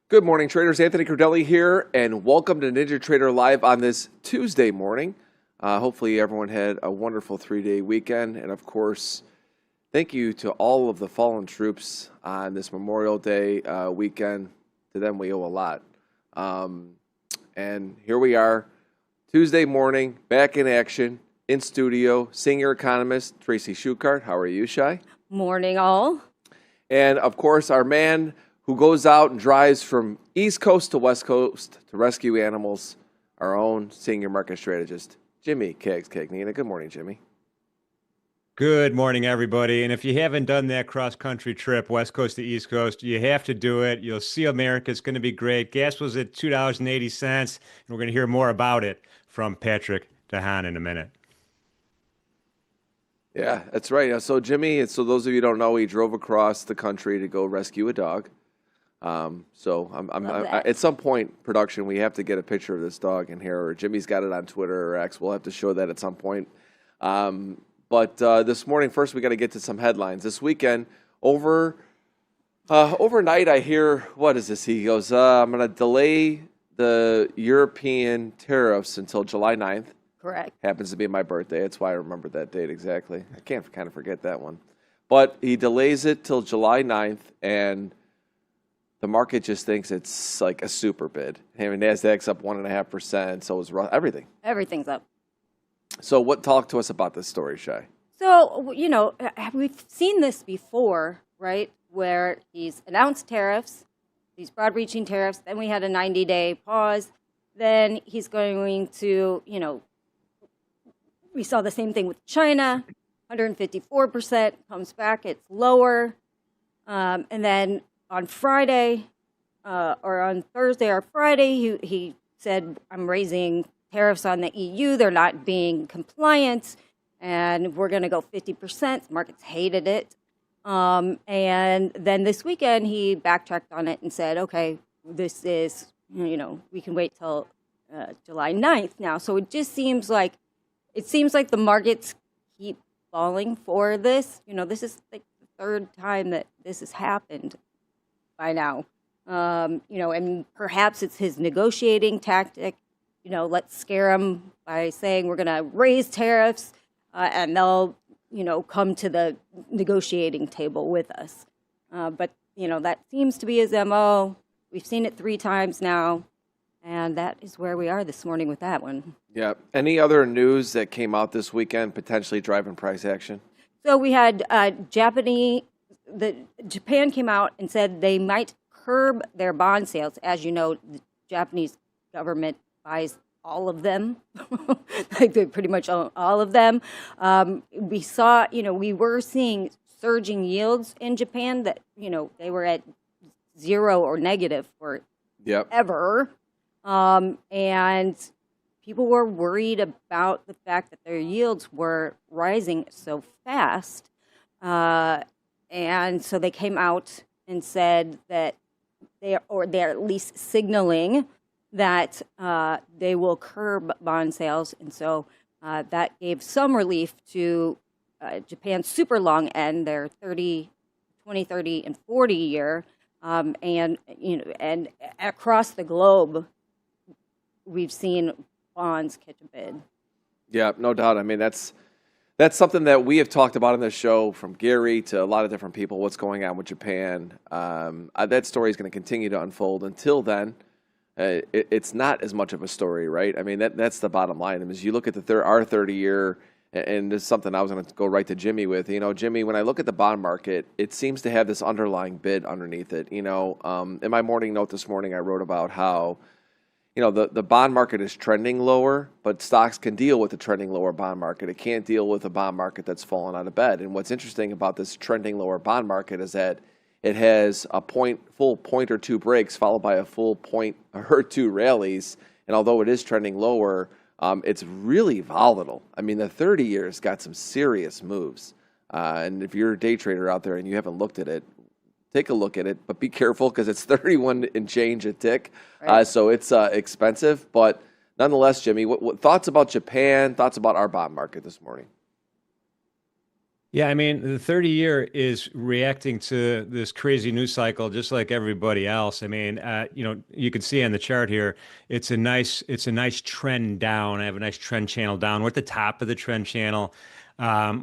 Good morning, traders. Anthony Crudele here, and welcome to NinjaTrader Live on this Tuesday morning. Hopefully everyone had a wonderful 3-day weekend, and of course, thank you to all of the fallen troops on this Memorial Day weekend. To them, we owe a lot. And here we are, Tuesday morning, back in action, in studio, senior economist Tracy Shuchart. How are you, Shai? Morning, all. And of course, our man who goes out and drives from East Coast to West Coast to rescue animals, our own senior market strategist, Jimmy Cagnina. Good morning, Jimmy. Good morning, everybody. And if you haven't done that cross-country trip, West Coast to East Coast, you have to do it. You'll see America. It's going to be great. Gas was at $2.80, and we're going to hear more about it from Patrick to Haan in a minute. Yeah, that's right. So Jimmy, so those of you who don't know, he drove across the country to go rescue a dog. At some point, production, we have to get a picture of this dog in here, or Jimmy's got it on Twitter or X. We'll have to show that at some point. But this morning, first, we got to get to some headlines. This weekend, overnight, I hear, what is this? He goes, I'm going to delay the European tariffs until July 9th. Correct. Happens to be my birthday. That's why I remember that date exactly. I can't kind of forget that one. But he delays it till July 9th, and the market just thinks it's like a super bid. I mean, NASDAQ's up 1.5%, so is everything. Everything's up. So talk to us about this story, Shai. So, we've seen this before, right, where he's announced tariffs, these broad-reaching tariffs, then we had a 90-day pause, then he's going to, we saw the same thing with China, 154%, comes back, it's lower, and then on Friday, or on Thursday or Friday, he said, I'm raising tariffs on the EU. They're not being compliant, and we're going to go 50%. Markets hated it. And then this weekend, he backtracked on it and said, okay, this is, we can wait till July 9th now. So it seems like the markets keep falling for this. This is like the third time that this has happened by now, and perhaps it's his negotiating tactic. Let's scare them by saying we're going to raise tariffs, and they'll, come to the negotiating table with us. But that seems to be his MO. We've seen it 3 times now, and that is where we are this morning with that one. Yeah. Any other news that came out this weekend potentially driving price action? So we had Japan came out and said they might curb their bond sales. As you know, the Japanese government buys all of them, like pretty much all of them. We saw, we were seeing surging yields in Japan that, they were at 0 or negative for ever. And people were worried about the fact that their yields were rising so fast. And so they came out and said that they're at least signaling that they will curb bond sales. And so that gave some relief to Japan's super long end, their 30, 20, 30, and 40 year. And across the globe, we've seen bonds catch a bid. Yeah, no doubt. I mean, that's something that we have talked about on this show, from Gary to a lot of different people, what's going on with Japan. That story is going to continue to unfold. Until then, it's not as much of a story, right? I mean, that's the bottom line. As you look at our 30-year, and this is something I was going to go right to Jimmy with. Jimmy, when I look at the bond market, it seems to have this underlying bid underneath it. In my morning note this morning, I wrote about how the bond market is trending lower, but stocks can deal with the trending lower bond market. It can't deal with a bond market that's fallen out of bed. And what's interesting about this trending lower bond market is that it has a full point or 2 breaks followed by a full point or 2 rallies. And although it is trending lower, it's really volatile. I mean, the 30 years got some serious moves. And if you're a day trader out there and you haven't looked at it, take a look at it, but be careful because it's 31 and change a tick. Right. So it's expensive. But nonetheless, Jimmy, what thoughts about Japan, thoughts about our bond market this morning? Yeah, I mean, the 30-year is reacting to this crazy news cycle just like everybody else. I mean, you can see on the chart here, it's a nice trend down. I have a nice trend channel down. We're at the top of the trend channel,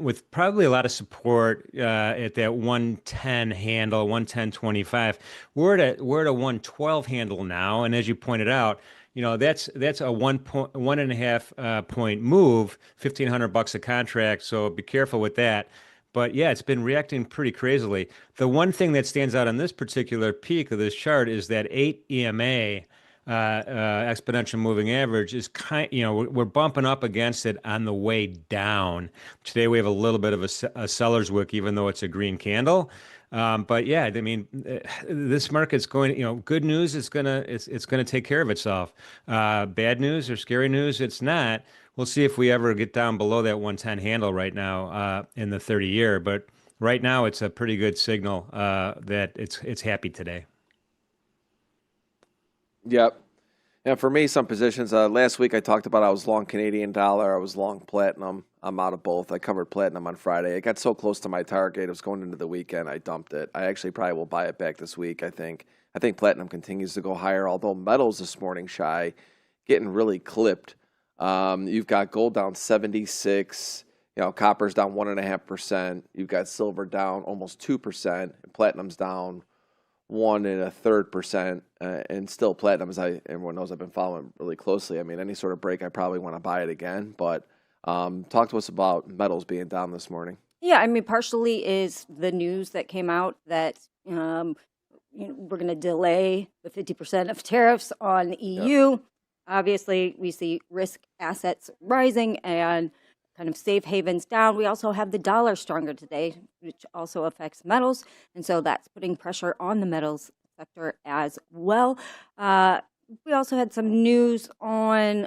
with probably a lot of support at that 110 handle, 110.25. We're at a 112 handle now, and as you pointed out, that's a 1.5 point move, $1,500 a contract. So be careful with that. But yeah, it's been reacting pretty crazily. The one thing that stands out on this particular peak of this chart is that 8 EMA, exponential moving average, is we're bumping up against it on the way down. Today we have a little bit of a seller's wick, even though it's a green candle. But yeah, I mean, this market's going. Good news is it's gonna take care of itself. Bad news or scary news, it's not. We'll see if we ever get down below that 110 handle right now in the 30-year. But right now, it's a pretty good signal that it's happy today. Yep. And for me, some positions. Last week I talked about I was long Canadian dollar. I was long platinum. I'm out of both. I covered platinum on Friday. It got so close to my target. It was going into the weekend. I dumped it. I actually probably will buy it back this week. I think. I think platinum continues to go higher. Although metals this morning shy, getting really clipped. You've got gold down 76. Copper's down 1.5%. You've got silver down almost 2%. Platinum's down 1.33%, and still platinum, as everyone knows, I've been following really closely. I mean, any sort of break, I probably want to buy it again. But talk to us about metals being down this morning. Yeah, I mean, partially is the news that came out that we're going to delay the 50% of tariffs on the EU. Yep. Obviously, we see risk assets rising and kind of safe havens down. We also have the dollar stronger today, which also affects metals. And so that's putting pressure on the metals sector as well. We also had some news on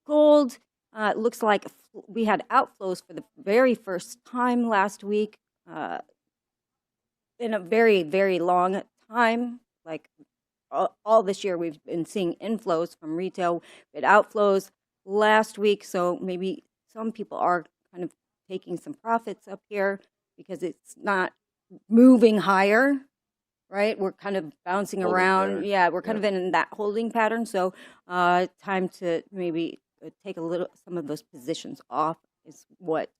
gold. It looks like we had outflows for the very first time last week in a very, very long time. Like all this year, we've been seeing inflows from retail. We had outflows last week, so maybe some people are kind of taking some profits up here because it's not moving higher, right? We're kind of bouncing around. Pattern. Yeah, we're kind of in that holding pattern. So time to maybe take some of those positions off is what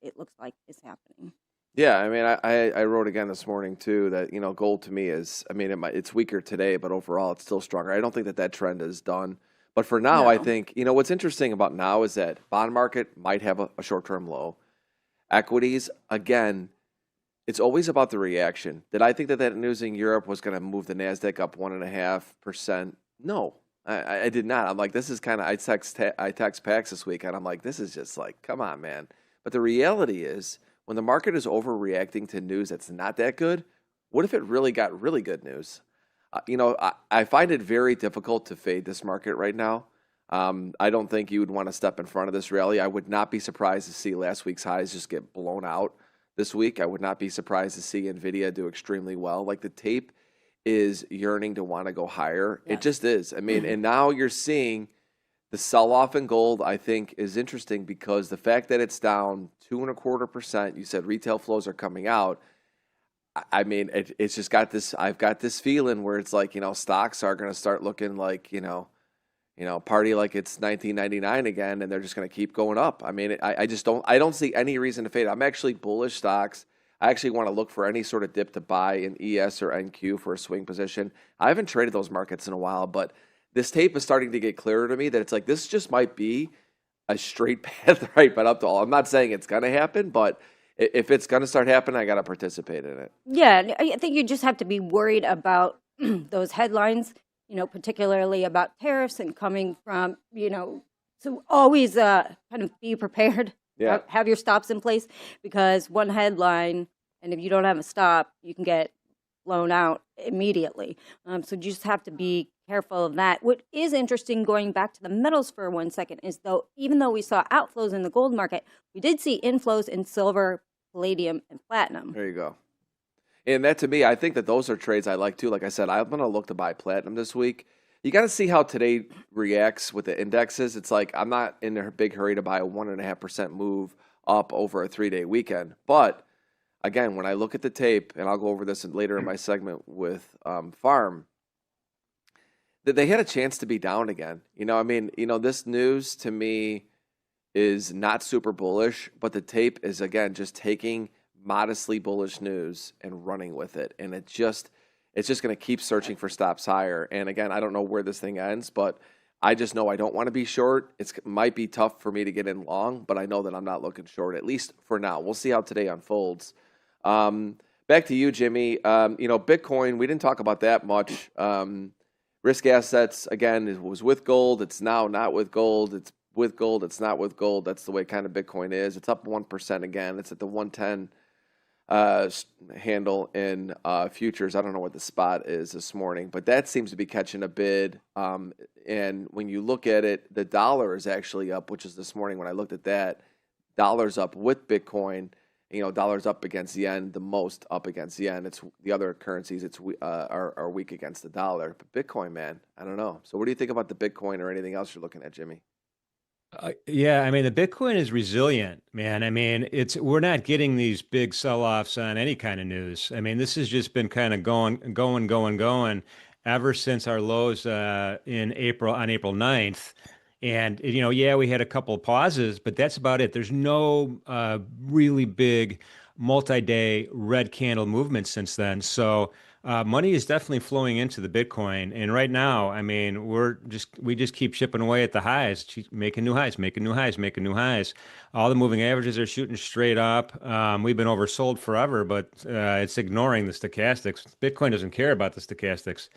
it looks like is happening. Yeah, I mean, I wrote again this morning too that gold to me is, I mean, it's weaker today, but overall it's still stronger. I don't think that trend is done. But for now, no. I think, what's interesting about now is that bond market might have a short-term low. Equities, again, it's always about the reaction. Did I think that news in Europe was going to move the NASDAQ up 1.5%? No, I did not. I'm like, this is kind of, I text Pax this week, and I'm like, this is just like, come on, man. But the reality is, when the market is overreacting to news that's not that good, what if it really got really good news? I find it very difficult to fade this market right now. I don't think you would want to step in front of this rally. I would not be surprised to see last week's highs just get blown out this week. I would not be surprised to see NVIDIA do extremely well. Like, the tape is yearning to want to go higher. Yes. It just is. I mean, and now you're seeing the sell-off in gold, I think, is interesting because the fact that it's down 2.25%, you said retail flows are coming out. I mean, it's just got this. I've got this feeling where it's like, stocks are going to start looking like, party like it's 1999 again, and they're just going to keep going up. I mean, I just don't. I don't see any reason to fade. I'm actually bullish stocks. I actually want to look for any sort of dip to buy in ES or NQ for a swing position. I haven't traded those markets in a while, but this tape is starting to get clearer to me that it's like this just might be a straight path right but up to all. I'm not saying it's going to happen, but if it's going to start happening, I got to participate in it. Yeah, I think you just have to be worried about those headlines, particularly about tariffs and coming from, so always kind of be prepared. Yeah. Have your stops in place, because one headline, and if you don't have a stop, you can get blown out immediately. So you just have to be careful of that. What is interesting, going back to the metals for 1 second, is even though we saw outflows in the gold market, we did see inflows in silver, palladium, and platinum. There you go. And that, to me, I think that those are trades I like too. Like I said, I'm going to look to buy platinum this week. You got to see how today reacts with the indexes. It's like I'm not in a big hurry to buy a 1.5% move up over a 3-day weekend. But again, when I look at the tape, and I'll go over this later in my segment with Pharm, that they had a chance to be down again. This news to me is not super bullish, but the tape is, again, just taking modestly bullish news and running with it. And it's just going to keep searching for stops higher. And again, I don't know where this thing ends, but I just know I don't want to be short. It might be tough for me to get in long, but I know that I'm not looking short, at least for now. We'll see how today unfolds. Back to you, Jimmy. Bitcoin, we didn't talk about that much. Risk assets, again, it was with gold. It's now not with gold. It's with gold. It's not with gold. That's the way kind of Bitcoin is. It's up 1% again. It's at the 110 handle in futures. I don't know what the spot is this morning, but that seems to be catching a bid. And when you look at it, the dollar is actually up, which is this morning when I looked at that. Dollar's up with Bitcoin. Dollar's up against yen, the most up against yen. It's the other currencies are weak against the dollar. But Bitcoin, man, I don't know. So what do you think about the Bitcoin or anything else you're looking at, Jimmy? Yeah, I mean, the Bitcoin is resilient, man. I mean, we're not getting these big sell-offs on any kind of news. I mean, this has just been kind of going ever since our lows on April 9th. And, yeah, we had a couple of pauses, but that's about it. There's no really big multi-day red candle movement since then. So money is definitely flowing into the Bitcoin. And right now, I mean, we just keep chipping away at the highs, making new highs, making new highs, making new highs. All the moving averages are shooting straight up. We've been oversold forever, but it's ignoring the stochastics. Bitcoin doesn't care about the stochastics.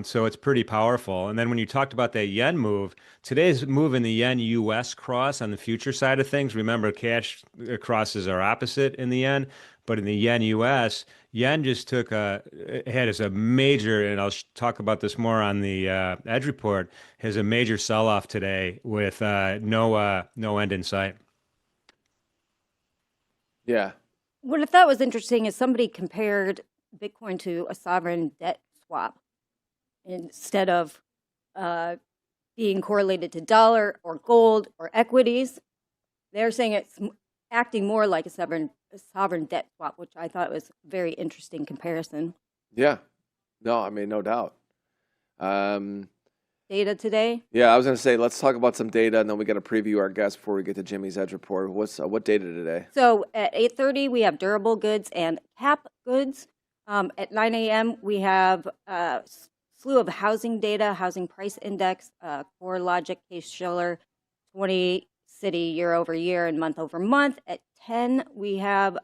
So it's pretty powerful. And then when you talked about that yen move, today's move in the yen US cross on the future side of things, remember cash crosses are opposite in the yen, but in the yen US, yen just had as a major, and I'll talk about this more on the Edge report, has a major sell-off today with no end in sight. Yeah. What I thought was interesting is somebody compared Bitcoin to a sovereign debt swap. Instead of being correlated to dollar or gold or equities, they're saying it's acting more like a sovereign debt swap, which I thought was a very interesting comparison. Yeah. No, I mean, no doubt. Data today? Yeah, I was going to say, let's talk about some data, and then we got to preview our guests before we get to Jimmy's Edge report. What data today? So at 8:30, we have durable goods and cap goods. At 9 a.m., we have slew of housing data, housing price index, core logic, case Schiller, 20 city year over year and month over month. At 10, we have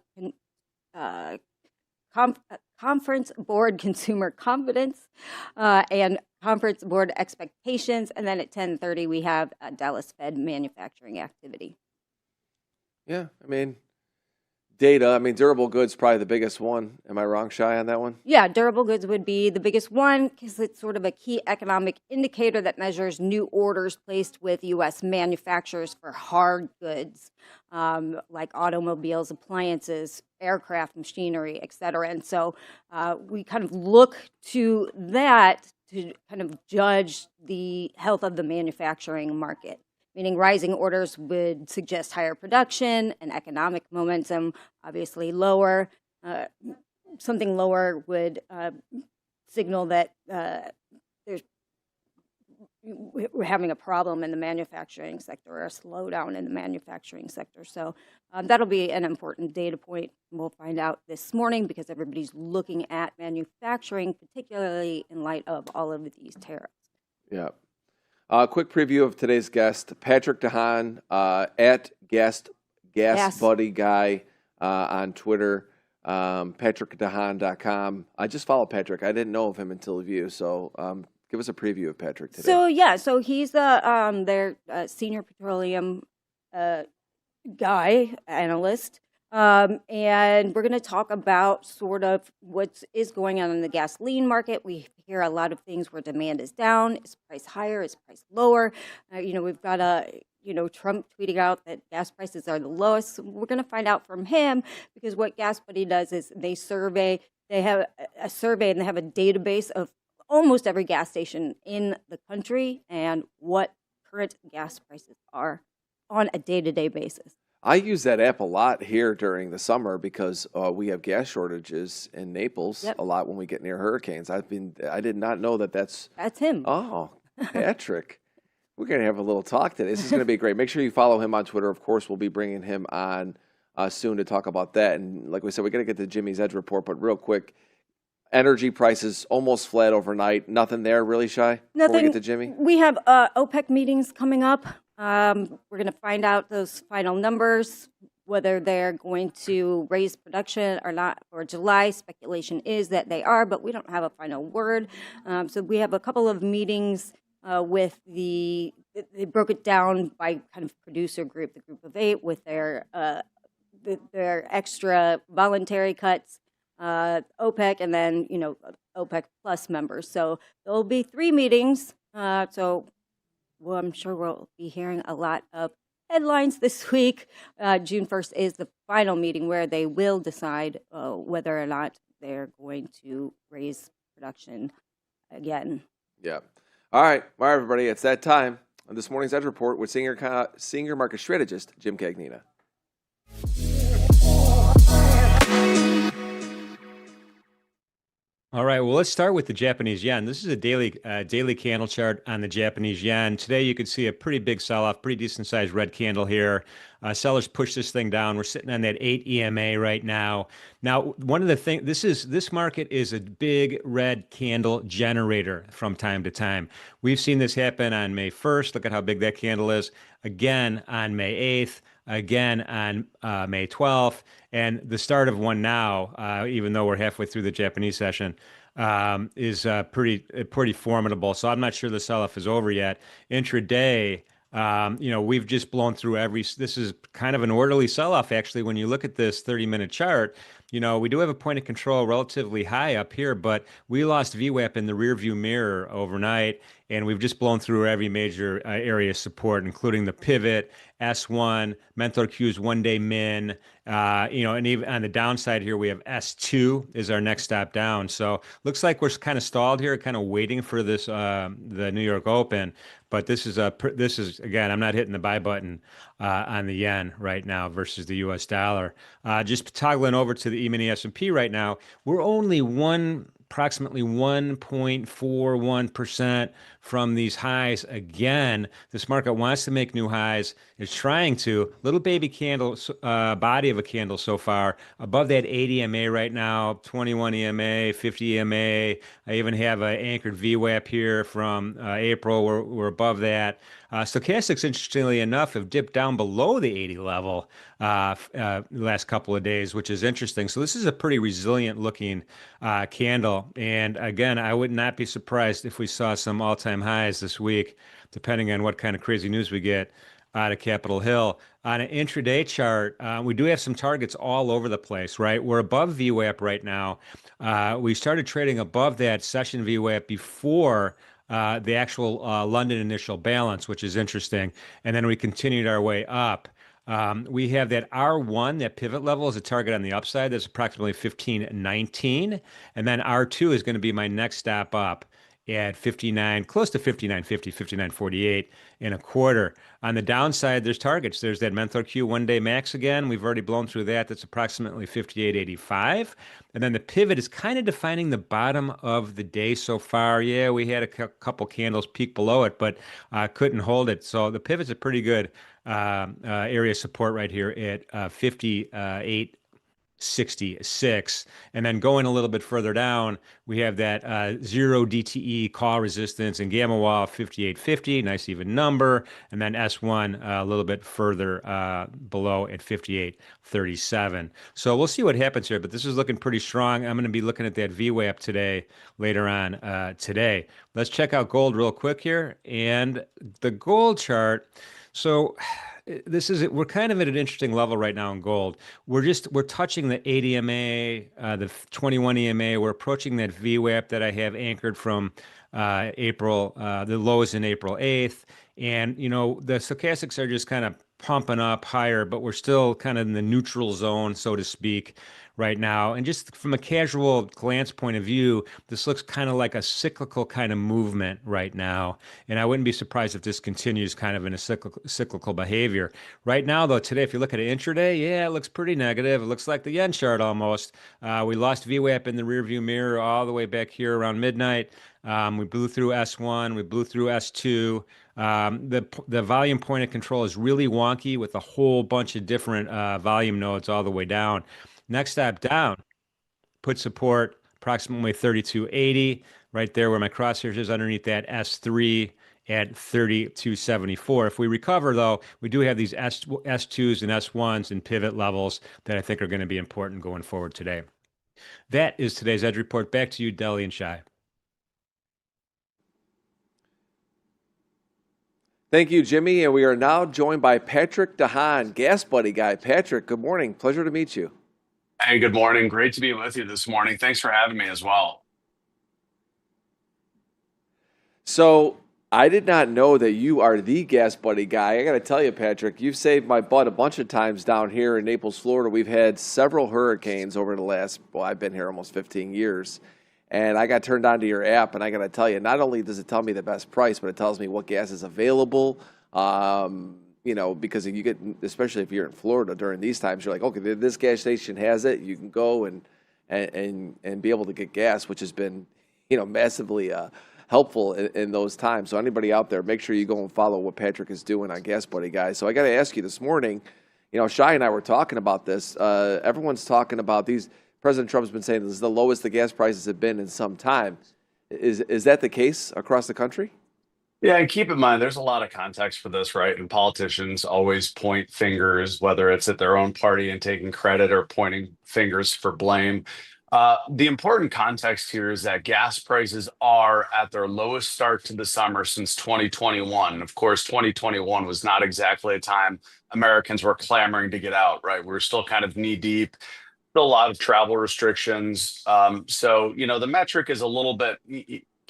conference board consumer confidence and conference board expectations. And then at 10:30, we have Dallas Fed manufacturing activity. Yeah, I mean, data. I mean, durable goods probably the biggest one. Am I wrong, Shai, on that one? Yeah, durable goods would be the biggest one because it's sort of a key economic indicator that measures new orders placed with U.S. manufacturers for hard goods, like automobiles, appliances, aircraft, machinery, et cetera. And so we kind of look to that to kind of judge the health of the manufacturing market. Meaning rising orders would suggest higher production and economic momentum, obviously lower. Something lower would signal that we're having a problem in the manufacturing sector or a slowdown in the manufacturing sector. So that'll be an important data point. We'll find out this morning because everybody's looking at manufacturing, particularly in light of all of these tariffs. Yeah. Quick preview of today's guest, Patrick Haan, at Gas Buddy Guy on Twitter, patrickdehaan.com. I just follow Patrick. I didn't know of him until you, so give us a preview of Patrick today. So he's their senior petroleum guy, analyst. And we're going to talk about sort of what is going on in the gasoline market. We hear a lot of things where demand is down, is price higher, is price lower. We've got Trump tweeting out that gas prices are the lowest. So we're going to find out from him because what Gas Buddy does is they have a survey and they have a database of almost every gas station in the country and what current gas prices are on a day-to-day basis. I use that app a lot here during the summer because we have gas shortages in Naples Yep, a lot when we get near hurricanes. I did not know that that's, that's him. oh, Patrick. We're going to have a little talk today. This is going to be great. Make sure you follow him on Twitter. Of course, we'll be bringing him on soon to talk about that. And like we said, we're going to get to Jimmy's Edge report, but real quick, energy prices almost flat overnight. Nothing there really, Shy, before we get to Jimmy? We have OPEC meetings coming up. We're going to find out those final numbers, whether they're going to raise production or not for July. Speculation is that they are, but we don't have a final word. So we have a couple of meetings with they broke it down by kind of producer group, the group of 8, with their extra voluntary cuts, OPEC, and then, OPEC plus members. So there'll be 3 meetings. Well, I'm sure we'll be hearing a lot of headlines this week. June 1st is the final meeting where they will decide whether or not they're going to raise production again. Yeah. All right, everybody, it's that time on this morning's Edge Report with senior market strategist Jim Cagnina. All right, well, let's start with the Japanese yen. This is a daily candle chart on the Japanese yen. Today, you could see a pretty big sell-off, pretty decent-sized red candle here. Sellers push this thing down. We're sitting on that 8 EMA right now. Now, one of the things, this market is a big red candle generator from time to time. We've seen this happen on May 1st. Look at how big that candle is. Again on May 8th. Again on May 12th, and the start of one now, even though we're halfway through the Japanese session, is pretty formidable. So I'm not sure the sell-off is over yet. Intraday, we've just blown through this is kind of an orderly sell-off, actually, when you look at this 30-minute chart. We do have a point of control relatively high up here, but we lost VWAP in the rearview mirror overnight, and we've just blown through every major area of support, including the pivot, S1, Mentor Q's one-day min, and even on the downside here, we have S2 is our next stop down. So looks like we're kind of stalled here, kind of waiting for this the New York Open. But this is again, I'm not hitting the buy button on the yen right now versus the U.S. dollar. Just toggling over to the E-mini S&P right now, we're only approximately 1.41% from these highs. Again, this market wants to make new highs. It's trying to. Little baby candle, body of a candle so far. Above that 8 EMA right now, 21 EMA, 50 EMA. I even have an anchored VWAP here from April. We're above that. Stochastics, interestingly enough, have dipped down below the 80 level the last couple of days, which is interesting. So this is a pretty resilient looking candle. And again, I would not be surprised if we saw some all-time highs this week, depending on what kind of crazy news we get out of Capitol Hill. On an intraday chart, we do have some targets all over the place, right? We're above VWAP right now. We started trading above that session VWAP before the actual London initial balance, which is interesting. And then we continued our way up. We have that R1, that pivot level, is a target on the upside. That's approximately 15.19. And then R2 is going to be my next stop up at 59, close to 59.50, 59.48 in a quarter. On the downside, there's targets. There's that Mentor Q one-day max again. We've already blown through that. That's approximately 58.85. And then the pivot is kind of defining the bottom of the day so far. Yeah, we had a couple candles peak below it, but couldn't hold it. So the pivot's a pretty good area of support right here at 58.66. And then going a little bit further down, we have that 0 DTE call resistance and gamma wall 58.50, nice even number. And then S1 a little bit further below at 58.37. So we'll see what happens here, but this is looking pretty strong. I'm going to be looking at that VWAP today, later on today. Let's check out gold real quick here. And the gold chart. So we're kind of at an interesting level right now in gold. We're touching the 8 EMA, the 21 EMA. We're approaching that VWAP that I have anchored from April, the lows in April 8th. And, the stochastics are just kind of pumping up higher, but we're still kind of in the neutral zone, so to speak, right now. And just from a casual glance point of view, this looks kind of like a cyclical kind of movement right now. And I wouldn't be surprised if this continues kind of in a cyclical behavior. Right now, though, today, if you look at it intraday, yeah, it looks pretty negative. It looks like the yen chart almost. We lost VWAP in the rearview mirror all the way back here around midnight. We blew through S1, we blew through S2. The volume point of control is really wonky with a whole bunch of different volume nodes all the way down. Next step down, put support approximately 3280, right there where my crosshairs is underneath that S3 at 3274. If we recover, though, we do have these S2s and S1s and pivot levels that I think are going to be important going forward today. That is today's Edge Report. Back to you, Deli and Shai. Thank you, Jimmy. And we are now joined by Patrick Haan, Gas Buddy guy. Patrick, good morning. Pleasure to meet you. Hey, good morning. Great to be with you this morning. Thanks for having me as well. So I did not know that you are the Gas Buddy guy. I got to tell you, Patrick, you've saved my butt a bunch of times down here in Naples, Florida. We've had several hurricanes over the last, I've been here almost 15 years. And I got turned on to your app, and I got to tell you, not only does it tell me the best price, but it tells me what gas is available. Because you get, especially if you're in Florida during these times, you're like, okay, this gas station has it. You can go and be able to get gas, which has been, massively helpful in those times. So anybody out there, make sure you go and follow what Patrick is doing on Gas Buddy, guys. So I got to ask you this morning, Shai and I were talking about this. Everyone's talking about these. President Trump's been saying this is the lowest the gas prices have been in some time. Is that the case across the country? Yeah, and keep in mind, there's a lot of context for this, right? And politicians always point fingers, whether it's at their own party and taking credit or pointing fingers for blame. The important context here is that gas prices are at their lowest start to the summer since 2021. Of course, 2021 was not exactly a time Americans were clamoring to get out, right? We were still kind of knee deep. Still a lot of travel restrictions. So, the metric is a little bit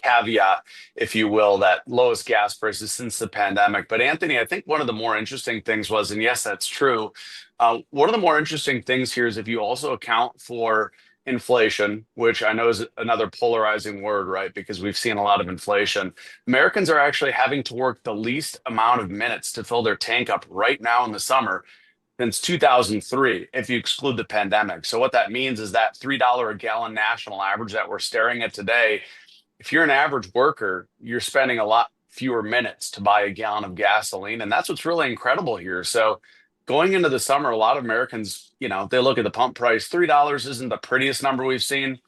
caveat, if you will, that lowest gas prices since the pandemic. But Anthony, I think one of the more interesting things was, and yes, that's true. One of the more interesting things here is if you also account for inflation, which I know is another polarizing word, right? Because we've seen a lot of inflation. Americans are actually having to work the least amount of minutes to fill their tank up right now in the summer since 2003, if you exclude the pandemic. So what that means is that $3 a gallon national average that we're staring at today, if you're an average worker, you're spending a lot fewer minutes to buy a gallon of gasoline. And that's what's really incredible here. So going into the summer, a lot of Americans, they look at the pump price. $3 isn't the prettiest number we've seen,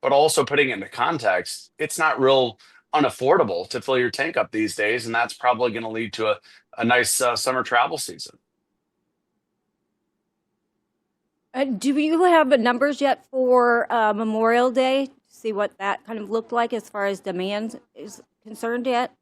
but also putting it into context, it's not real unaffordable to fill your tank up these days. And that's probably going to lead to a nice summer travel season. Do you have numbers yet for Memorial Day? See what that kind of looked like as far as demand is concerned yet?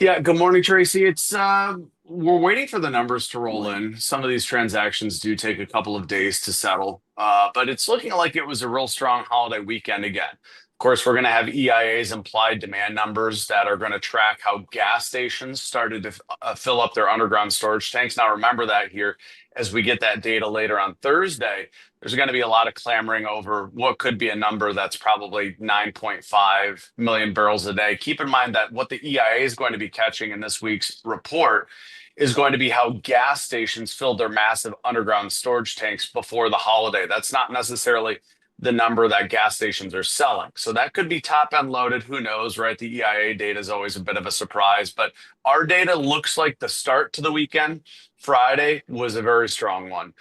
Yeah, good morning, Tracy. It's we're waiting for the numbers to roll in. Some of these transactions do take a couple of days to settle, but it's looking like it was a real strong holiday weekend again. Of course, we're going to have EIA's implied demand numbers that are going to track how gas stations started to fill up their underground storage tanks. Now, remember that here, as we get that data later on Thursday, there's going to be a lot of clamoring over what could be a number that's probably 9.5 million barrels a day. Keep in mind that what the EIA is going to be catching in this week's report is going to be how gas stations filled their massive underground storage tanks before the holiday. That's not necessarily the number that gas stations are selling. So that could be top end loaded. Who knows, right? The EIA data is always a bit of a surprise, but our data looks like the start to the weekend. Friday was a very strong one,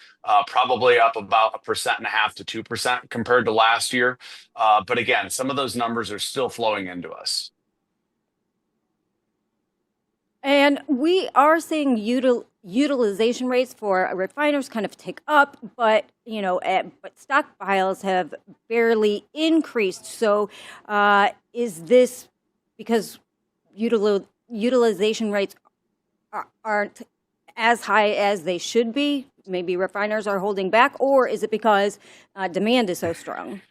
probably up about 1.5% to 2% compared to last year. But again, some of those numbers are still flowing into us. And we are seeing utilization rates for refiners kind of tick up, but but stockpiles have barely increased. So, is this because utilization rates aren't as high as they should be? Maybe refiners are holding back, or is it because demand is so strong?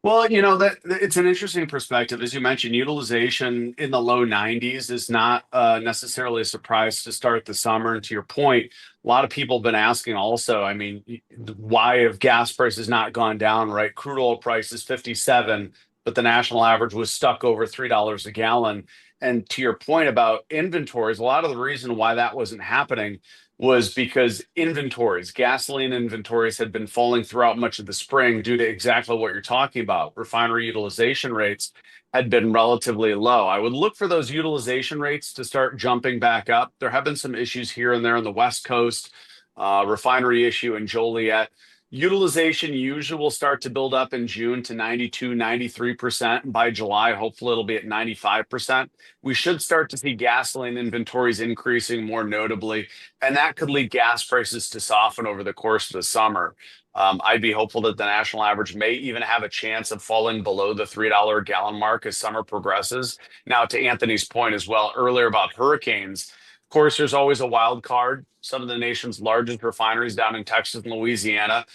Well, you know that it's an interesting perspective. As you mentioned, utilization in the low 90s is not necessarily a surprise to start the summer. And to your point, a lot of people have been asking also, I mean, why have gas prices not gone down, right? Crude oil price is 57, but the national average was stuck over $3 a gallon. And to your point about inventories, a lot of the reason why that wasn't happening was because inventories, gasoline inventories had been falling throughout much of the spring due to exactly what you're talking about. Refinery utilization rates had been relatively low. I would look for those utilization rates to start jumping back up. There have been some issues here and there on the West Coast, refinery issue in Joliet. Utilization usually will start to build up in June to 92, 93%. By July, hopefully it'll be at 95%. We should start to see gasoline inventories increasing more notably, and that could lead gas prices to soften over the course of the summer. I'd be hopeful that the national average may even have a chance of falling below the $3 a gallon mark as summer progresses. Now, to Anthony's point as well earlier about hurricanes, of course, there's always a wild card. Some of the nation's largest refineries down in Texas and Louisiana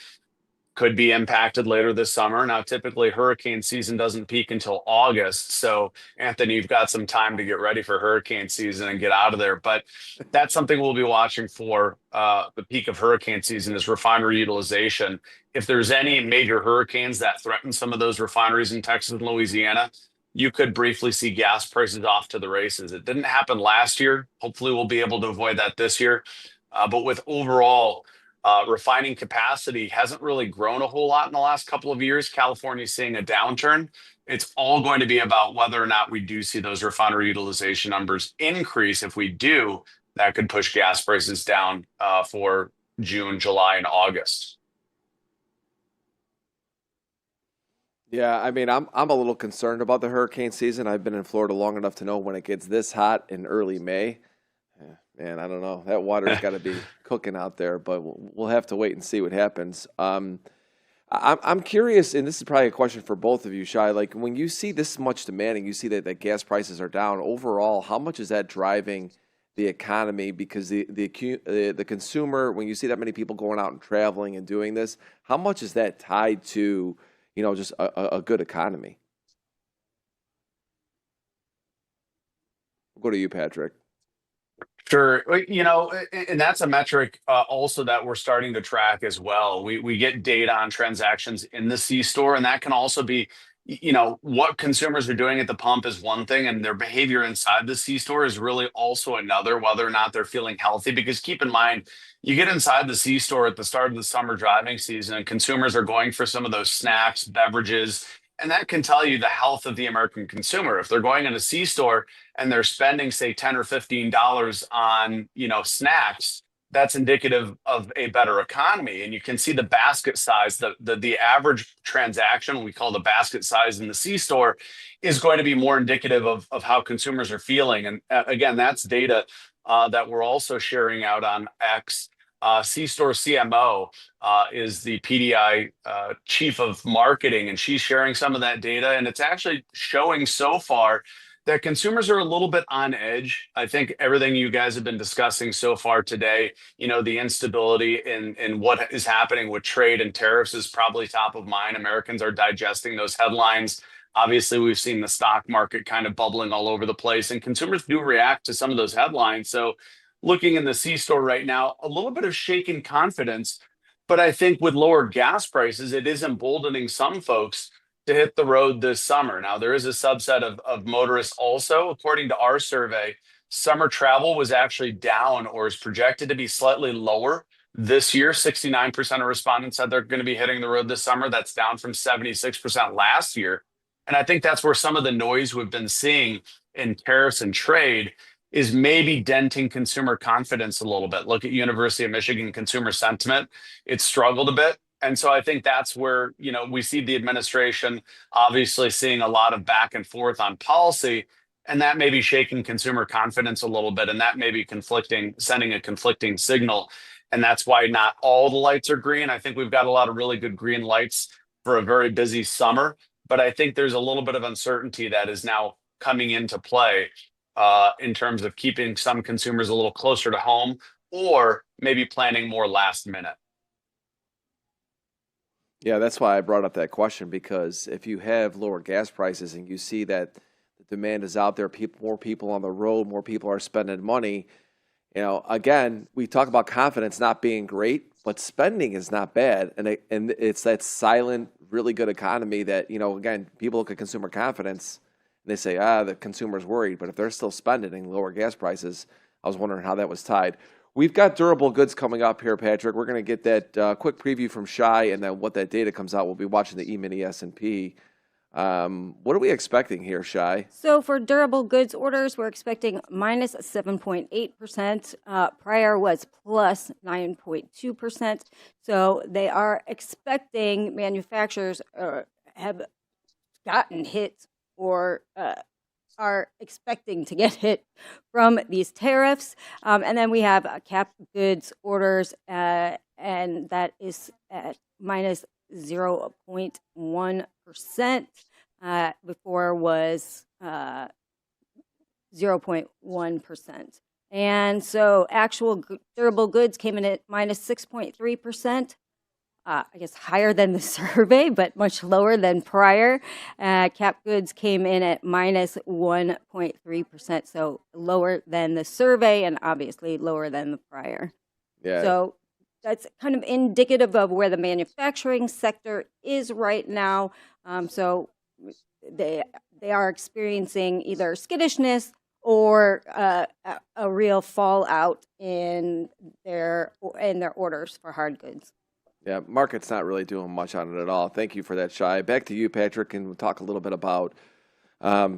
could be impacted later this summer. Now, typically hurricane season doesn't peak until August. So, Anthony, you've got some time to get ready for hurricane season and get out of there. But that's something we'll be watching for the peak of hurricane season is refinery utilization. If there's any major hurricanes that threaten some of those refineries in Texas and Louisiana, you could briefly see gas prices off to the races. It didn't happen last year. Hopefully, we'll be able to avoid that this year. But with overall refining capacity hasn't really grown a whole lot in the last couple of years. California's seeing a downturn. It's all going to be about whether or not we do see those refinery utilization numbers increase. If we do, that could push gas prices down for June, July, and August. Yeah, I mean, I'm a little concerned about the hurricane season. I've been in Florida long enough to know when it gets this hot in early May. Man, I don't know. That water's got to be cooking out there, but we'll have to wait and see what happens. I'm curious, and this is probably a question for both of you, Shai. Like when you see this much demand and you see that gas prices are down overall, how much is that driving the economy? Because the consumer, when you see that many people going out and traveling and doing this, how much is that tied to just a good economy? We'll go to you, Patrick. Sure. And that's a metric also that we're starting to track as well. We get data on transactions in the C-store, and that can also be, what consumers are doing at the pump is one thing, and their behavior inside the C-store is really also another, whether or not they're feeling healthy. Because keep in mind, you get inside the C-store at the start of the summer driving season, and consumers are going for some of those snacks, beverages, and that can tell you the health of the American consumer. If they're going in a C-store and they're spending, say, $10 or $15 on, snacks, that's indicative of a better economy. And you can see the basket size, the average transaction, we call the basket size in the C-store, is going to be more indicative of how consumers are feeling. And again, that's data that we're also sharing out on X. C-Store CMO is the PDI chief of marketing, and she's sharing some of that data. And it's actually showing so far that consumers are a little bit on edge. I think everything you guys have been discussing so far today, the instability in what is happening with trade and tariffs is probably top of mind. Americans are digesting those headlines. Obviously, we've seen the stock market kind of bubbling all over the place, and consumers do react to some of those headlines. So looking in the C-store right now, a little bit of shaken confidence, but I think with lower gas prices, it is emboldening some folks to hit the road this summer. Now, there is a subset of motorists also. According to our survey, summer travel was actually down or is projected to be slightly lower this year. 69% of respondents said they're going to be hitting the road this summer. That's down from 76% last year. And I think that's where some of the noise we've been seeing in tariffs and trade is maybe denting consumer confidence a little bit. Look at University of Michigan consumer sentiment. It's struggled a bit. And so I think that's where, we see the administration obviously seeing a lot of back and forth on policy, and that may be shaking consumer confidence a little bit, and that may be sending a conflicting signal. And that's why not all the lights are green. I think we've got a lot of really good green lights for a very busy summer, but I think there's a little bit of uncertainty that is now coming into play in terms of keeping some consumers a little closer to home or maybe planning more last minute. Yeah, that's why I brought up that question, because if you have lower gas prices and you see that the demand is out there, more people on the road, more people are spending money. Again, we talk about confidence not being great, but spending is not bad, and it's that silent, really good economy that again, people look at consumer confidence and they say, the consumer's worried, but if they're still spending and lower gas prices, I was wondering how that was tied. We've got durable goods coming up here, Patrick. We're going to get that quick preview from Shai, and then what that data comes out. We'll be watching the E-mini S&P. What are we expecting here, Shai? So for durable goods orders, we're expecting minus 7.8%. Prior was plus 9.2%. So they are expecting manufacturers have gotten hit or are expecting to get hit from these tariffs. And then we have cap goods orders, and that is at minus 0.1%. Before was 0.1%. And so actual durable goods came in at minus 6.3%. I guess higher than the survey, but much lower than prior. Cap goods came in at minus 1.3%, so lower than the survey and obviously lower than the prior. Yeah. So that's kind of indicative of where the manufacturing sector is right now. So they are experiencing either skittishness or a real fallout in their orders for hard goods. Yeah, market's not really doing much on it at all. Thank you for that, Shai. Back to you, Patrick, and we'll talk a little bit about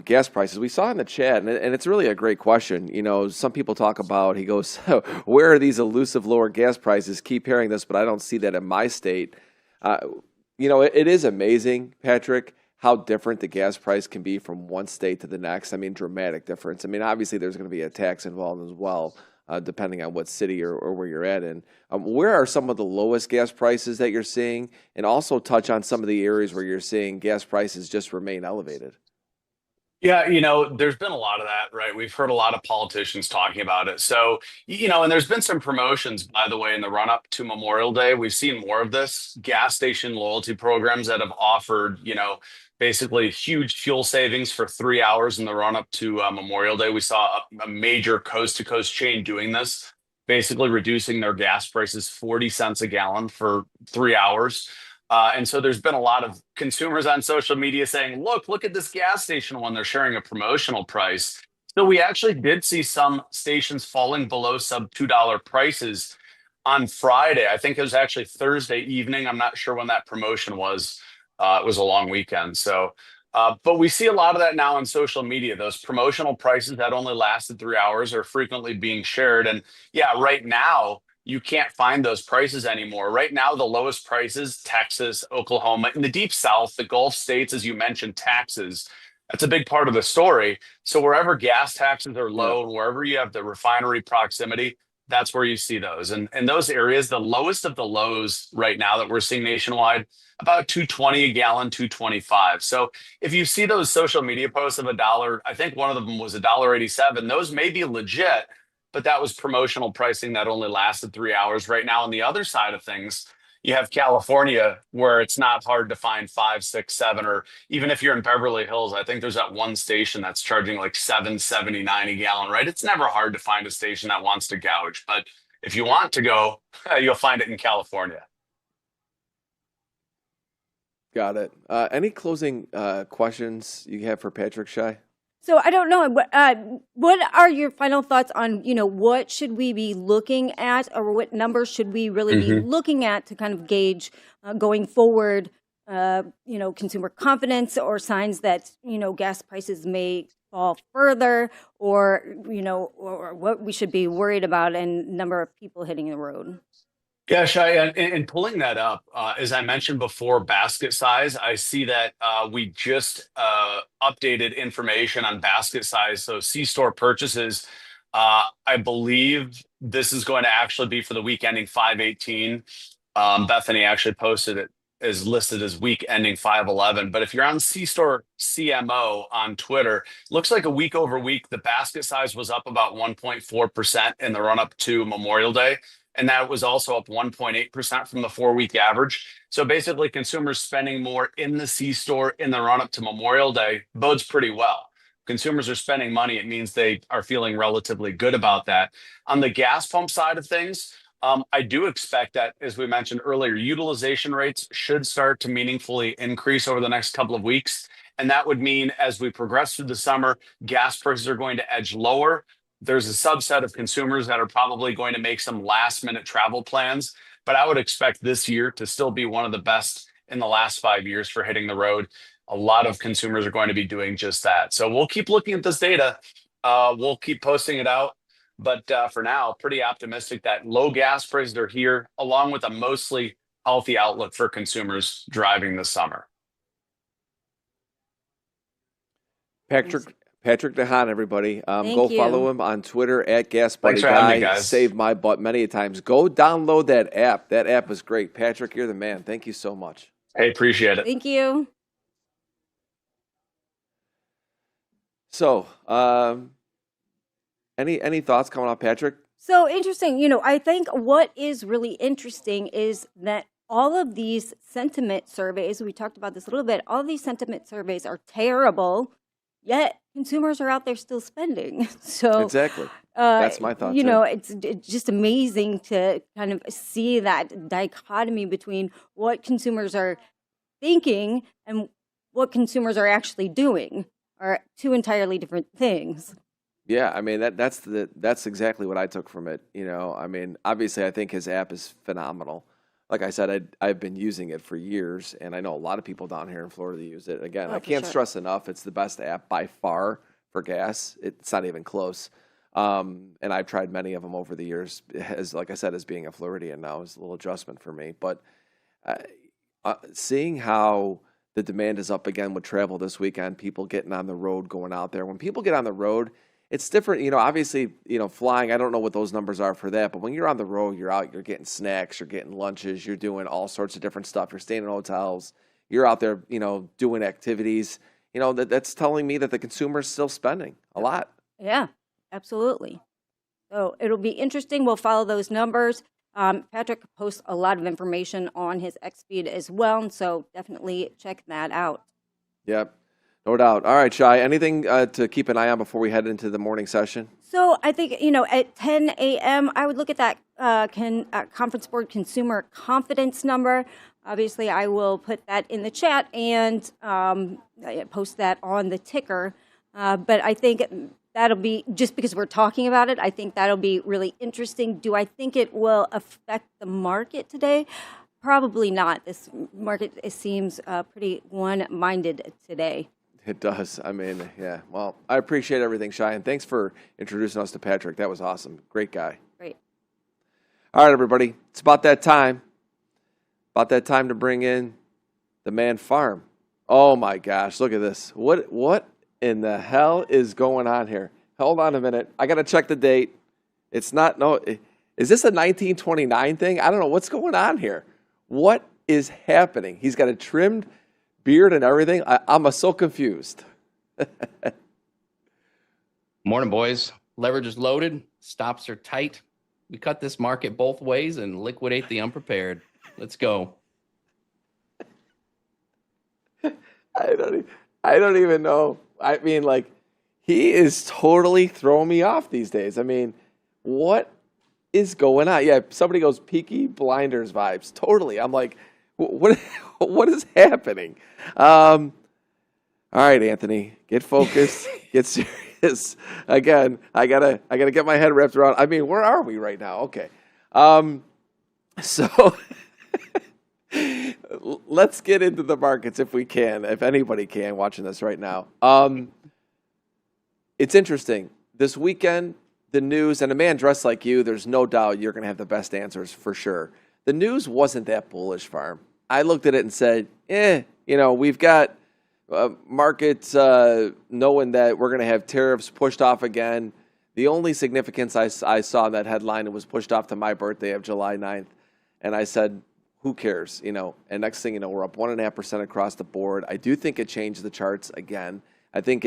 gas prices. We saw in the chat, and it's really a great question. Some people talk about, he goes, where are these elusive lower gas prices? Keep hearing this, but I don't see that in my state. It is amazing, Patrick, how different the gas price can be from one state to the next. I mean, dramatic difference. I mean, obviously, there's going to be a tax involved as well, depending on what city or where you're at. And where are some of the lowest gas prices that you're seeing? And also touch on some of the areas where you're seeing gas prices just remain elevated. Yeah, there's been a lot of that, right? We've heard a lot of politicians talking about it. So, and there's been some promotions, by the way, in the run up to Memorial Day. We've seen more of this gas station loyalty programs that have offered, basically huge fuel savings for 3 hours in the run up to Memorial Day. We saw a major coast to coast chain doing this, basically reducing their gas prices 40 cents a gallon for 3 hours. And so there's been a lot of consumers on social media saying, look at this gas station one. They're sharing a promotional price. So we actually did see some stations falling below sub $2 prices on Friday. I think it was actually Thursday evening. I'm not sure when that promotion was. It was a long weekend. So, but we see a lot of that now on social media. Those promotional prices that only lasted 3 hours are frequently being shared. And yeah, right now, you can't find those prices anymore. Right now, the lowest prices, Texas, Oklahoma, in the deep South, the Gulf states, as you mentioned, taxes. That's a big part of the story. So wherever gas taxes are low and wherever you have the refinery proximity, that's where you see those. And those areas, the lowest of the lows right now that we're seeing nationwide, about 220 a gallon, 225. So if you see those social media posts of $1, I think one of them was $1.87, those may be legit, but that was promotional pricing that only lasted 3 hours. Right now, on the other side of things, you have California, where it's not hard to find 5, 6, 7, or even if you're in Beverly Hills, I think there's that one station that's charging like $7.79 a gallon, right? It's never hard to find a station that wants to gouge, but if you want to go, you'll find it in California. Got it. Any closing questions you have for Patrick, Shai? So I don't know. What are your final thoughts on, what should we be looking at, or what numbers should we really be looking at to kind of gauge going forward, consumer confidence or signs that, gas prices may fall further, or, or what we should be worried about and number of people hitting the road? Yeah, Shai, and pulling that up, as I mentioned before, basket size, I see that we just updated information on basket size. So C-store purchases, I believe this is going to actually be for the week ending 5/18. Bethany actually posted it as listed as week ending 5/11. But if you're on C-store CMO on Twitter, looks like a week over week, the basket size was up about 1.4% in the run up to Memorial Day. and that was also up 1.8% from the 4-week average. So basically, consumers spending more in the C-store in the run-up to Memorial Day bodes pretty well. Consumers are spending money. It means they are feeling relatively good about that. On the gas pump side of things, I do expect that, as we mentioned earlier, utilization rates should start to meaningfully increase over the next couple of weeks. And that would mean as we progress through the summer, gas prices are going to edge lower. There's a subset of consumers that are probably going to make some last minute travel plans, but I would expect this year to still be one of the best in the last 5 years for hitting the road. A lot of consumers are going to be doing just that. So we'll keep looking at this data. We'll keep posting it out. But for now, pretty optimistic that low gas prices are here, along with a mostly healthy outlook for consumers driving this summer. Patrick Haan, everybody. Thank Go you. follow him on Twitter at Thanks for having me, GasBuddyGuy. guys. Saved my butt many a times. Go download that app. That app is great. Patrick, you're the man. Thank you so much. Hey, appreciate it. Thank you. So, any thoughts coming off, Patrick? So interesting. I think what is really interesting is that all of these sentiment surveys, we talked about this a little bit, all of these sentiment surveys are terrible, yet consumers are out there still spending. So Exactly. That's my thought, too. It's just amazing to kind of see that dichotomy between what consumers are thinking and what consumers are actually doing are two entirely different things. Yeah, I mean that's exactly what I took from it. I mean, obviously, I think his app is phenomenal. Like I said, I've been using it for years, and I know a lot of people down here in Florida use it. Again, Oh, I for can't sure. stress enough; it's the best app by far for gas. It's not even close. And I've tried many of them over the years. Like I said, as being a Floridian now is a little adjustment for me. But seeing how the demand is up again with travel this weekend, people getting on the road, going out there. When people get on the road, it's different. Obviously, flying, I don't know what those numbers are for that, but when you're on the road, you're out, you're getting snacks, you're getting lunches, you're doing all sorts of different stuff. You're staying in hotels, you're out there, doing activities. That's telling me that the consumer's still spending a lot. Yeah, absolutely. So it'll be interesting. We'll follow those numbers. Patrick posts a lot of information on his X feed as well, and so definitely check that out. Yep, no doubt. All right, Shai, anything to keep an eye on before we head into the morning session? So I think, at 10 a.m., I would look at that Conference Board consumer confidence number. Obviously, I will put that in the chat and post that on the ticker. But I think that'll be, just because we're talking about it, I think that'll be really interesting. Do I think it will affect the market today? Probably not. This market seems pretty one-minded today. It does. I mean, yeah. Well, I appreciate everything, Shai, and thanks for introducing us to Patrick. That was awesome. Great guy. Great. All right, everybody. It's about that time. About that time to bring in the man Pharm. Oh my gosh, look at this. What in the hell is going on here? Hold on a minute. I got to check the date. It's not, no, is this a 1929 thing? I don't know what's going on here. What is happening? He's got a trimmed beard and everything. I'm so confused. Morning, boys. Leverage is loaded. Stops are tight. We cut this market both ways and liquidate the unprepared. Let's go. I don't even know. I mean, like, he is totally throwing me off these days. I mean, what is going on? Yeah, somebody goes Peaky Blinders vibes. Totally. I'm like, what is happening? All right, Anthony, get focused, get serious. Again, I gotta get my head wrapped around. I mean, where are we right now? Okay, so let's get into the markets if we can, if anybody can, watching this right now. It's interesting. This weekend, the news, and a man dressed like you, there's no doubt you're going to have the best answers for sure. The news wasn't that bullish, Pharm. I looked at it and said, we've got markets knowing that we're going to have tariffs pushed off again. The only significance I saw in that headline, it was pushed off to my birthday of July 9th. And I said, who cares? And next thing you know, we're up 1.5% across the board. I do think it changed the charts again. I think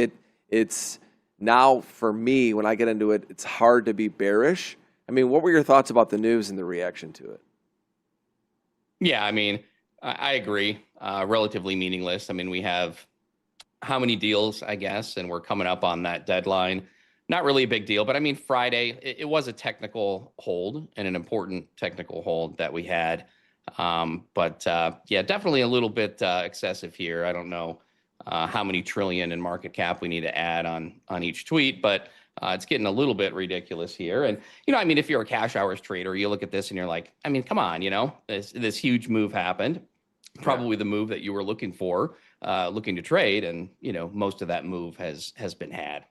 it's now, for me, when I get into it, it's hard to be bearish I mean, what were your thoughts about the news and the reaction to it? Yeah, I mean, I agree. Relatively meaningless. I mean, we have how many deals, I guess, and we're coming up on that deadline. Not really a big deal, but I mean, Friday, it was a technical hold and an important technical hold that we had. But yeah, definitely a little bit excessive here. I don't know how many trillion in market cap we need to add on each tweet, but it's getting a little bit ridiculous here. And, I mean, if you're a cash hours trader, you look at this and you're like, I mean, come on, this huge move happened, probably the move that you were looking for, looking to trade. And, most of that move has been had.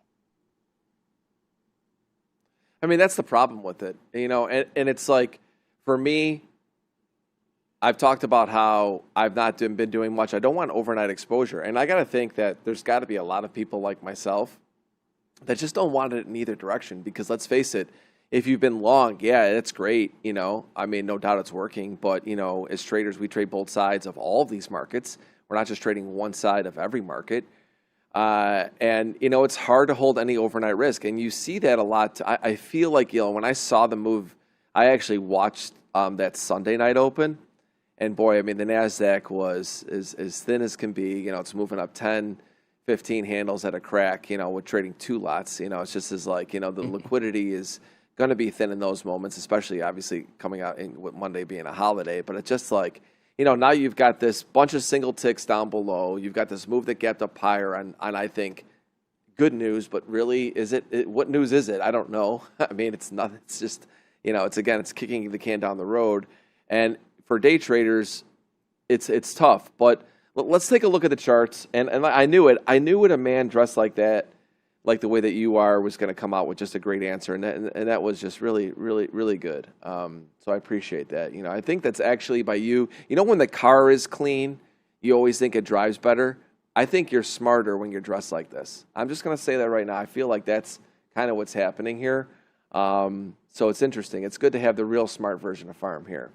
I mean, that's the problem with it, and it's like, for me, I've talked about how I've not been doing much. I don't want overnight exposure. And I got to think that there's got to be a lot of people like myself that just don't want it in either direction, because let's face it, if you've been long, yeah, it's great. I mean, no doubt it's working. But, as traders, we trade both sides of all of these markets. We're not just trading one side of every market. And, it's hard to hold any overnight risk. And you see that a lot. I feel like, when I saw the move, I actually watched that Sunday night open. And boy, I mean, the NASDAQ was as thin as can be. It's moving up 10, 15 handles at a crack, with trading two lots. It's just as like, the liquidity is going to be thin in those moments, especially obviously coming out with Monday being a holiday. But it's just like, now you've got this bunch of single ticks down below. You've got this move that gapped up higher on I think, good news. But really, is it what news is it? I don't know. I mean, it's nothing. It's just, it's kicking the can down the road. And for day traders, it's tough. But let's take a look at the charts. And I knew it. I knew what a man dressed like that, like the way that you are, was going to come out with just a great answer. And that was just really, really, really good. So I appreciate that. I think that's actually by you. When the car is clean, you always think it drives better. I think you're smarter when you're dressed like this. I'm just going to say that right now. I feel like that's kind of what's happening here. So it's interesting. It's good to have the real smart version of Pharm here.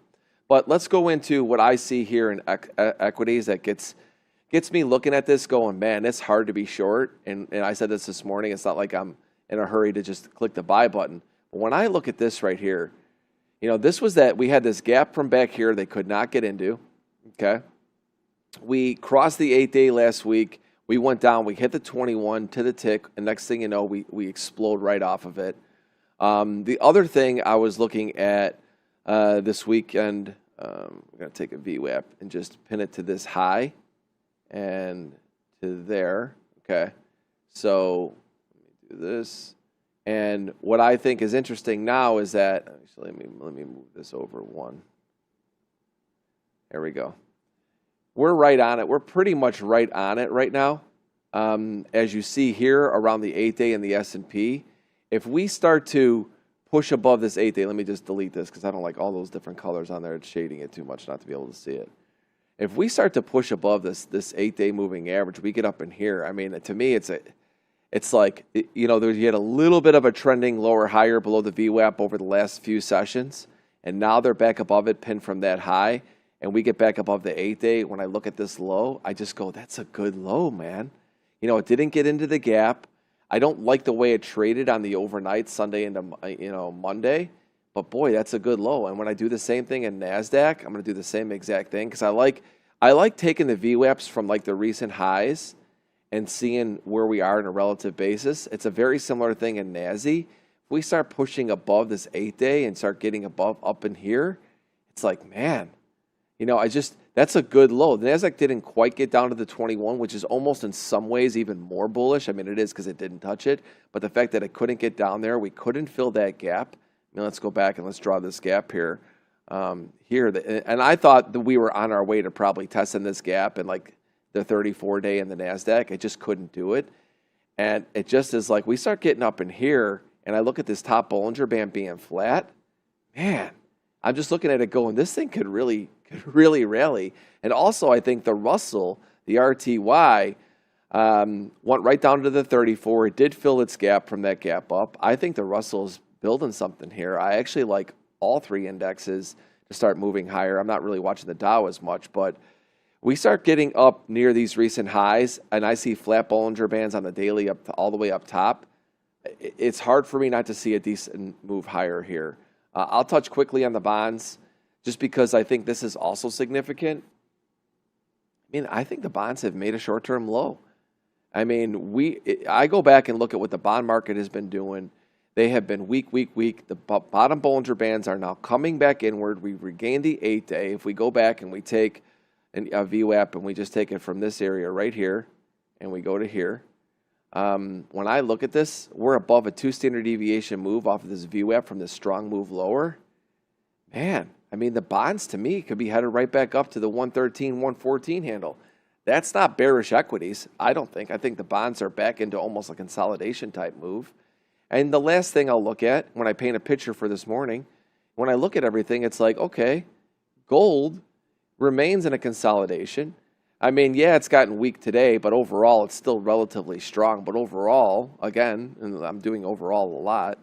But let's go into what I see here in equities that gets me looking at this going, man, it's hard to be short. And I said this morning. It's not like I'm in a hurry to just click the buy button. But when I look at this right here, this was that we had this gap from back here they could not get into, okay? We crossed the 8-day last week. We went down. We hit the 21 to the tick. And next thing you know, we explode right off of it. The other thing I was looking at this weekend, I'm going to take a VWAP and just pin it to this high and to there. Okay. So let me do this. And what I think is interesting now is that, actually, let me move this over one. There we go. We're right on it. We're pretty much right on it right now. As you see here around the 8-day and the S&P, if we start to push above this 8-day, let me just delete this because I don't like all those different colors on there. It's shading it too much not to be able to see it. If we start to push above this 8-day moving average, we get up in here. I mean, to me, it's like, you had a little bit of a trending lower higher below the VWAP over the last few sessions, and now they're back above it, pinned from that high, and we get back above the 8-day. When I look at this low, I just go, that's a good low, man. It didn't get into the gap. I don't like the way it traded on the overnight Sunday into Monday, but boy, that's a good low. And when I do the same thing in NASDAQ, I'm going to do the same exact thing because I like taking the VWAPs from like the recent highs and seeing where we are on a relative basis. It's a very similar thing in NASI. If we start pushing above this 8-day and start getting up in here, it's like, man, that's a good low. The NASDAQ didn't quite get down to the 21, which is almost in some ways even more bullish. I mean, it is because it didn't touch it. But the fact that it couldn't get down there, we couldn't fill that gap. Let's go back and let's draw this gap here. And I thought that we were on our way to probably testing this gap in like the 34-day in the NASDAQ. It just couldn't do it. And it just is like we start getting up in here, and I look at this top Bollinger Band being flat. Man, I'm just looking at it going, this thing could really rally. And also, I think the Russell, the RTY, went right down to the 34. It did fill its gap from that gap up. I think the Russell's building something here. I actually like all three indexes to start moving higher. I'm not really watching the Dow as much, but we start getting up near these recent highs, and I see flat Bollinger Bands on the daily all the way up top. It's hard for me not to see a decent move higher here. I'll touch quickly on the bonds just because I think this is also significant. I mean, I think the bonds have made a short-term low. I mean, I go back and look at what the bond market has been doing. They have been weak. The bottom Bollinger Bands are now coming back inward. We regained the 8-day. If we go back and we take a VWAP and we just take it from this area right here and we go to here, when I look at this, we're above a 2 standard deviation move off of this VWAP from this strong move lower. Man, I mean, the bonds to me could be headed right back up to the 113, 114 handle. That's not bearish equities, I don't think. I think the bonds are back into almost a consolidation type move. And the last thing I'll look at when I paint a picture for this morning, when I look at everything, it's like, okay, gold remains in a consolidation. I mean, yeah, it's gotten weak today, but overall it's still relatively strong. But overall, again, and I'm doing overall a lot,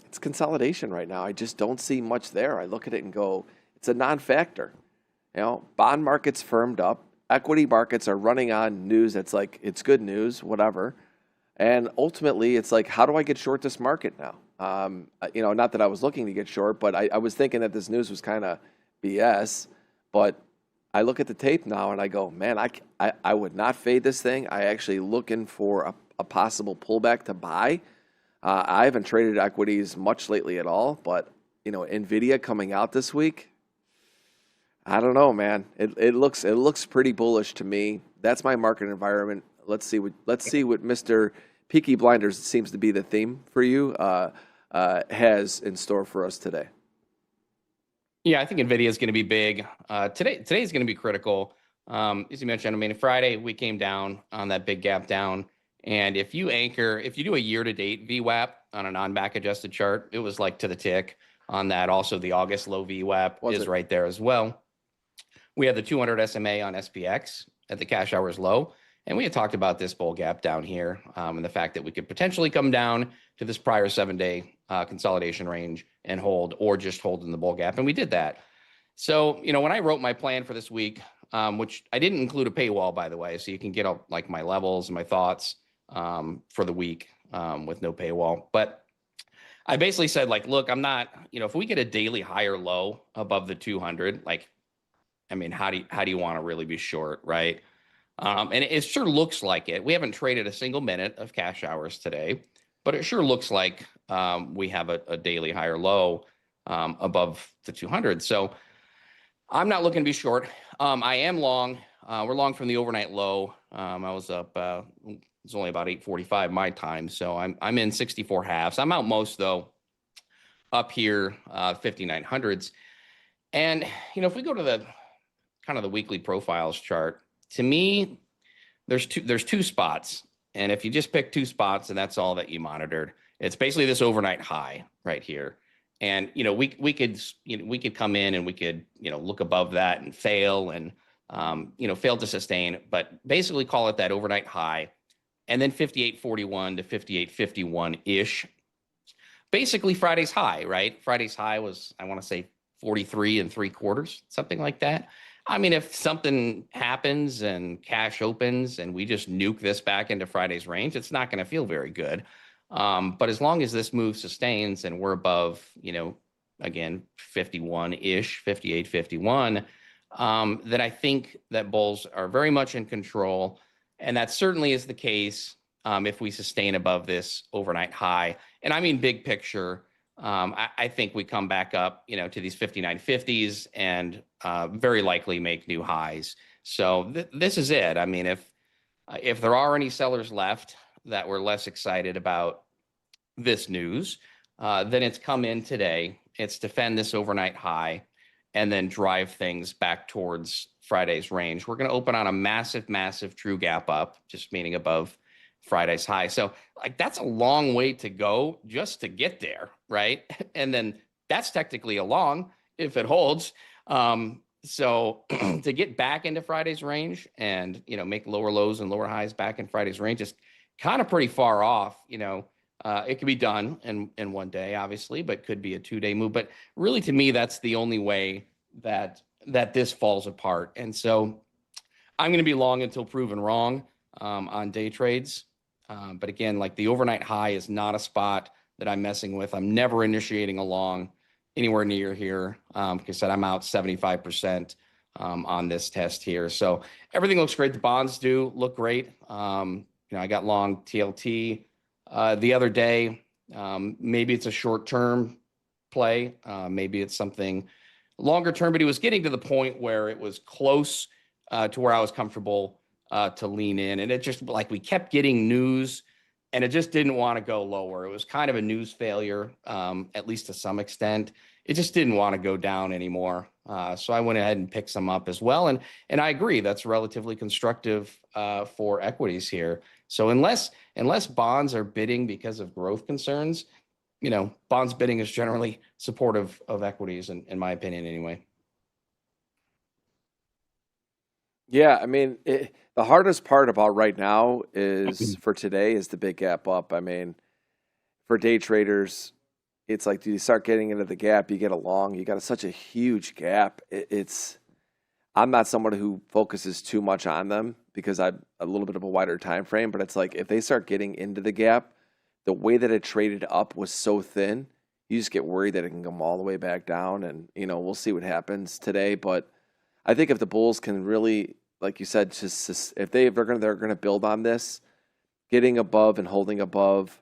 it's consolidation right now. I just don't see much there. I look at it and go, it's a non-factor. You know, bond markets firmed up. Equity markets are running on news that's like, it's good news, whatever. And ultimately, it's like, how do I get short this market now? You know, not that I was looking to get short, but I was thinking that this news was kind of BS. But I look at the tape now and I go, man, I would not fade this thing. I actually looking for a possible pullback to buy. I haven't traded equities much lately at all, but you know, Nvidia coming out this week, I don't know, man. It looks pretty bullish to me. That's my market environment. Let's see what Mr. Peaky Blinders seems to be the theme for you has in store for us today. Yeah, I think Nvidia is going to be big. Today is going to be critical. As you mentioned, I mean, Friday we came down on that big gap down, and if you do a year-to-date VWAP on a non-back adjusted chart, it was like to the tick on that. Also, the August low VWAP is right there as well. We had the 200 SMA on SPX at the cash hours low. And we had talked about this bull gap down here and the fact that we could potentially come down to this prior 7-day consolidation range and hold, or just hold in the bull gap. And we did that. So, you know, when I wrote my plan for this week, which I didn't include a paywall, by the way, so you can get like my levels and my thoughts for the week with no paywall. But I basically said, like, look, I'm not, you know, if we get a daily high or low above the 200, like, I mean, how do you want to really be short, right? And it sure looks like it. We haven't traded a single minute of cash hours today, but it sure looks like we have a daily high or low above the 200. So I'm not looking to be short. I am long. We're long from the overnight low. I was up. It's only about 8:45 my time, so I'm in 64 halves. I'm out most though, up here 5900s. And you know, if we go to the kind of the weekly profiles chart, to me, there's two spots, and if you just pick two spots and that's all that you monitored, it's basically this overnight high right here. And you know, we could come in and we could, you know, look above that and fail and you know, fail to sustain, but basically call it that overnight high, and then 58.41 to 58.51 ish. Basically Friday's high, right? Friday's high was, I want to say 43 3/4, something like that. I mean, if something happens and cash opens and we just nuke this back into Friday's range, it's not going to feel very good. But as long as this move sustains and we're above, you know, again, 51-ish, 58.51, then I think that bulls are very much in control. And that certainly is the case if we sustain above this overnight high. And I mean, big picture, I think we come back up, you know, to these 59.50s and very likely make new highs. So this is it. I mean, if there are any sellers left that were less excited about this news, then it's come in today. It's defend this overnight high and then drive things back towards Friday's range. We're going to open on a massive, massive true gap up, just meaning above Friday's high. So like, that's a long way to go just to get there, right? And then that's technically a long if it holds. So to get back into Friday's range and, you know, make lower lows and lower highs back in Friday's range is kind of pretty far off. You know, it could be done in one day, obviously, but could be a 2-day move. But really, to me, that's the only way that this falls apart. And so I'm going to be long until proven wrong on day trades. But again, like the overnight high is not a spot that I'm messing with. I'm never initiating a long anywhere near here. Like I said, I'm out 75% on this test here. So everything looks great. The bonds do look great. I got long TLT the other day. Maybe it's a short-term play. Maybe it's something longer term, but he was getting to the point where it was close to where I was comfortable to lean in. And it just like we kept getting news and it just didn't want to go lower. It was kind of a news failure, at least to some extent. It just didn't want to go down anymore. So I went ahead and picked some up as well. And I agree, that's relatively constructive for equities here. So unless bonds are bidding because of growth concerns, bonds bidding is generally supportive of equities, in my opinion, anyway. Yeah, I mean, the hardest part about right now is for today is the big gap up. I mean, for day traders, it's like, do you start getting into the gap? You get a long, you got such a huge gap. I'm not someone who focuses too much on them because I'm a little bit of a wider time frame, but it's like if they start getting into the gap, the way that it traded up was so thin, you just get worried that it can come all the way back down. And, we'll see what happens today. But I think if the Bulls can really, like you said, just if they're going to build on this, getting above and holding above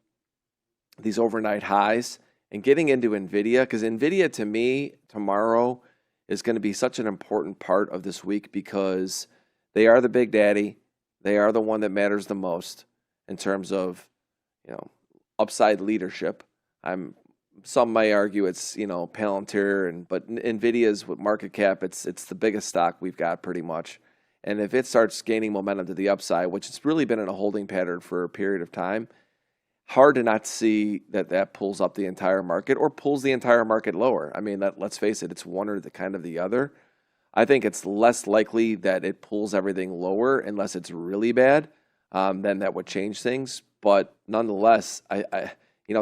these overnight highs and getting into NVIDIA, because NVIDIA to me tomorrow is going to be such an important part of this week because they are the big daddy. They are the one that matters the most in terms of, upside leadership. Some may argue it's, Palantir, but NVIDIA's with market cap, it's the biggest stock we've got pretty much. And if it starts gaining momentum to the upside, which it's really been in a holding pattern for a period of time, hard to not see that pulls up the entire market or pulls the entire market lower. I mean, let's face it, it's one or the other. I think it's less likely that it pulls everything lower unless it's really bad. Then that would change things. But nonetheless, I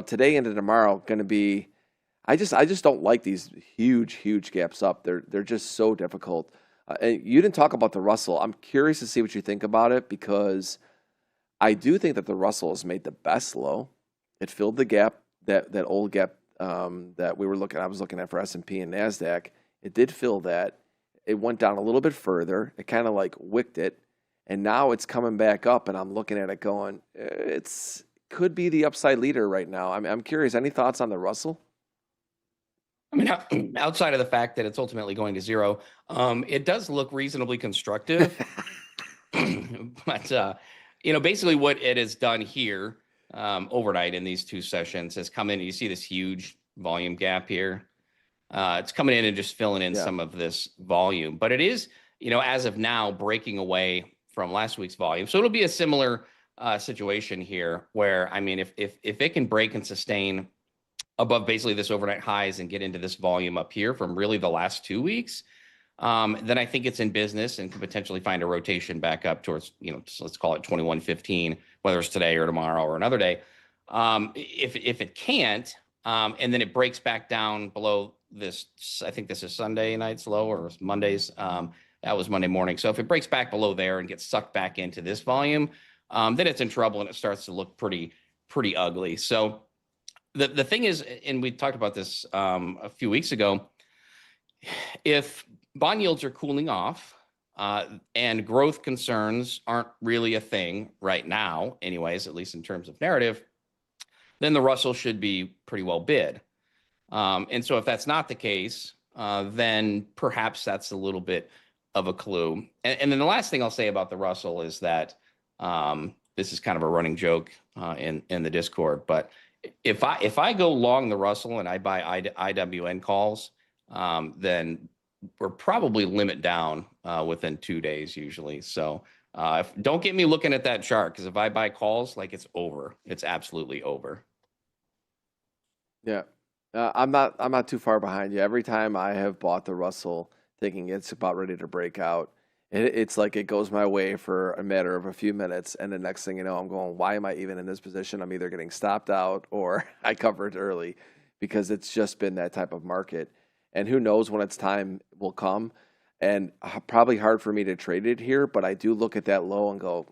today into tomorrow going to be. I just don't like these huge gaps up. They're just so difficult. And you didn't talk about the Russell. I'm curious to see what you think about it because I do think that the Russell has made the best low. It filled the gap, that old gap that I was looking at for S&P and NASDAQ. It did fill that. It went down a little bit further. It kind of like wicked it. And now it's coming back up, and I'm looking at it going, it's could be the upside leader right now. I'm curious, any thoughts on the Russell? I mean, outside of the fact that it's ultimately going to zero, it does look reasonably constructive. But, basically what it has done here overnight in these two sessions has come in. You see this huge volume gap here. It's coming in and just filling in some of this volume. But it is, as of now, breaking away from last week's volume. So it'll be a similar situation here where, I mean, if it can break and sustain above basically this overnight highs and get into this volume up here from really the last 2 weeks, then I think it's in business and could potentially find a rotation back up towards, let's call it 2115, whether it's today or tomorrow or another day. If it can't, and then it breaks back down below this, I think this is Sunday night's low or Monday's. That was Monday morning. So if it breaks back below there and gets sucked back into this volume, then it's in trouble and it starts to look pretty ugly. So the thing is, and we talked about this a few weeks ago, if bond yields are cooling off and growth concerns aren't really a thing right now, anyways, at least in terms of narrative, then the Russell should be pretty well bid. And so if that's not the case, then perhaps that's a little bit of a clue. And then the last thing I'll say about the Russell is that this is kind of a running joke in the Discord, but if I go long the Russell and I buy IWN calls, then we're probably limit down within 2 days usually. So don't get me looking at that chart, because if I buy calls, like, it's over. It's absolutely over. Yeah. I'm not too far behind you. Every time I have bought the Russell thinking it's about ready to break out, it's like it goes my way for a matter of a few minutes, and the next thing you know, I'm going, why am I even in this position? I'm either getting stopped out or I covered early, because it's just been that type of market. And who knows when its time will come. And probably hard for me to trade it here, but I do look at that low and go,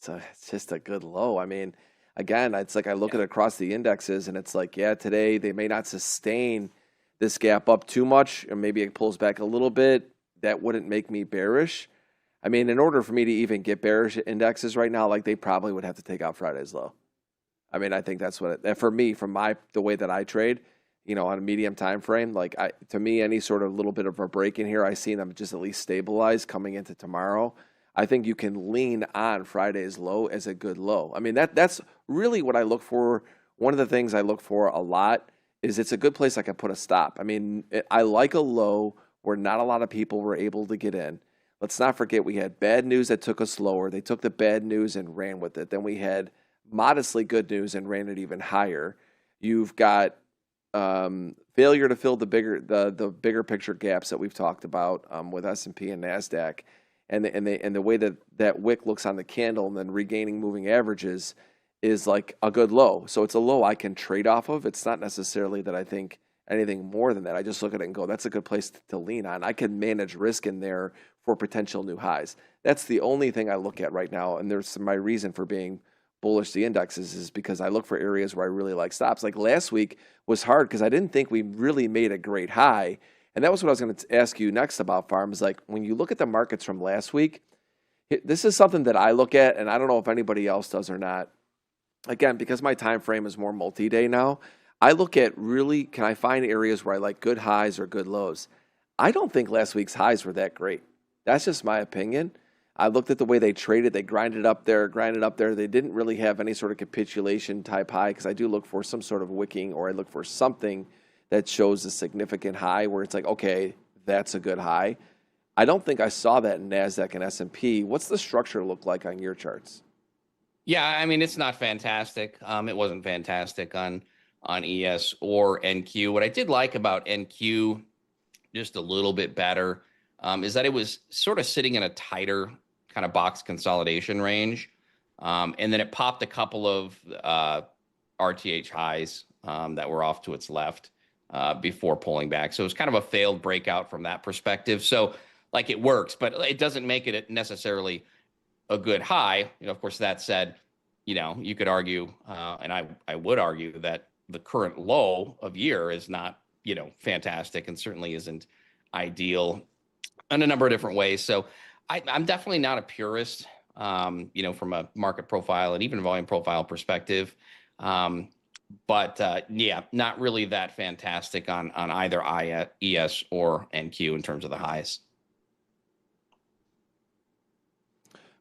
it's just a good low. I mean, again, it's like I look at across the indexes and it's like, yeah, today they may not sustain this gap up too much, or maybe it pulls back a little bit. That wouldn't make me bearish. I mean, in order for me to even get bearish indexes right now, like they probably would have to take out Friday's low. I mean, I think that's what for me, from the way that I trade, on a medium time frame, like to me, any sort of little bit of a break in here, I see them just at least stabilize coming into tomorrow. I think you can lean on Friday's low as a good low. I mean, that's really what I look for. One of the things I look for a lot is it's a good place I can put a stop. I mean, I like a low where not a lot of people were able to get in. Let's not forget we had bad news that took us lower. They took the bad news and ran with it. Then we had modestly good news and ran it even higher. You've got failure to fill the bigger picture gaps that we've talked about with S&P and NASDAQ, and the way that wick looks on the candle and then regaining moving averages is like a good low. So it's a low I can trade off of. It's not necessarily that I think anything more than that. I just look at it and go, that's a good place to lean on. I can manage risk in there for potential new highs. That's the only thing I look at right now, and there's my reason for being bullish the indexes is because I look for areas where I really like stops. Like last week was hard because I didn't think we really made a great high. And that was what I was going to ask you next about Pharm, is like when you look at the markets from last week, this is something that I look at, and I don't know if anybody else does or not. Again, because my time frame is more multi-day now, I look at really, can I find areas where I like good highs or good lows? I don't think last week's highs were that great. That's just my opinion. I looked at the way they traded. They grinded up there. They didn't really have any sort of capitulation type high, because I do look for some sort of wicking, or I look for something that shows a significant high where it's like, okay, that's a good high. I don't think I saw that in NASDAQ and S&P. What's the structure look like on your charts? Yeah, I mean, it's not fantastic. It wasn't fantastic on ES or NQ. What I did like about NQ just a little bit better is that it was sort of sitting in a tighter kind of box consolidation range. And then it popped a couple of RTH highs that were off to its left before pulling back. So it was kind of a failed breakout from that perspective. So like it works, but it doesn't make it necessarily a good high. Of course, that said, you could argue, and I would argue that the current low of year is not, fantastic, and certainly isn't ideal in a number of different ways. So I'm definitely not a purist, from a market profile and even volume profile perspective. But yeah, not really that fantastic on either ES or NQ in terms of the highs.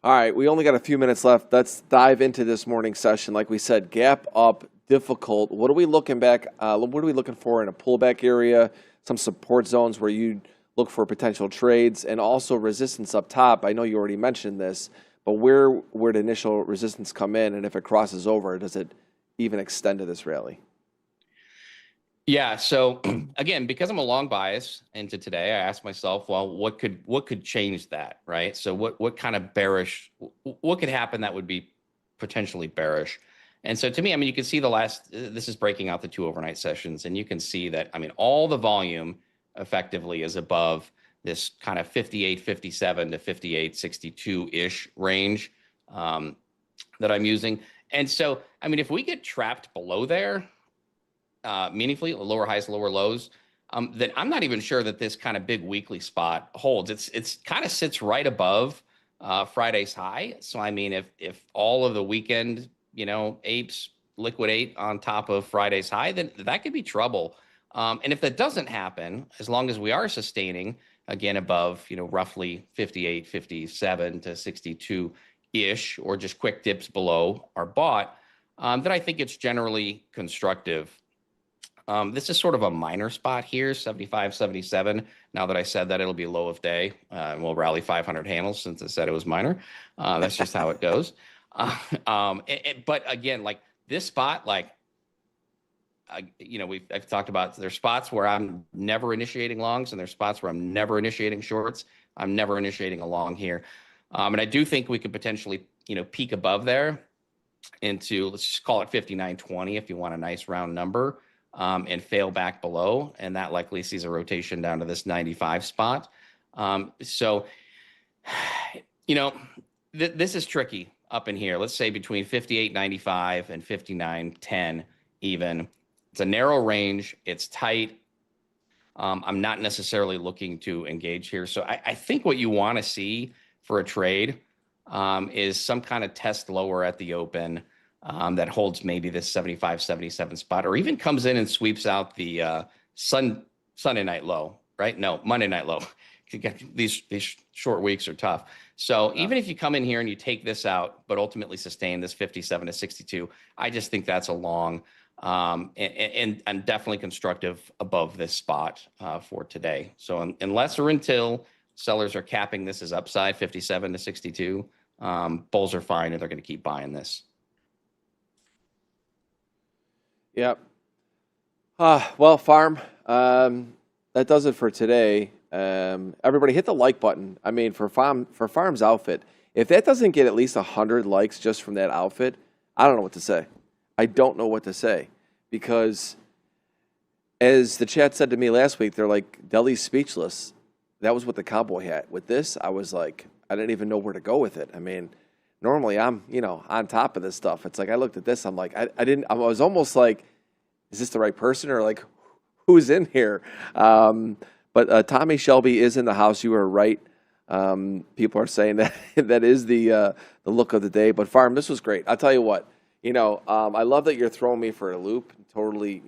All right, we only got a few minutes left. Let's dive into this morning session. Like we said, gap up, difficult. What are we looking for in a pullback area? Some support zones where you look for potential trades, and also resistance up top. I know you already mentioned this, but where would initial resistance come in, and if it crosses over, does it even extend to this rally? Yeah. So again, because I'm a long bias into today, I asked myself, well, what could change that, right? So what kind of bearish, what could happen that would be potentially bearish? And so to me, I mean, you can see this is breaking out the two overnight sessions, and you can see that, I mean, all the volume effectively is above this kind of 58.57 to 58.62-ish range that I'm using. And so, I mean, if we get trapped below there, meaningfully, lower highs, lower lows, then I'm not even sure that this kind of big weekly spot holds. It's kind of sits right above Friday's high. So I mean, if all of the weekend, apes liquidate on top of Friday's high, then that could be trouble. And if that doesn't happen, as long as we are sustaining again above, roughly 58, 57 to 62 ish, or just quick dips below are bought, then I think it's generally constructive. This is sort of a minor spot here, 75, 77. Now that I said that, it'll be low of day. We'll rally 500 handles since I said it was minor. That's just how it goes. But again, like this spot, like, I've talked about, there's spots where I'm never initiating longs, and there's spots where I'm never initiating shorts. I'm never initiating a long here. And I do think we could potentially, peak above there into, let's just call it 59.20 if you want a nice round number. And fail back below, and that likely sees a rotation down to this 95 spot. So, this is tricky up in here. Let's say between 58.95 and 59.10 even. It's a narrow range. It's tight. I'm not necessarily looking to engage here. So I think what you want to see for a trade is some kind of test lower at the open that holds maybe this 75, 77 spot, or even comes in and sweeps out the Sunday night low, right? No, Monday night low. These short weeks are tough. So even if you come in here and you take this out, but ultimately sustain this 57 to 62, I just think that's a long and definitely constructive above this spot for today. So unless or until sellers are capping this as upside 57 to 62, bulls are fine and they're going to keep buying this. Yep. Well, Pharm, that does it for today. Everybody hit the like button. I mean, for Pharm's outfit, if that doesn't get at least 100 likes just from that outfit, I don't know what to say. I don't know what to say, because as the chat said to me last week, they're like, Deli's speechless. That was with the cowboy hat. With this, I was like, I didn't even know where to go with it. I mean, normally I'm, on top of this stuff. It's like, I looked at this, I'm like, I was almost like, is this the right person, or like, who's in here? But Tommy Shelby is in the house. You are right. People are saying that that is the look of the day. But Pharm, this was great. I'll tell you what. I love that you're throwing me for a loop. Totally,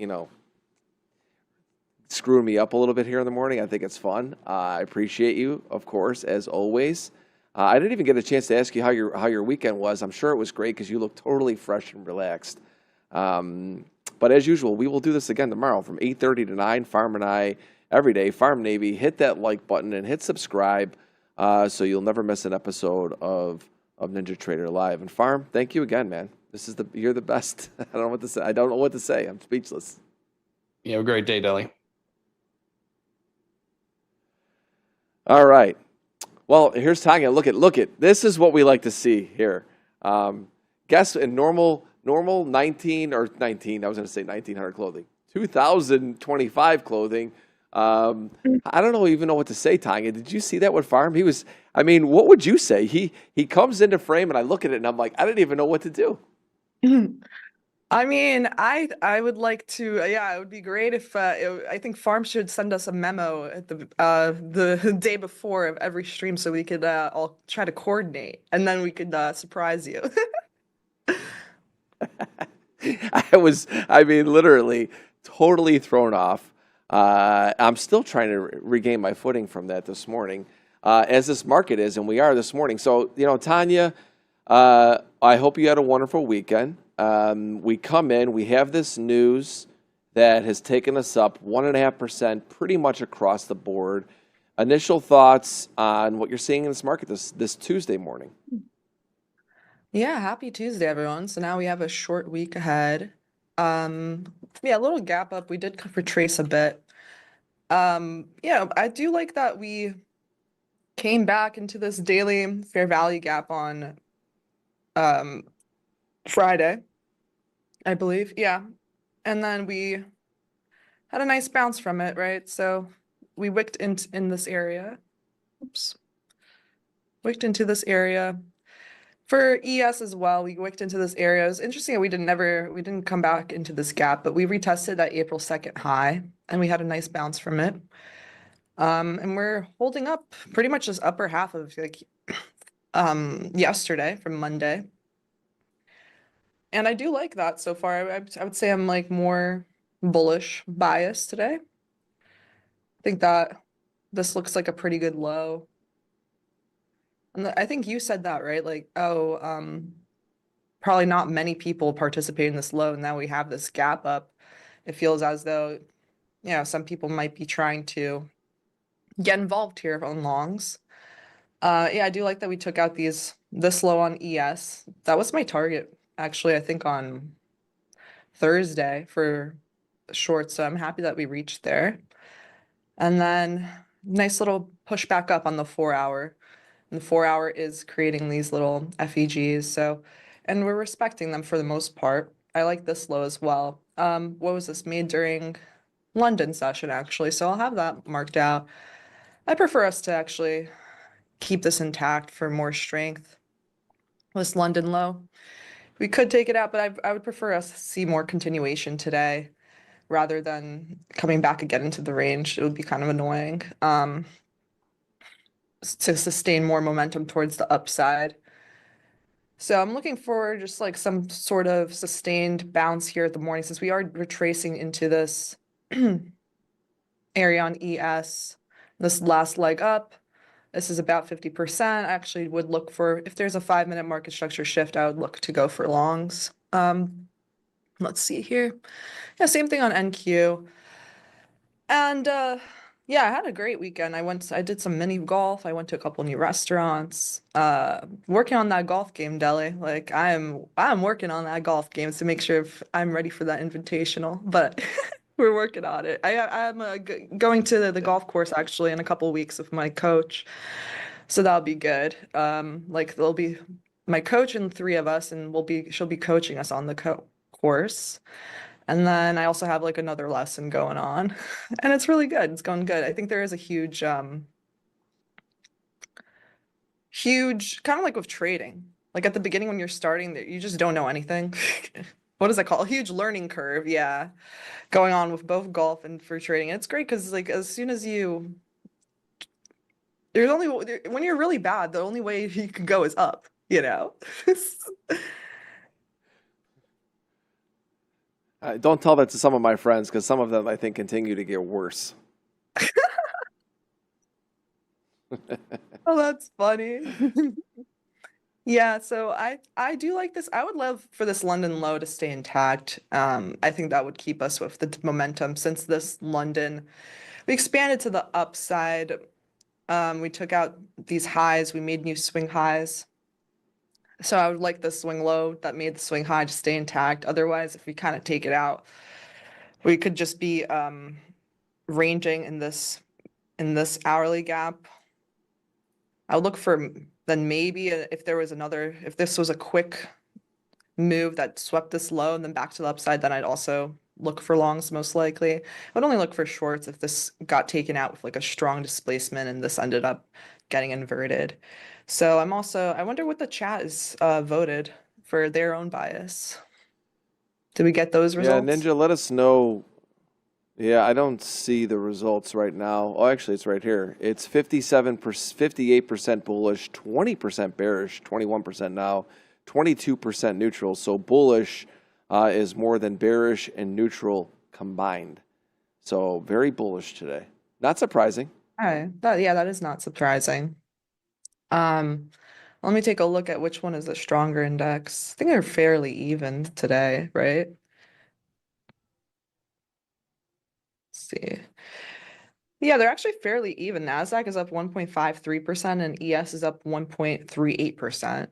screwing me up a little bit here in the morning. I think it's fun. I appreciate you, of course, as always. I didn't even get a chance to ask you how your weekend was. I'm sure it was great because you look totally fresh and relaxed. But as usual, we will do this again tomorrow from 8:30 to 9. Pharm and I, every day. Pharm Navy, hit that like button and hit subscribe so you'll never miss an episode of NinjaTrader Live. And Pharm, thank you again, man. You're the best. I don't know what to say. I don't know what to say. I'm speechless. You have a great day, Deli. All right. Well, here's Tanya. Look at. This is what we like to see here. Guess in normal 19 or 19. I was going to say 1900 clothing. 2025 clothing. I don't even know what to say, Tanya. Did you see that with Pharm? What would you say? He comes into frame and I look at it and I'm like, I didn't even know what to do. I would like to, it would be great if I think Pharm should send us a memo at the day before of every stream so we could all try to coordinate and then we could surprise you. Literally totally thrown off. I'm still trying to regain my footing from that this morning, as this market is, and we are this morning. So, Tanya, I hope you had a wonderful weekend. We come in, we have this news that has taken us up 1.5% pretty much across the board. Initial thoughts on what you're seeing in this market this Tuesday morning? Yeah, happy Tuesday, everyone. So now we have a short week ahead. A little gap up. We did retrace a bit. I do like that we came back into this daily fair value gap on Friday, I believe. Yeah. And then we had a nice bounce from it, right? So we wicked in this area. Oops. Wicked into this area. For ES as well, we wicked into this area. It was interesting that we didn't come back into this gap, but we retested that April 2nd high and we had a nice bounce from it. And we're holding up pretty much this upper half of yesterday from Monday. And I do like that so far. I would say I'm like more bullish bias today. I think that this looks like a pretty good low. And I think you said that, right? Like, probably not many people participate in this low. Now we have this gap up. It feels as though, some people might be trying to get involved here on longs. I do like that we took out this low on ES. That was my target, actually, I think on Thursday for short. So I'm happy that we reached there. And then nice little push back up on the 4-hour. And the 4-hour is creating these little FEGs. And we're respecting them for the most part. I like this low as well. What was this made during London session, actually? So I'll have that marked out. I prefer us to actually keep this intact for more strength. this London low. We could take it out, but I would prefer us to see more continuation today rather than coming back again into the range. It would be kind of annoying to sustain more momentum towards the upside. So I'm looking for just like some sort of sustained bounce here at the morning since we are retracing into this area on ES, this last leg up. This is about 50%. I actually would look for, if there's a 5-minute market structure shift, I would look to go for longs. Let's see here. Yeah, same thing on NQ. And yeah, I had a great weekend. I did some mini golf. I went to a couple new restaurants. Working on that golf game, Deli. Like I'm working on that golf game to make sure if I'm ready for that invitational. But we're working on it. I'm going to the golf course actually in a couple weeks with my coach, so that'll be good. Like there'll be my coach and 3 of us, and she'll be coaching us on the course. And then I also have like another lesson going on, and it's really good. It's going good. I think there is a huge kind of like with trading. Like at the beginning when you're starting, you just don't know anything. What does that call? A huge learning curve, yeah, going on with both golf and for trading. It's great because like as soon as when you're really bad, the only way you can go is up, you know? Don't tell that to some of my friends because some of them I think continue to get worse. Oh, that's funny. Yeah, so I do like this. I would love for this London low to stay intact. I think that would keep us with the momentum since this London, we expanded to the upside. We took out these highs, we made new swing highs. So I would like the swing low that made the swing high to stay intact. Otherwise, if we kind of take it out, we could just be ranging in this hourly gap. I would look for then maybe if this was a quick move that swept this low and then back to the upside, then I'd also look for longs most likely. I would only look for shorts if this got taken out with like a strong displacement and this ended up getting inverted. So I wonder what the chat is voted for their own bias. Did we get those Yeah, results? Ninja, let us know. Yeah, I don't see the results right now. Oh, actually, it's right here. It's 58% bullish, 20% bearish, 21% now, 22% neutral. So bullish is more than bearish and neutral combined. So very bullish today. Not surprising. Okay. That is not surprising. Let me take a look at which one is the stronger index. I think they're fairly even today, right? Let's see. Yeah, they're actually fairly even. NASDAQ is up 1.53% and ES is up 1.38%.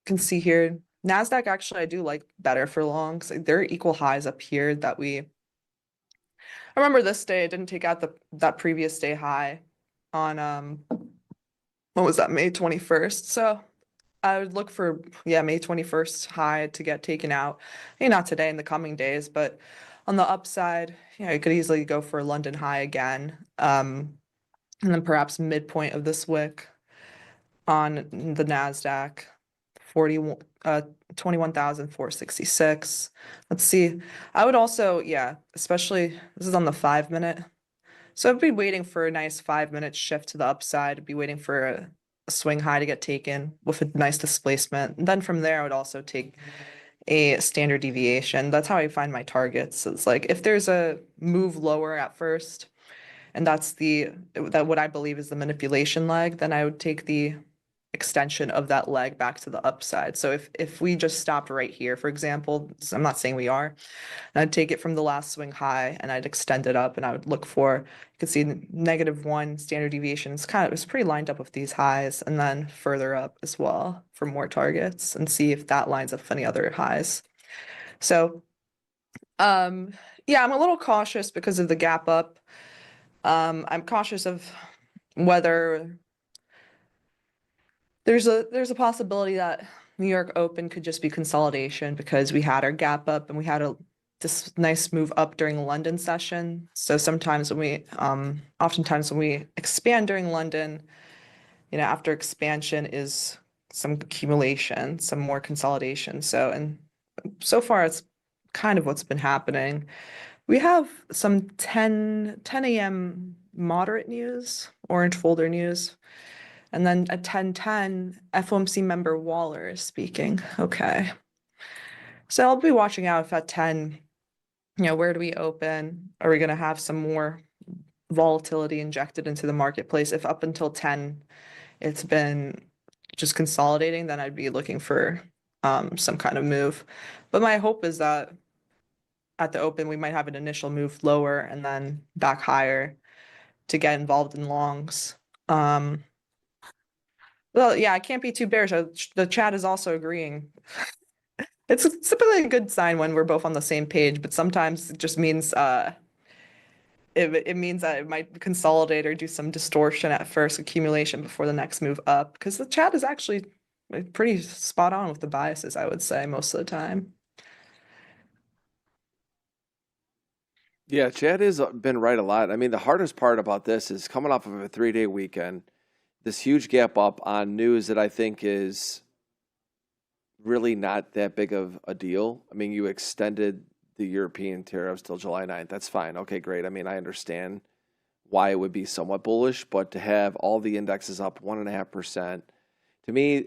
Can see here, NASDAQ actually I do like better for longs. There are equal highs up here I remember this day, it didn't take out that previous day high on what was that, May 21st. So I would look for, yeah, May 21st high to get taken out. Maybe not today, in the coming days, but on the upside, you could easily go for a London high again. And then perhaps midpoint of this wick on the NASDAQ, 21,466. Let's see. I would also, yeah, especially this is on the 5-minute. So I'd be waiting for a nice 5-minute shift to the upside. I'd be waiting for a swing high to get taken with a nice displacement. And then from there, I would also take a standard deviation. That's how I find my targets. It's like if there's a move lower at first, and that's what I believe is the manipulation leg, then I would take the extension of that leg back to the upside. So if we just stopped right here, for example, so I'm not saying we are, and I'd take it from the last swing high and I'd extend it up and I would look for, you can see -1 standard deviation. It's pretty lined up with these highs and then further up as well for more targets and see if that lines up with any other highs. So, yeah, I'm a little cautious because of the gap up. I'm cautious of whether there's a possibility that New York Open could just be consolidation because we had our gap up and we had this nice move up during the London session. So oftentimes when we expand during London, after expansion is some accumulation, some more consolidation. And so far it's kind of what's been happening. We have some 10 a.m. moderate news, orange folder news. And then at 10:10, FOMC member Waller is speaking. Okay. So I'll be watching out if at 10, where do we open? Are we going to have some more volatility injected into the marketplace? If up until 10, it's been just consolidating, then I'd be looking for some kind of move. But my hope is that at the open, we might have an initial move lower and then back higher to get involved in longs. Well, yeah, I can't be too bearish. The chat is also agreeing. It's typically a good sign when we're both on the same page, but sometimes it just means it means that it might consolidate or do some distortion at first, accumulation before the next move up. Because the chat is actually pretty spot on with the biases, I would say, most of the time. Yeah, Chad has been right a lot. I mean, the hardest part about this is coming off of a 3-day weekend, this huge gap up on news that I think is really not that big of a deal. I mean, you extended the European tariffs till July 9th. That's fine. Okay, great. I mean, I understand why it would be somewhat bullish, but to have all the indexes up 1.5%, to me,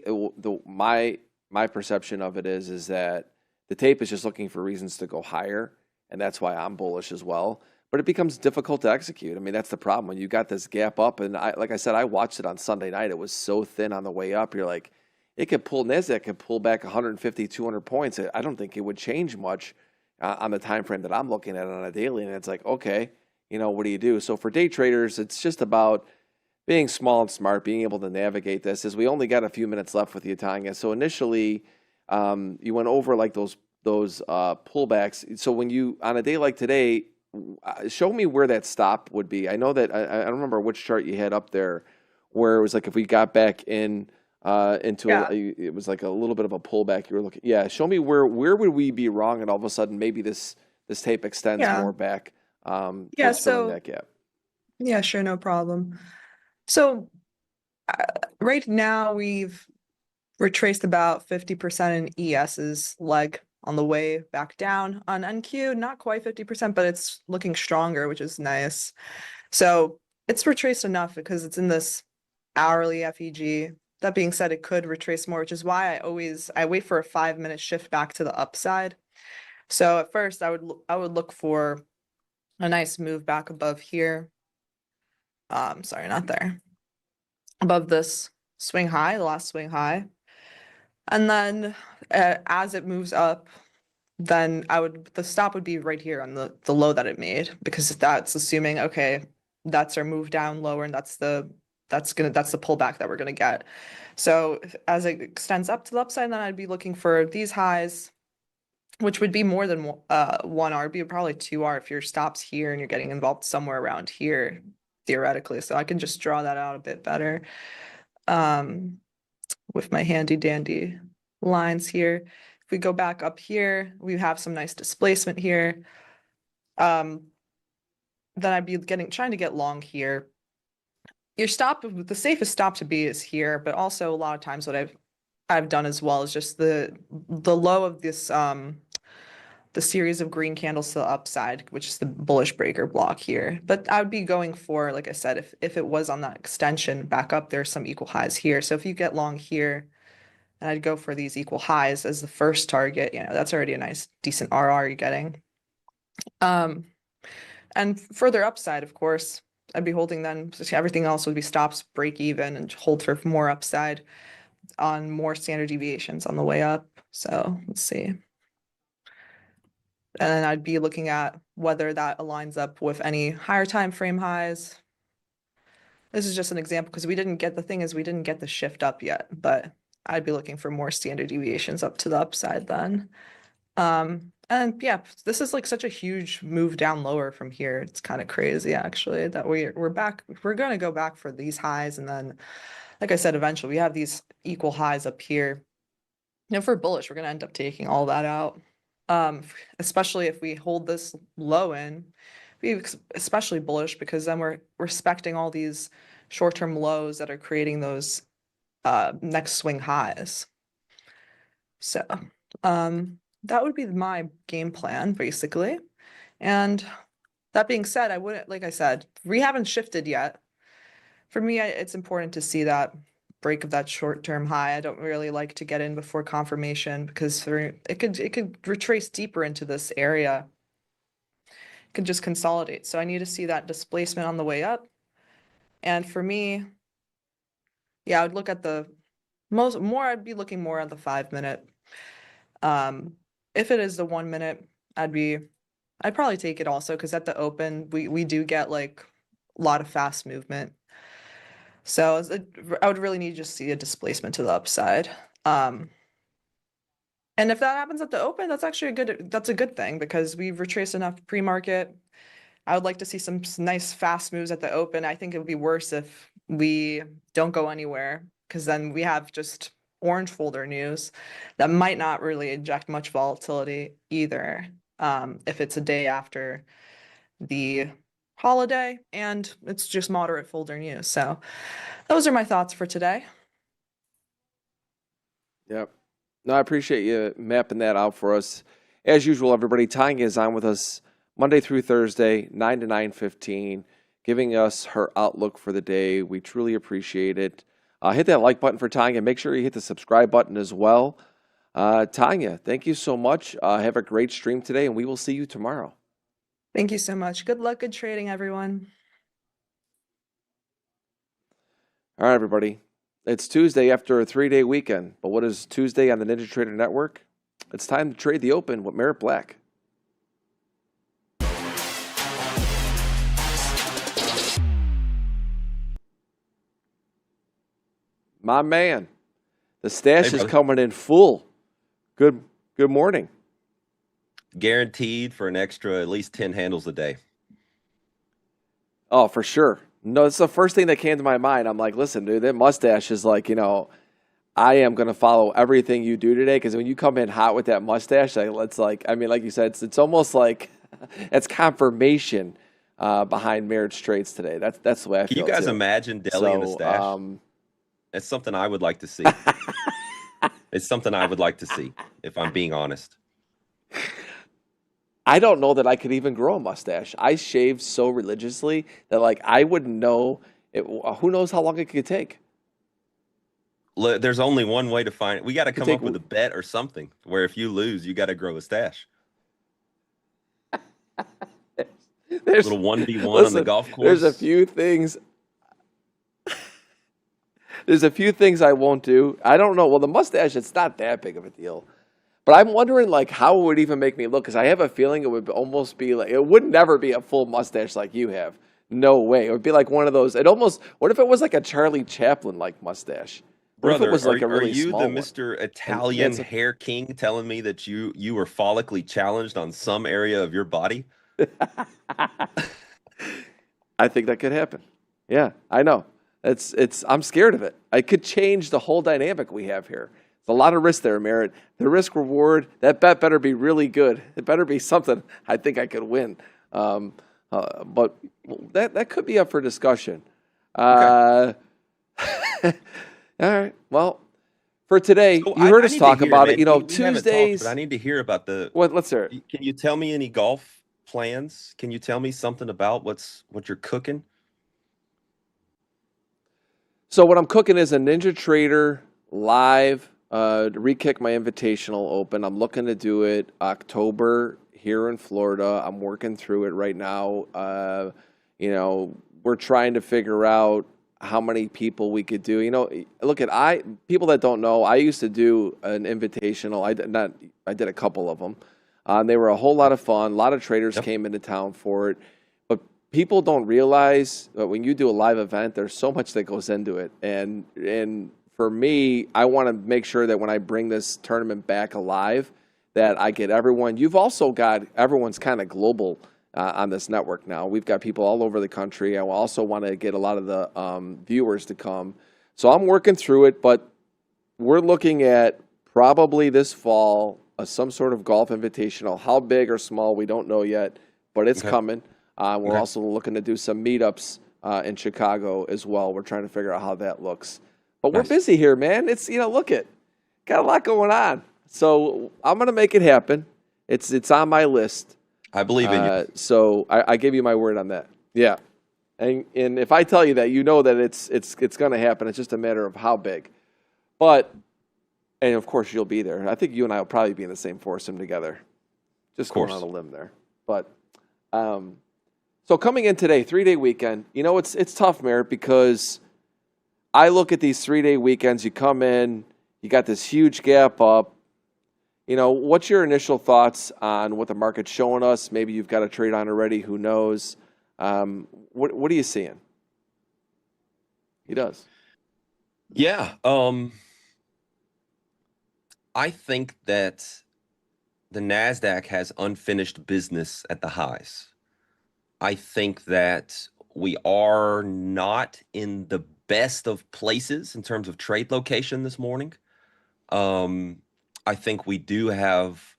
my perception of it is that the tape is just looking for reasons to go higher, and that's why I'm bullish as well. But it becomes difficult to execute. I mean, that's the problem. When you got this gap up, and like I said, I watched it on Sunday night. It was so thin on the way up. You're like, it could pull, NASDAQ could pull back 150, 200 points. I don't think it would change much on the time frame that I'm looking at on a daily. And it's like, okay, what do you do? So for day traders, it's just about being small and smart, being able to navigate this. As we only got a few minutes left with you, Tanya. So initially, you went over like those pullbacks. So when you, on a day like today, show me where that stop would be. I know that I don't remember which chart you had up there, where it was like if we got back in into it was like a little bit of a pullback. You were looking, show me where would we be wrong, and all of a sudden maybe this tape extends more back. Towards filling that gap. Yeah, sure, no problem. So right now we've retraced about 50% in ES's leg on the way back down. On NQ, not quite 50%, but it's looking stronger, which is nice. So it's retraced enough because it's in this hourly FEG. That being said, it could retrace more, which is why I wait for a 5-minute shift back to the upside. So at first I would look for a nice move back above here. Sorry, not there. Above this swing high, the last swing high. And then as it moves up, then the stop would be right here on the low that it made, because that's assuming, okay, that's our move down lower, and that's the pullback that we're gonna get. So as it extends up to the upside, then I'd be looking for these highs, which would be more than 1 R, be probably 2 R if your stop's here and you're getting involved somewhere around here, theoretically. So I can just draw that out a bit better with my handy dandy lines here. If we go back up here, we have some nice displacement here. Then I'd be trying to get long here. Your stop, the safest stop to be is here, but also a lot of times what I've done as well is just the low of this the series of green candles to the upside, which is the bullish breaker block here. But I would be going for, like I said, if it was on that extension back up, there's some equal highs here. So if you get long here, and I'd go for these equal highs as the first target, that's already a nice decent RR you're getting. And further upside, of course, I'd be holding then. Everything else would be stops, break even, and hold for more upside on more standard deviations on the way up. So let's see. And I'd be looking at whether that aligns up with any higher time frame highs. This is just an example because we didn't get the shift up yet, but I'd be looking for more standard deviations up to the upside then. And yeah, this is like such a huge move down lower from here. It's kind of crazy actually that we're back. We're going to go back for these highs, and then, like I said, eventually we have these equal highs up here. If we're bullish, we're going to end up taking all that out. Especially if we hold this low in, be especially bullish because then we're respecting all these short-term lows that are creating those next swing highs. So that would be my game plan, basically. And that being said, I wouldn't, like I said, we haven't shifted yet. For me, it's important to see that break of that short-term high. I don't really like to get in before confirmation because it could retrace deeper into this area. It could just consolidate. So I need to see that displacement on the way up. And for me, yeah, I would look at I'd be looking more at the 5-minute. If it is the 1 minute, I'd probably take it also because at the open we do get like a lot of fast movement. So I would really need to just see a displacement to the upside. And if that happens at the open, that's actually that's a good thing because we've retraced enough pre-market. I would like to see some nice fast moves at the open. I think it would be worse if we don't go anywhere because then we have just orange folder news that might not really inject much volatility either if it's a day after the holiday and it's just moderate folder news. So those are my thoughts for today. Yep. No, I appreciate you mapping that out for us. As usual, everybody, Tanya is on with us Monday through Thursday, 9 to 9:15, giving us her outlook for the day. We truly appreciate it. Hit that like button for Tanya. Make sure you hit the subscribe button as well. Tanya, thank you so much. Have a great stream today, and we will see you tomorrow. Thank you so much. Good luck, good trading, everyone. All right, everybody. It's Tuesday after a 3-day weekend. But what is Tuesday on the NinjaTrader Network? It's time to trade the open with Merritt Black. My man, the stash is coming in full. Good morning. Guaranteed for an extra at least 10 handles a day. Oh, for sure. No, it's the first thing that came to my mind. I'm like, listen, dude, that mustache is like, I am going to follow everything you do today because when you come in hot with that mustache, it's like, I mean, like you said, it's almost like it's confirmation behind Merritt's trades today. That's the way I feel. Can you guys imagine Deli in a stash? It's something I would like to see. It's something I would like to see, if I'm being honest. I don't know that I could even grow a mustache. I shave so religiously that I wouldn't know. Who knows how long it could take? There's only one way to find it. We got to come up with a bet or something where if you lose, you got to grow a stash. There's a little 1v1 on the golf course. There's a few things. There's a few things I won't do. I don't know. Well, the mustache, it's not that big of a deal. But I'm wondering, how it would even make me look, because I have a feeling it would almost be it would never be a full mustache like you have. No way. It would be like one of those. What if it was like a Charlie Chaplin-like mustache? Brother, what if it was like a really are you small the one? Mr. Italian hair king telling me that you were follically challenged on some area of your body? I think that could happen. Yeah, I know. I'm scared of it. I could change the whole dynamic we have here. There's a lot of risk there, Merritt. The risk reward, that bet better be really good. It better be something I think I could win. But that could be up for discussion. Okay. All right. Well, for today, So you heard us talk about man. it. We haven't Tuesdays. talked, but I need to hear about Let's hear it. Can you tell me any golf plans? Can you tell me something about what you're cooking? So what I'm cooking is a NinjaTrader live to re-kick my invitational open. I'm looking to do it October here in Florida. I'm working through it right now. We're trying to figure out how many people we could do. People that don't know, I used to do an invitational. I did a couple of them. They were a whole lot of fun. A lot of traders came into town for it. But people don't realize that when you do a live event, there's so much that goes into it. And for me, I want to make sure that when I bring this tournament back alive, that I get everyone. You've also got everyone's kind of global on this network now. We've got people all over the country. I also want to get a lot of the viewers to come. So I'm working through it, but we're looking at probably this fall some sort of golf invitational. How big or small, we don't know yet, but it's coming. We're also looking to do some meetups in Chicago as well. We're trying to figure out how that looks. But we're Nice. busy here, man. It's, look it. Got a lot going on. So I'm going to make it happen. It's on my list. I believe in you. So I give you my word on that. Yeah. And if I tell you that, you know that it's going to happen. It's just a matter of how big. And of course you'll be there. I think you and I will probably be in the same foursome together. Just going on a limb there. But so coming in today, 3-day weekend, it's tough, Merritt, because I look at these 3-day weekends. You come in, you got this huge gap up. What's your initial thoughts on what the market's showing us? Maybe you've got a trade on already. Who knows? What are you seeing? He does. Yeah. I think that the NASDAQ has unfinished business at the highs. I think that we are not in the best of places in terms of trade location this morning. I think we do have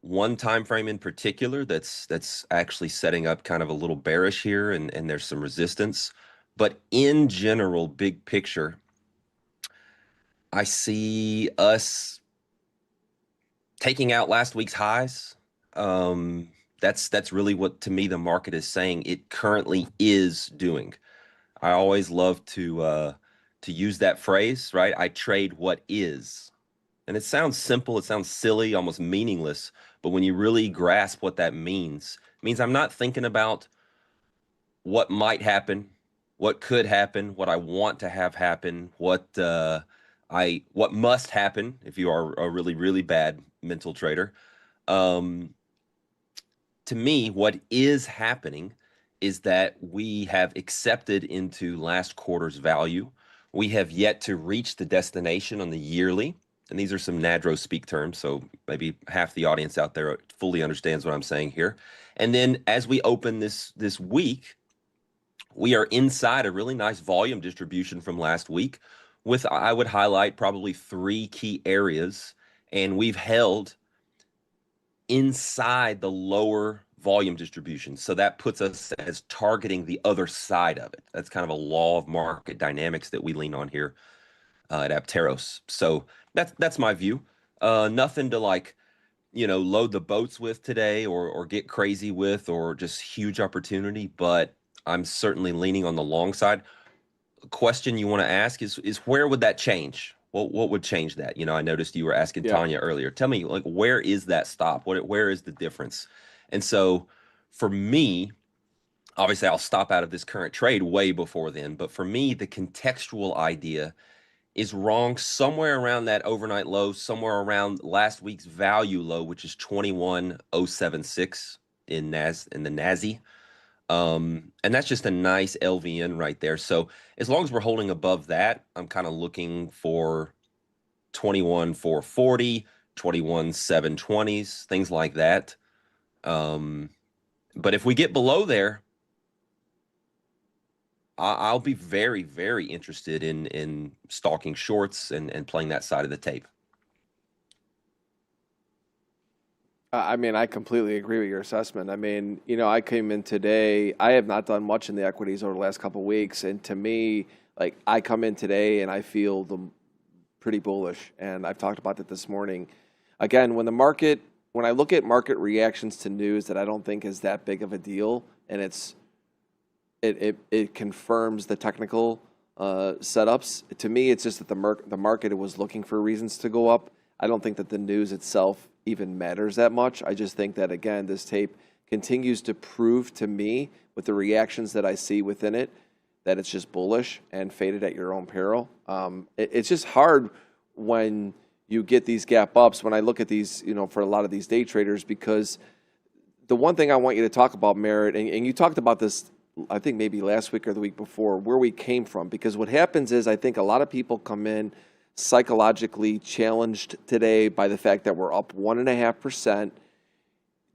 one time frame in particular that's actually setting up kind of a little bearish here, and there's some resistance. But in general, big picture, I see us taking out last week's highs. That's really what, to me, the market is saying it currently is doing. I always love to use that phrase, right? I trade what is. And it sounds simple, it sounds silly, almost meaningless. But when you really grasp what that means, it means I'm not thinking about what might happen, what could happen, what I want to have happen, what must happen if you are a really, really bad mental trader. To me, what is happening is that we have accepted into last quarter's value. We have yet to reach the destination on the yearly. And these are some NADRO speak terms, so maybe half the audience out there fully understands what I'm saying here. And then as we open this week, we are inside a really nice volume distribution from last week with, I would highlight, probably 3 key areas. And we've held inside the lower volume distribution. So that puts us as targeting the other side of it. That's kind of a law of market dynamics that we lean on here at Apteros. So that's my view. Nothing to load the boats with today or get crazy with, or just huge opportunity, but I'm certainly leaning on the long side. The question you want to ask is where would that change? What would change that? I noticed you were asking Tanya earlier. Tell me, where is that stop? Where is the difference? And so for me, obviously I'll stop out of this current trade way before then, but for me, the contextual idea is wrong somewhere around that overnight low, somewhere around last week's value low, which is 21,076 in the NASI. And that's just a nice LVN right there. So as long as we're holding above that, I'm kind of looking for 21,440, 21,720s, things like that. But if we get below there, I'll be very, very interested in stalking shorts and playing that side of the tape. I completely agree with your assessment. I came in today. I have not done much in the equities over the last couple of weeks. And to me, I come in today and I feel pretty bullish. And I've talked about that this morning. Again, when I look at market reactions to news that I don't think is that big of a deal, and it confirms the technical setups. To me, it's just that the market was looking for reasons to go up. I don't think that the news itself even matters that much. I just think that, again, this tape continues to prove to me, with the reactions that I see within it, that it's just bullish and faded at your own peril. It's just hard when you get these gap ups, when I look at these, for a lot of these day traders, because the one thing I want you to talk about, Merritt, and you talked about this, I think maybe last week or the week before, where we came from. Because what happens is, I think a lot of people come in psychologically challenged today by the fact that we're up 1.5%.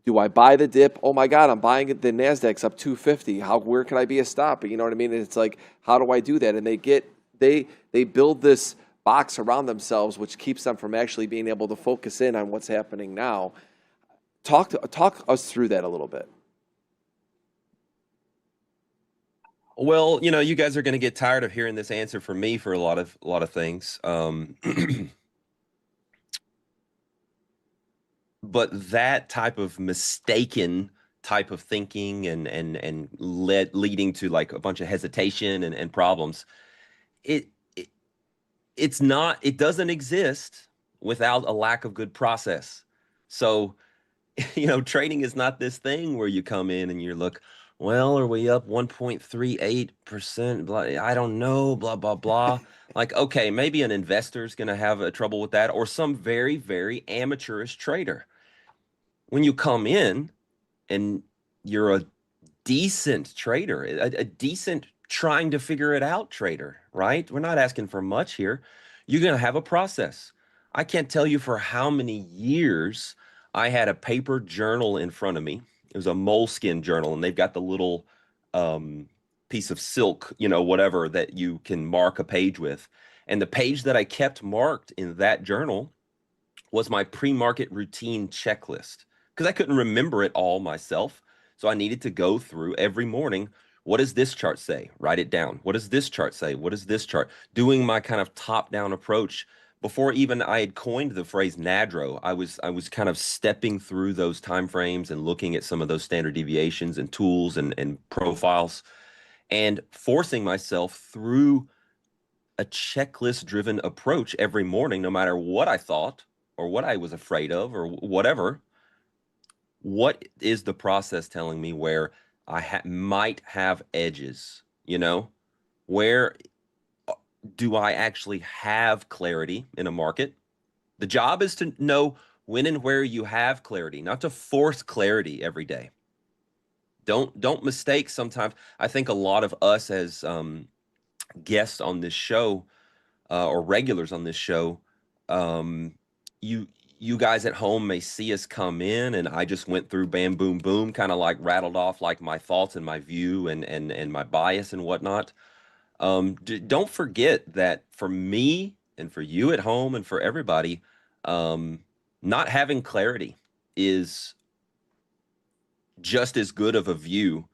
Do I buy the dip? Oh my God, I'm buying it. The NASDAQ's up 250. Where can I be a stop? You know what I mean? And it's like, how do I do that? And they build this box around themselves, which keeps them from actually being able to focus in on what's happening now. Talk us through that a little bit. Well, you guys are going to get tired of hearing this answer from me for a lot of things. But that type of mistaken type of thinking and leading to like a bunch of hesitation and problems, it doesn't exist without a lack of good process. So, trading is not this thing where you come in and you look, well, are we up 1.38%? Blah, I don't know, blah, blah, blah. Like, okay, maybe an investor is going to have a trouble with that, or some very, very amateurish trader. When you come in and you're a decent trader, a decent trying to figure it out trader, right? We're not asking for much here. You're going to have a process. I can't tell you for how many years I had a paper journal in front of me. It was a moleskin journal, and they've got the little piece of silk, whatever, that you can mark a page with. And the page that I kept marked in that journal was my pre-market routine checklist, because I couldn't remember it all myself. So I needed to go through every morning. What does this chart say? Write it down. What does this chart say? What is this chart? Doing my kind of top-down approach. Before even I had coined the phrase NADRO, I was kind of stepping through those time frames and looking at some of those standard deviations and tools and profiles, and forcing myself through a checklist-driven approach every morning, no matter what I thought or what I was afraid of or whatever. What is the process telling me where I might have edges? Where do I actually have clarity in a market? The job is to know when and where you have clarity, not to force clarity every day. Don't mistake sometimes. I think a lot of us as guests on this show or regulars on this show, you guys at home may see us come in and I just went through bam, boom, boom, kind of like rattled off like my thoughts and my view and my bias and whatnot. Don't forget that for me and for you at home and for everybody, not having clarity is just as good of a view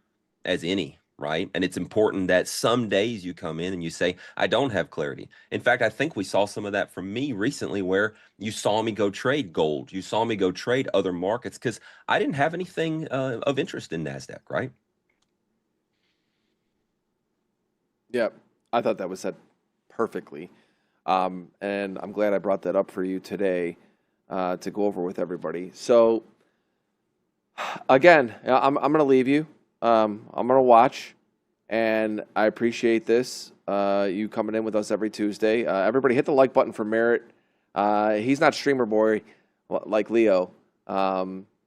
as any, right? And it's important that some days you come in and you say, I don't have clarity. In fact, I think we saw some of that from me recently, where you saw me go trade gold. You saw me go trade other markets because I didn't have anything of interest in NASDAQ, right? Yep. I thought that was said perfectly. And I'm glad I brought that up for you today to go over with everybody. So, again, I'm going to leave you. I'm going to watch, and I appreciate this. You coming in with us every Tuesday. Everybody hit the like button for Merritt. He's not streamer boy like Leo.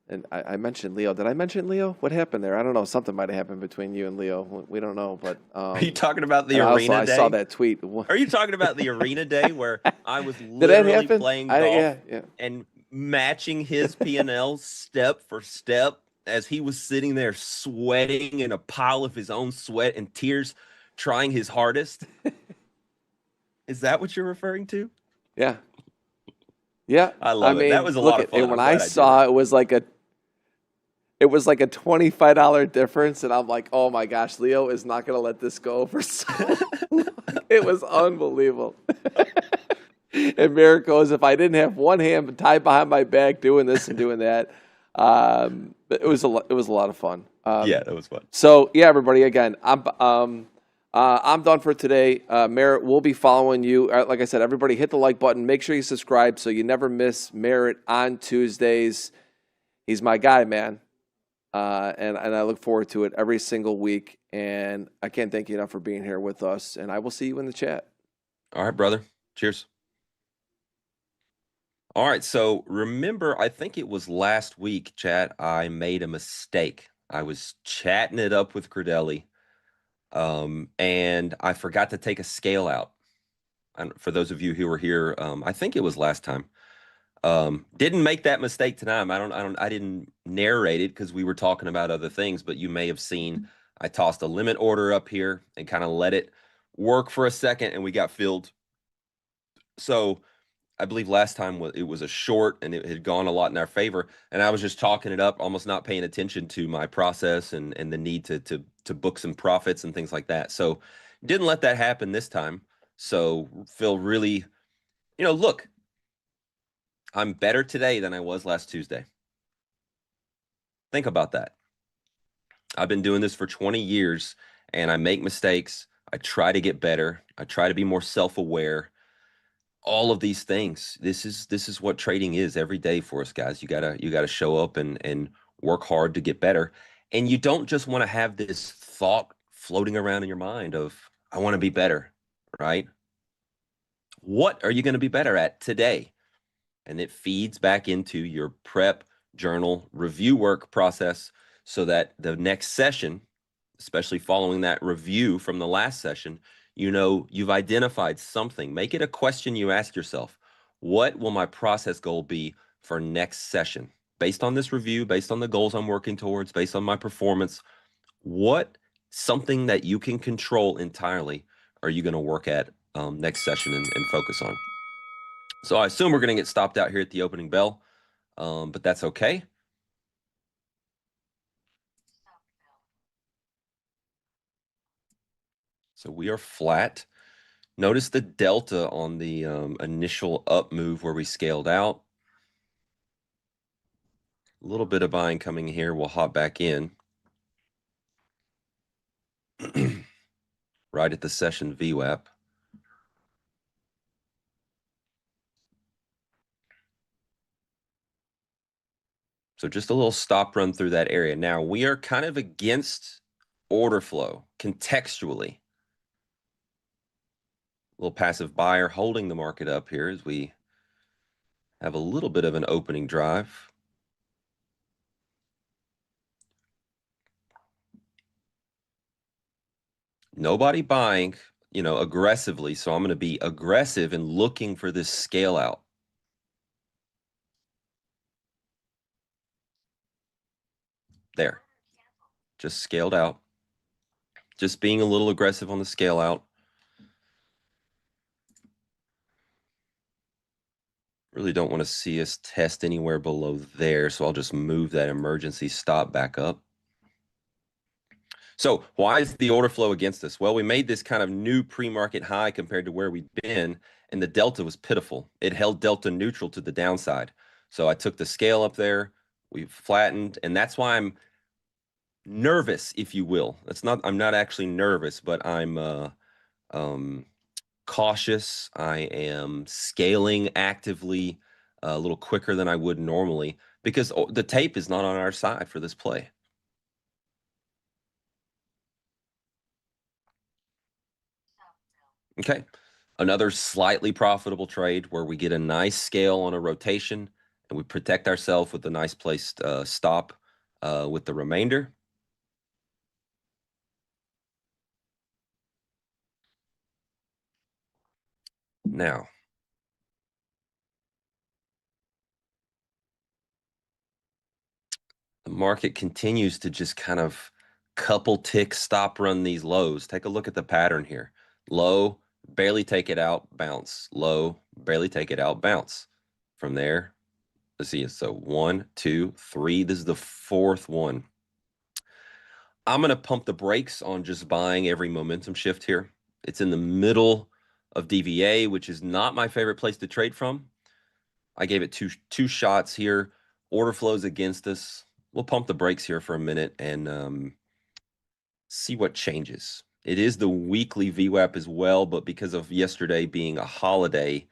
And I mentioned Leo. Did I mention Leo? What happened there? I don't know. Something might have happened between you and Leo. We don't know. But are you talking about the arena day? I saw that tweet. Are you talking about the arena day where I was Did that literally happen? playing golf Yeah. and matching his P&L step for step as he was sitting there sweating in a pile of his own sweat and tears, trying his hardest? Is that what you're referring to? Yeah. Yeah. I love it. That was a lot of fun. And when I saw it was like a $25 difference, and I'm like, oh my gosh, Leo is not going to let this go for so long. It was unbelievable. And Merritt goes, if I didn't have one hand tied behind my back doing this and doing that, it was a lot of fun. Yeah, that was fun. So yeah, everybody, again, I'm done for today. Merritt, we'll be following you. Like I said, everybody hit the like button. Make sure you subscribe so you never miss Merritt on Tuesdays. He's my guy, man. And I look forward to it every single week. And I can't thank you enough for being here with us. And I will see you in the chat. All right, brother. Cheers. All right. So remember, I think it was last week, chat, I made a mistake. I was chatting it up with Crudele. And I forgot to take a scale out. And for those of you who were here, I think it was last time. Didn't make that mistake tonight. I didn't narrate it because we were talking about other things, but you may have seen I tossed a limit order up here and kind of let it work for a second, and we got filled. So I believe last time it was a short and it had gone a lot in our favor, and I was just talking it up, almost not paying attention to my process and the need to to book some profits and things like that. So didn't let that happen this time. So feel really, look, I'm better today than I was last Tuesday. Think about that. I've been doing this for 20 years and I make mistakes. I try to get better. I try to be more self-aware. All of these things. This is what trading is every day for us, guys. You gotta show up and work hard to get better. And you don't just want to have this thought floating around in your mind of, I want to be better, right? What are you going to be better at today? And it feeds back into your prep, journal, review work process so that the next session, especially following that review from the last session, you've identified something. Make it a question you ask yourself. What will my process goal be for next session? Based on this review, based on the goals I'm working towards, based on my performance, what something that you can control entirely are you going to work at next session and focus on? So I assume we're going to get stopped out here at the opening bell, but that's okay. So we are flat. Notice the delta on the initial up move where we scaled out. A little bit of buying coming here. We'll hop back in. Right at the session VWAP. So just a little stop run through that area. Now we are kind of against order flow contextually. A little passive buyer holding the market up here as we have a little bit of an opening drive. Nobody buying, aggressively. So I'm going to be aggressive in looking for this scale out. There. Just scaled out. Just being a little aggressive on the scale out. Really don't want to see us test anywhere below there. So I'll just move that emergency stop back up. So why is the order flow against us? Well, we made this kind of new pre-market high compared to where we've been, and the delta was pitiful. It held delta neutral to the downside. So I took the scale up there, we've flattened, and that's why I'm nervous, if you will. I'm not actually nervous, but I'm cautious. I am scaling actively a little quicker than I would normally because the tape is not on our side for this play. Okay, another slightly profitable trade where we get a nice scale on a rotation and we protect ourselves with a nice placed stop with the remainder. Now, the market continues to just kind of couple tick stop run these lows. Take a look at the pattern here. Low, barely take it out, bounce. Low, barely take it out, bounce. From there, let's see. So 1, 2, 3. This is the fourth one. I'm going to pump the brakes on just buying every momentum shift here. It's in the middle of DVA, which is not my favorite place to trade from. I gave it two shots here. Order flows against us. We'll pump the brakes here for a minute and see what changes. It is the weekly VWAP as well, but because of yesterday being a holiday,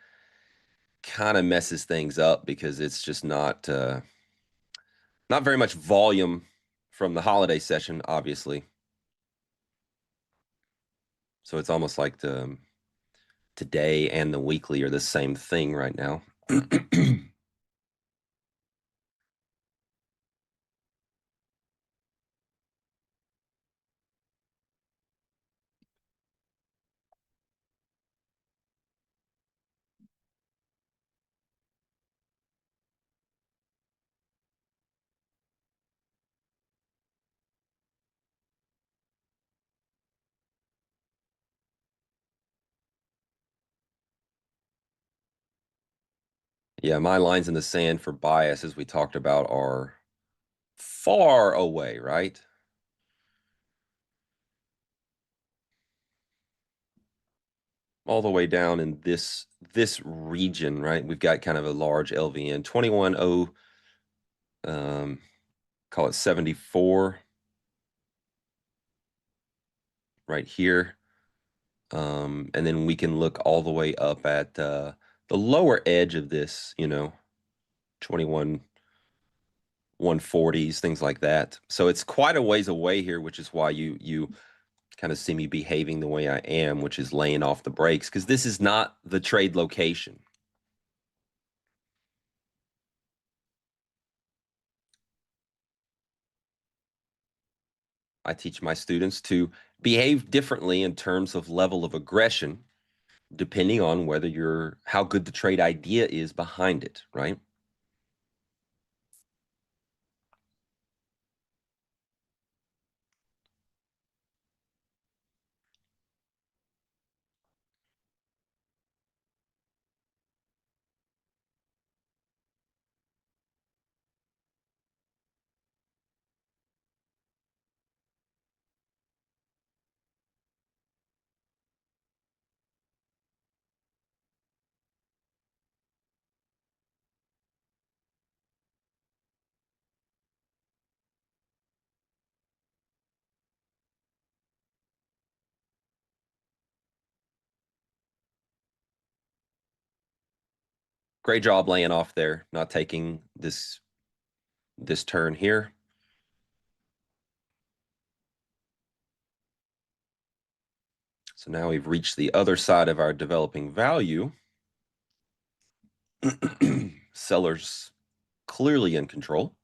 kind of messes things up because it's just not very much volume from the holiday session, obviously. So it's almost like the today and the weekly are the same thing right now. Yeah, my lines in the sand for bias, as we talked about, are far away, right? all the way down in this region, right? We've got kind of a large LVN, 21.0, call it 74 right here. And then we can look all the way up at the lower edge of this, 21 140s, things like that. So it's quite a ways away here, which is why you kind of see me behaving the way I am, which is laying off the brakes, because this is not the trade location. I teach my students to behave differently in terms of level of aggression, depending on how good the trade idea is behind it, right? Great job laying off there, not taking this turn here. So now we've reached the other side of our developing value. Sellers clearly in control.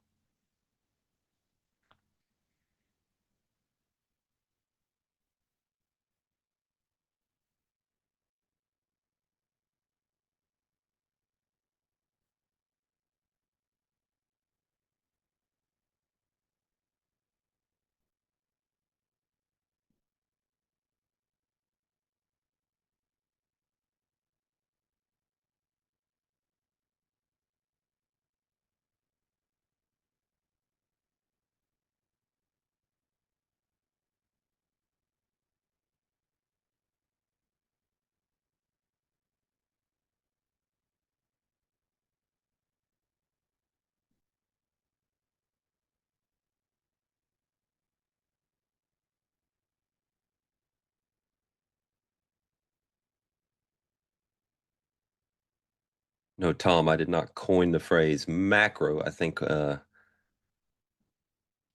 No, Tom, I did not coin the phrase macro. I think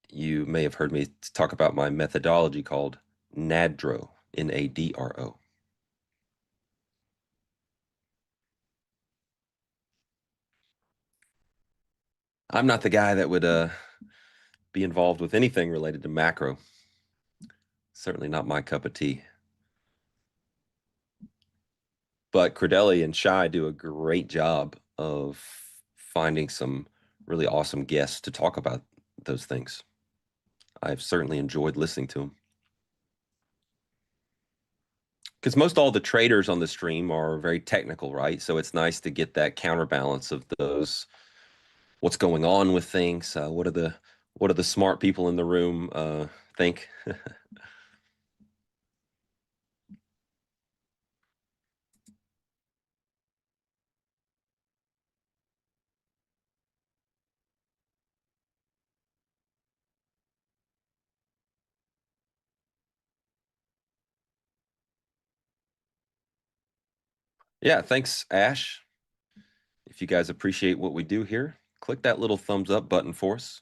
you may have heard me talk about my methodology called NADRO, N-A-D-R-O. I'm not the guy that would be involved with anything related to macro. Certainly not my cup of tea. But Crudele and Shai do a great job of finding some really awesome guests to talk about those things. I've certainly enjoyed listening to them. Because most all the traders on the stream are very technical, right? So it's nice to get that counterbalance of those, what's going on with things, what are the smart people in the room think. Yeah, thanks, Ash. If you guys appreciate what we do here, click that little thumbs up button for us.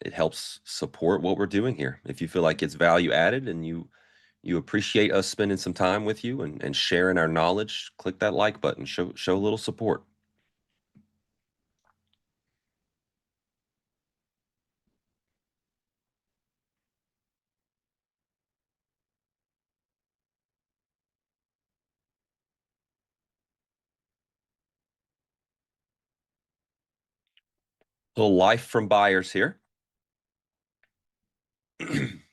It helps support what we're doing here. If you feel like it's value added and you appreciate us spending some time with you and sharing our knowledge, click that like button, show a little support. A little life from buyers here.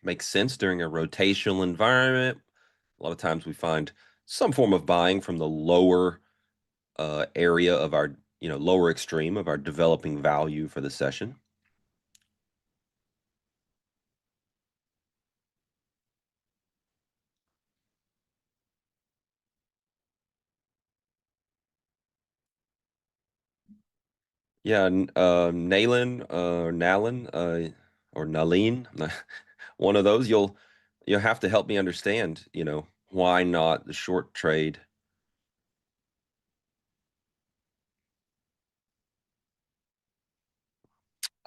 Makes sense during a rotational environment. A lot of times we find some form of buying from the lower area of our, lower extreme of our developing value for the session. Yeah, Nalin, Nalin, or Nalin, one of those. You'll have to help me understand, why not the short trade?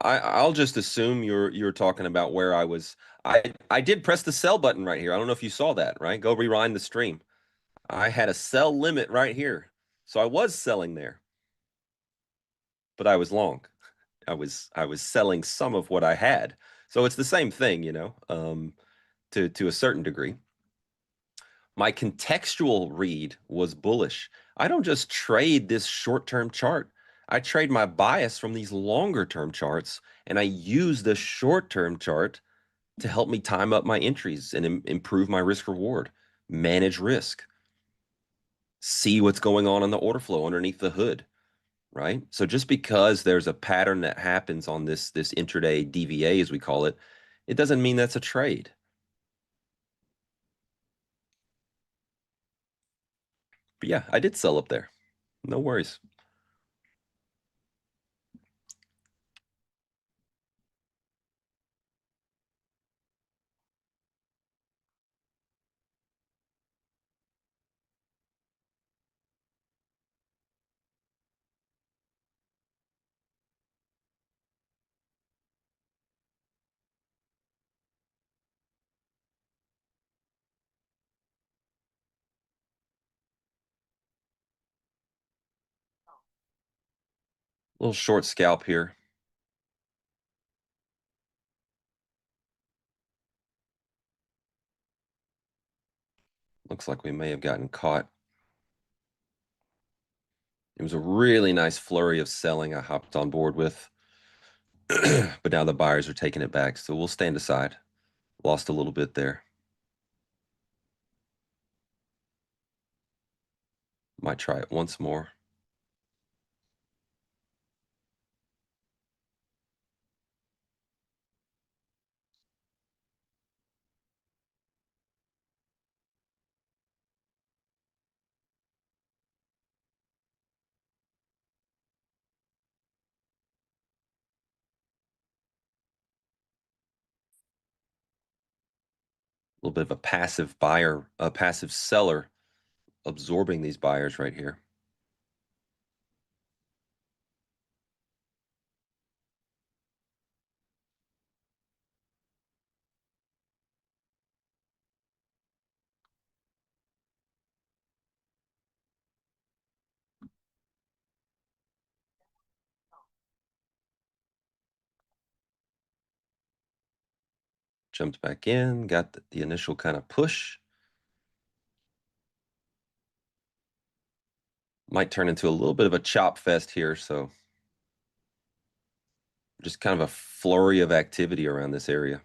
I'll just assume you're talking about where I was. I did press the sell button right here. I don't know if you saw that, right? Go rewind the stream. I had a sell limit right here. So I was selling there, but I was long. I was selling some of what I had. So it's the same thing, to a certain degree. My contextual read was bullish. I don't just trade this short-term chart. I trade my bias from these longer-term charts, and I use the short-term chart to help me time up my entries and improve my risk reward, manage risk, see what's going on in the order flow underneath the hood, right? So just because there's a pattern that happens on this intraday DVA, as we call it, it doesn't mean that's a trade. But yeah, I did sell up there. No worries. Little short scalp here. Looks like we may have gotten caught. It was a really nice flurry of selling I hopped on board with. But now the buyers are taking it back, so we'll stand aside. Lost a little bit there. Might try it once more. A little bit of a passive buyer, a passive seller absorbing these buyers right here. Jumped back in, got the initial kind of push. Might turn into a little bit of a chop fest here, so just kind of a flurry of activity around this area.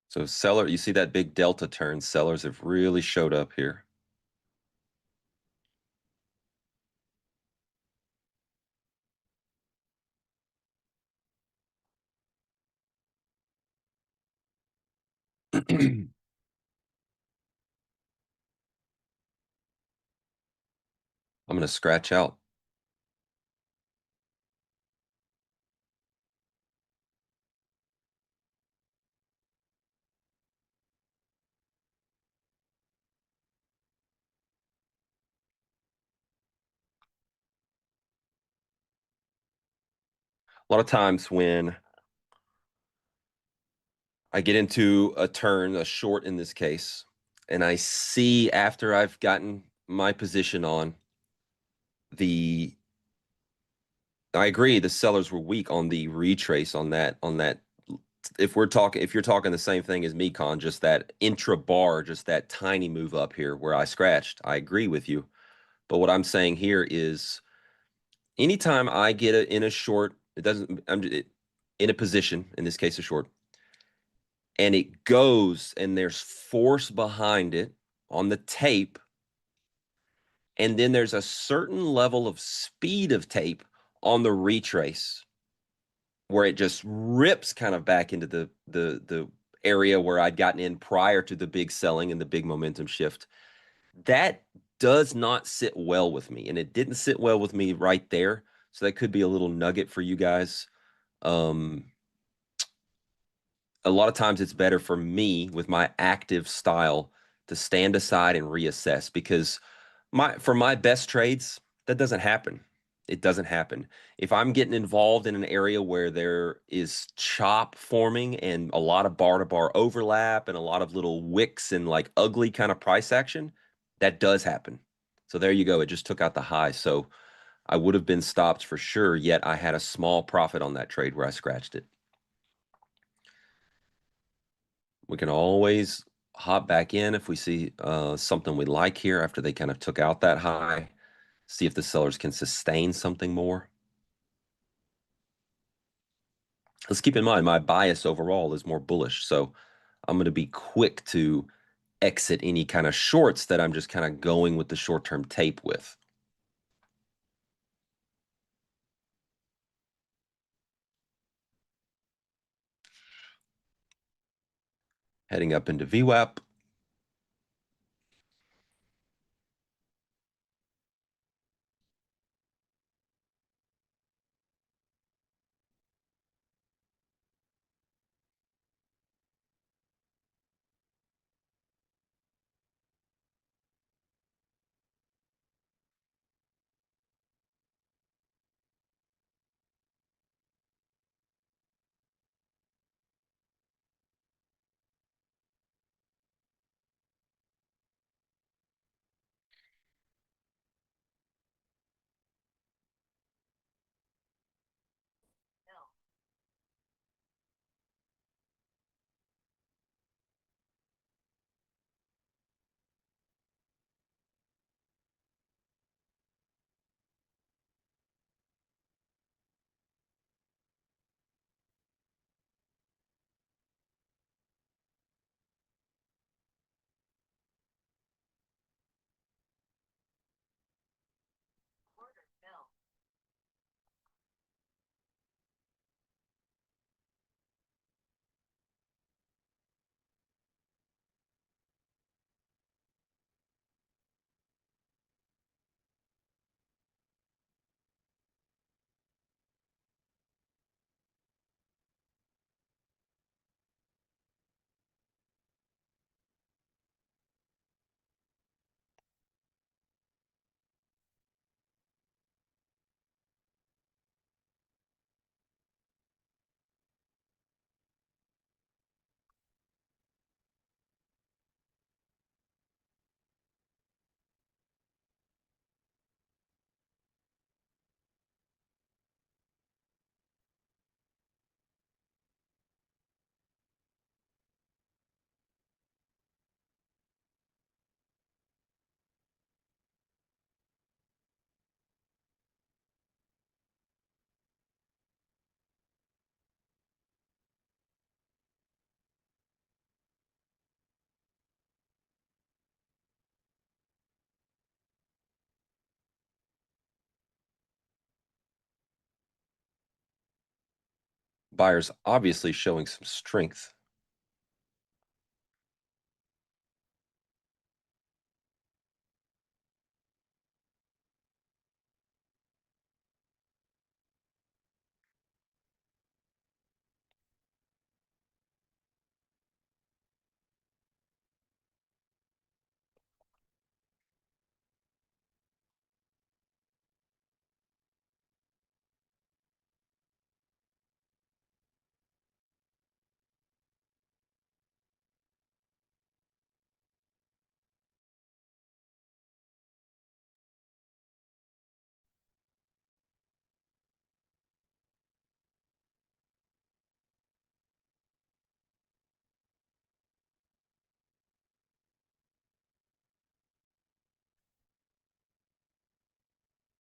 So seller, you see that big delta turn, sellers have really showed up here. I'm going to scratch out. A lot of times when I get into a turn, a short in this case, and I see after I've gotten my position on I agree the sellers were weak on the retrace on that if you're talking the same thing as me, Con, just that intra bar, just that tiny move up here where I scratched, I agree with you. But what I'm saying here is anytime I get in a short, in a position, in this case, a short, and it goes and there's force behind it on the tape, and then there's a certain level of speed of tape on the retrace where it just rips kind of back into the area where I'd gotten in prior to the big selling and the big momentum shift. That does not sit well with me, and it didn't sit well with me right there. So that could be a little nugget for you guys. A lot of times it's better for me with my active style to stand aside and reassess, because for my best trades, that doesn't happen. It doesn't happen. If I'm getting involved in an area where there is chop forming and a lot of bar to bar overlap and a lot of little wicks and like ugly kind of price action, that does happen. So there you go. It just took out the high. So I would have been stopped for sure, yet I had a small profit on that trade where I scratched it. We can always hop back in if we see something we like here after they kind of took out that high. See if the sellers can sustain something more. Let's keep in mind my bias overall is more bullish, so I'm going to be quick to exit any kind of shorts that I'm just kind of going with the short-term tape with. Heading up into VWAP. Buyers obviously showing some strength.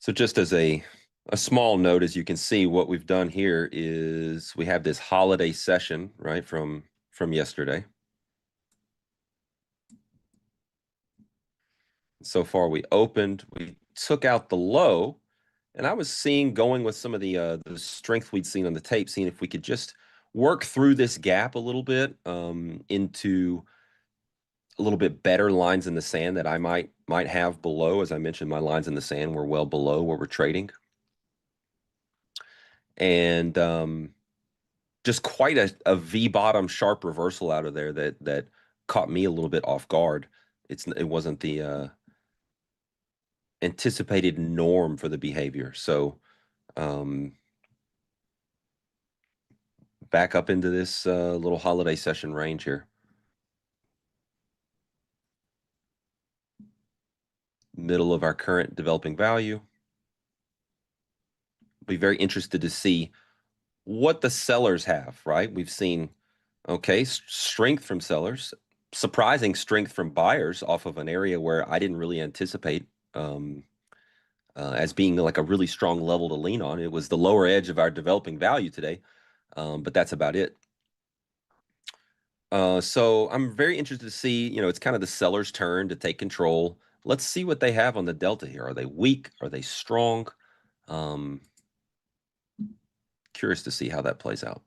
So just as a small note, as you can see, what we've done here is we have this holiday session, right, from yesterday. So far, we opened, we took out the low, and I was seeing, going with some of the strength we'd seen on the tape, seeing if we could just work through this gap a little bit into a little bit better lines in the sand that I might have below. As I mentioned, my lines in the sand were well below where we're trading. And just quite a V-bottom sharp reversal out of there that caught me a little bit off guard. It wasn't the anticipated norm for the behavior. So back up into this little holiday session range here. Middle of our current developing value. Be very interested to see what the sellers have, right? We've seen, okay, strength from sellers, surprising strength from buyers off of an area where I didn't really anticipate as being like a really strong level to lean on. It was the lower edge of our developing value today, but that's about it. So I'm very interested to see, it's kind of the seller's turn to take control. Let's see what they have on the delta here. Are they weak? Are they strong? Curious to see how that plays out.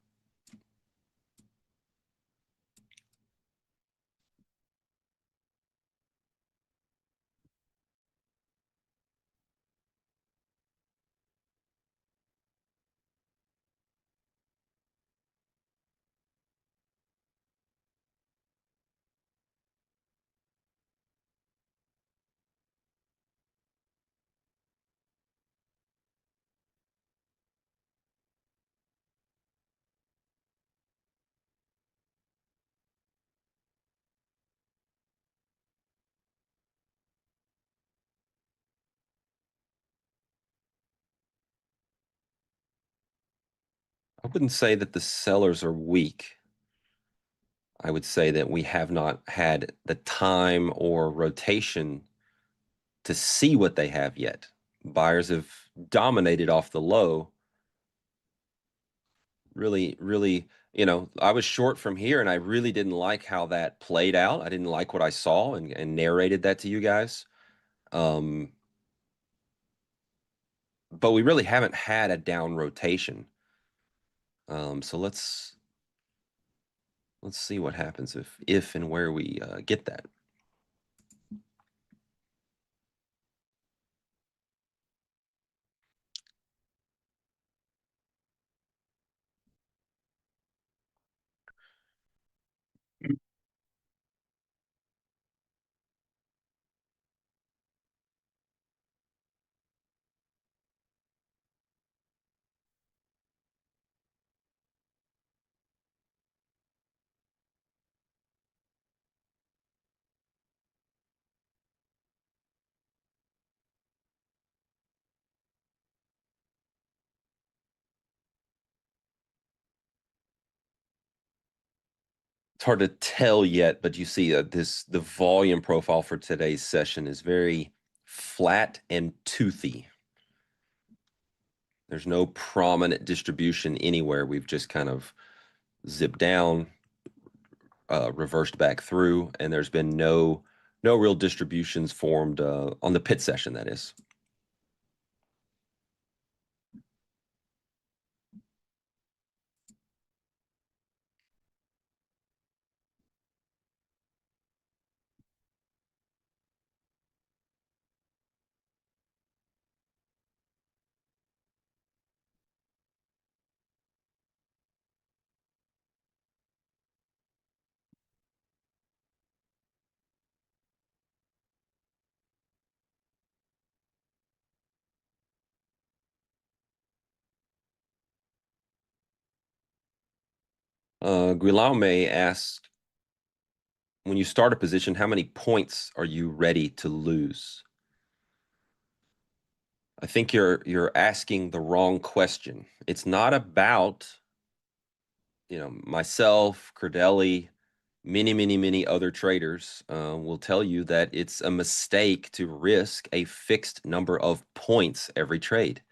I wouldn't say that the sellers are weak. I would say that we have not had the time or rotation to see what they have yet. Buyers have dominated off the low. Really, I was short from here, and I really didn't like how that played out. I didn't like what I saw and narrated that to you guys. But we really haven't had a down rotation. So let's see what happens if and where we get that. It's hard to tell yet, but you see the volume profile for today's session is very flat and toothy. There's no prominent distribution anywhere. We've just kind of zipped down, reversed back through, and there's been no real distributions formed on the pit session, that is. Guillaume asked, when you start a position, how many points are you ready to lose? I think you're asking the wrong question. It's not about, myself, Crudele, many other traders will tell you that it's a mistake to risk a fixed number of points every trade.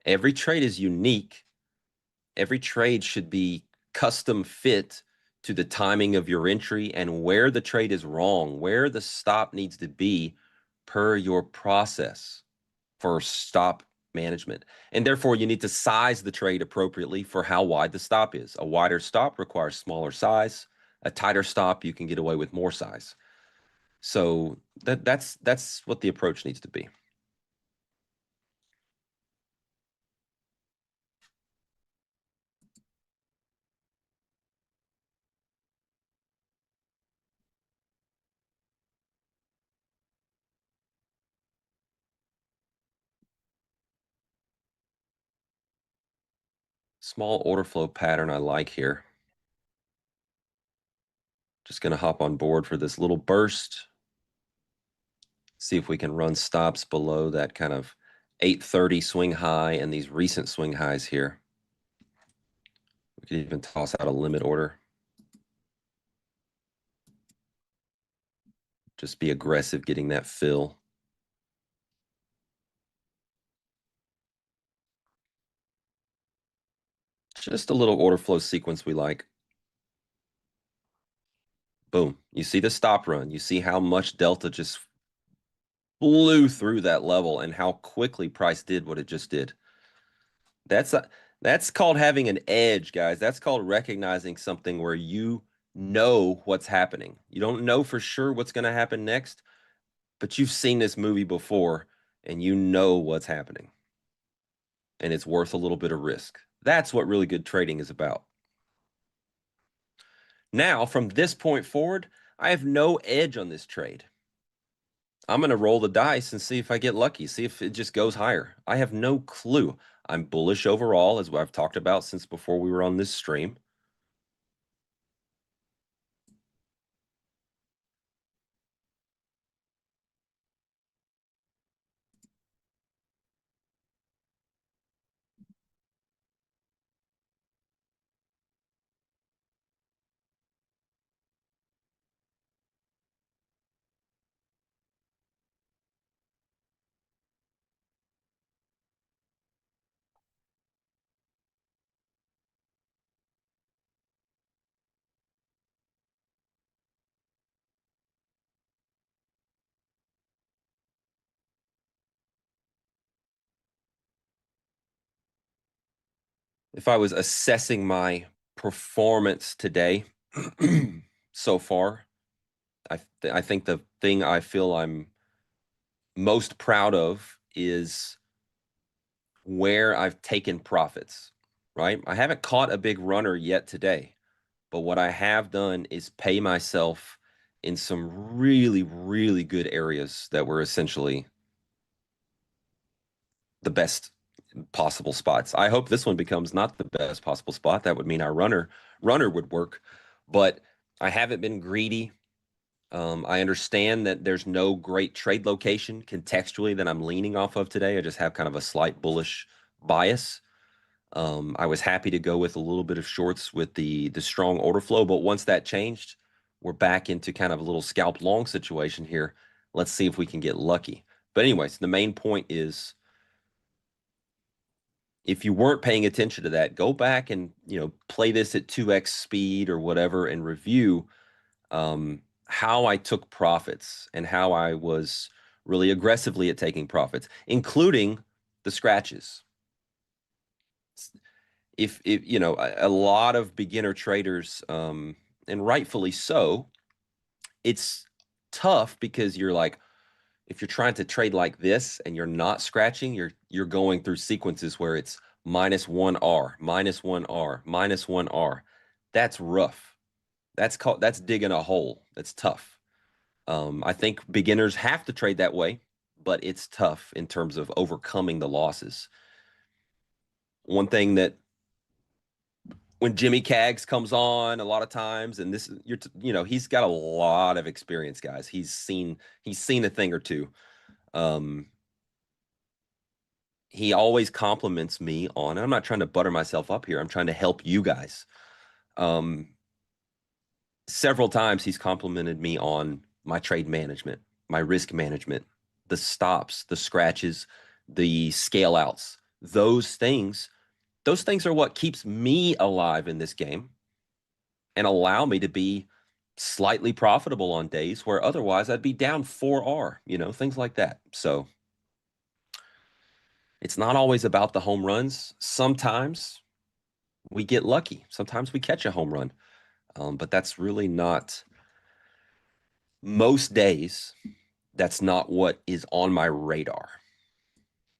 Every trade is unique. Every trade should be custom fit to the timing of your entry and where the trade is wrong, where the stop needs to be per your process for stop management. And therefore, you need to size the trade appropriately for how wide the stop is. A wider stop requires smaller size. A tighter stop, you can get away with more size. So that's what the approach needs to be. Small order flow pattern I like here. Just going to hop on board for this little burst. See if we can run stops below that kind of 830 swing high and these recent swing highs here. We could even toss out a limit order. Just be aggressive getting that fill. Just a little order flow sequence we like. Boom. You see the stop run. You see how much Delta just flew through that level and how quickly price did what it just did. That's called having an edge, guys. That's called recognizing something where you know what's happening. You don't know for sure what's going to happen next, but you've seen this movie before and you know what's happening. And it's worth a little bit of risk. That's what really good trading is about. Now, from this point forward, I have no edge on this trade. I'm going to roll the dice and see if I get lucky, see if it just goes higher. I have no clue. I'm bullish overall, as I've talked about since before we were on this stream. If I was assessing my performance today so far, I think the thing I feel I'm most proud of is where I've taken profits, right? I haven't caught a big runner yet today, but what I have done is pay myself in some really good areas that were essentially the best possible spots. I hope this one becomes not the best possible spot. That would mean our runner would work, but I haven't been greedy. I understand that there's no great trade location contextually that I'm leaning off of today. I just have kind of a slight bullish bias. I was happy to go with a little bit of shorts with the strong order flow, but once that changed, we're back into kind of a little scalp long situation here. Let's see if we can get lucky. But anyways, the main point is, if you weren't paying attention to that, go back and, play this at 2x speed or whatever and review how I took profits and how I was really aggressively at taking profits, including the scratches. If a lot of beginner traders, and rightfully so, it's tough because you're like, if you're trying to trade like this and you're not scratching, you're going through sequences where it's -1R, -1R, -1R. That's rough. That's digging a hole. That's tough. I think beginners have to trade that way, but it's tough in terms of overcoming the losses. One thing that when Jimmy Cags comes on a lot of times, and this he's got a lot of experience, guys. He's seen a thing or two. He always compliments me on, and I'm not trying to butter myself up here. I'm trying to help you guys. several times he's complimented me on my trade management, my risk management, the stops, the scratches, the scale outs. Those things are what keeps me alive in this game and allow me to be slightly profitable on days where otherwise I'd be down 4R, things like that. So it's not always about the home runs. Sometimes we get lucky. Sometimes we catch a home run. But that's really not, most days, that's not what is on my radar.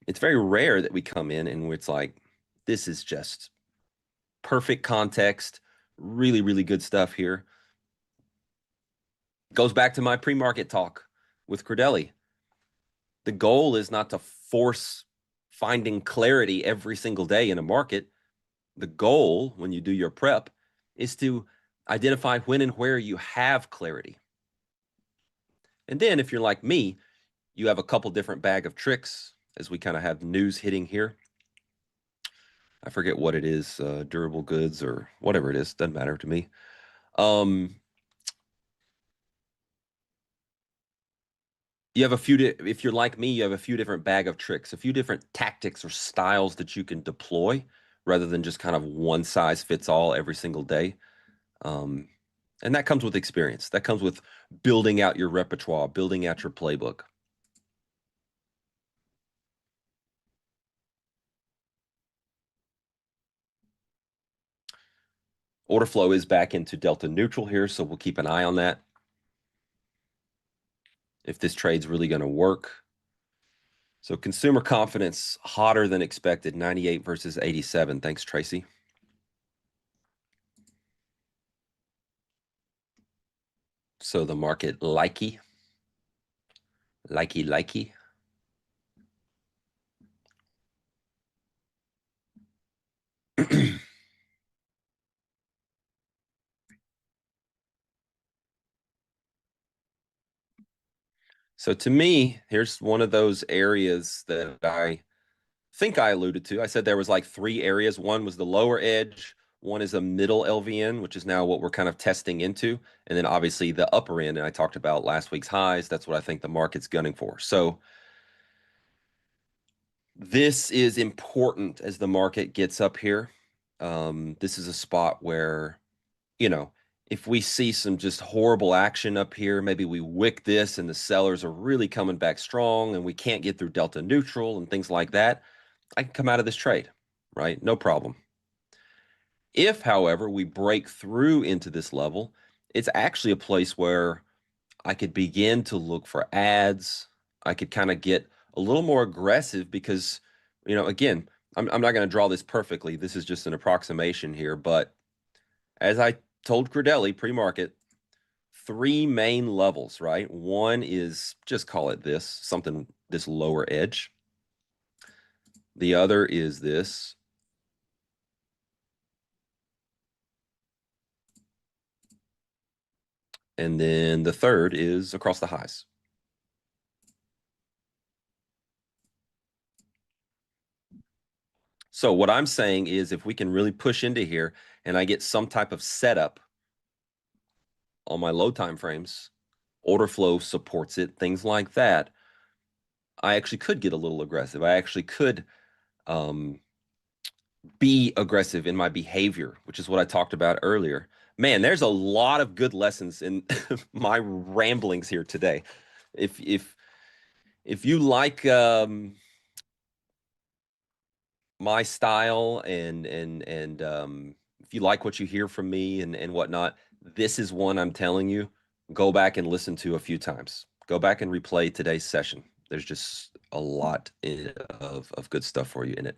It's very rare that we come in and it's like, this is just perfect context, really, really good stuff here. Goes back to my pre-market talk with Crudele. The goal is not to force finding clarity every single day in a market. The goal, when you do your prep, is to identify when and where you have clarity. And then if you're like me, you have a couple different bag of tricks as we kind of have news hitting here. I forget what it is, durable goods or whatever it is, doesn't matter to me. You have a few, if you're like me, you have a few different bag of tricks, a few different tactics or styles that you can deploy rather than just kind of one size fits all every single day. And that comes with experience. That comes with building out your repertoire, building out your playbook. Order flow is back into delta neutral here, so we'll keep an eye on that. If this trade's really going to work. So consumer confidence hotter than expected, 98 versus 87. Thanks, Tracy. So the market likey. So to me, here's one of those areas that I think I alluded to. I said there was like 3 areas. One was the lower edge. One is a middle LVN, which is now what we're kind of testing into. And then obviously the upper end, and I talked about last week's highs. That's what I think the market's gunning for. So this is important as the market gets up here. This is a spot where, if we see some just horrible action up here, maybe we wick this and the sellers are really coming back strong and we can't get through delta neutral and things like that, I can come out of this trade, right? No problem. If, however, we break through into this level, it's actually a place where I could begin to look for ads. I could kind of get a little more aggressive because, again, I'm not going to draw this perfectly. This is just an approximation here. But as I told Crudele pre-market, 3 main levels, right? One is, just call it this lower edge. The other is this. And then the third is across the highs. So what I'm saying is if we can really push into here and I get some type of setup on my low time frames, order flow supports it, things like that, I actually could get a little aggressive. I actually could be aggressive in my behavior, which is what I talked about earlier. Man, there's a lot of good lessons in my ramblings here today. If you like my style and if you like what you hear from me and whatnot, this is one I'm telling you, go back and listen to a few times. Go back and replay today's session. There's just a lot of good stuff for you in it.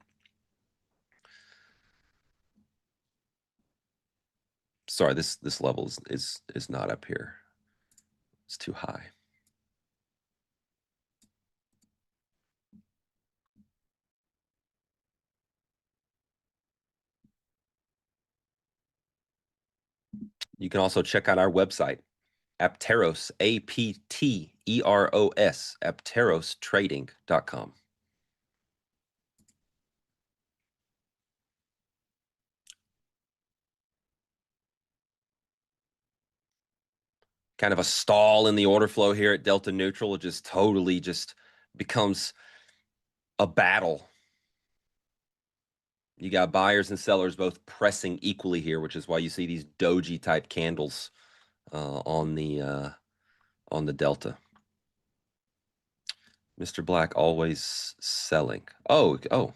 Sorry, this level is not up here. It's too high. You can also check out our website, Apteros, APTEROS, apterostrading.com. kind of a stall in the order flow here at Delta Neutral. It just totally just becomes a battle. You got buyers and sellers both pressing equally here, which is why you see these doji type candles on the Delta. Mr. Black always selling. Oh.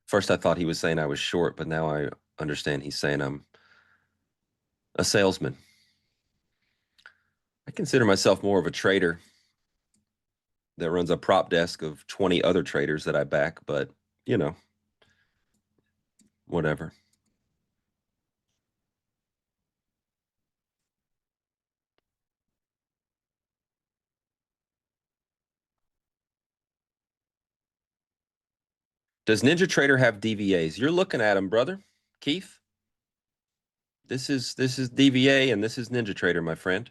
First I thought he was saying I was short, but now I understand he's saying I'm a salesman. I consider myself more of a trader that runs a prop desk of 20 other traders that I back, but you know, whatever. Does NinjaTrader have DVAs? You're looking at them, brother. Keith? This is DVA and this is NinjaTrader, my friend.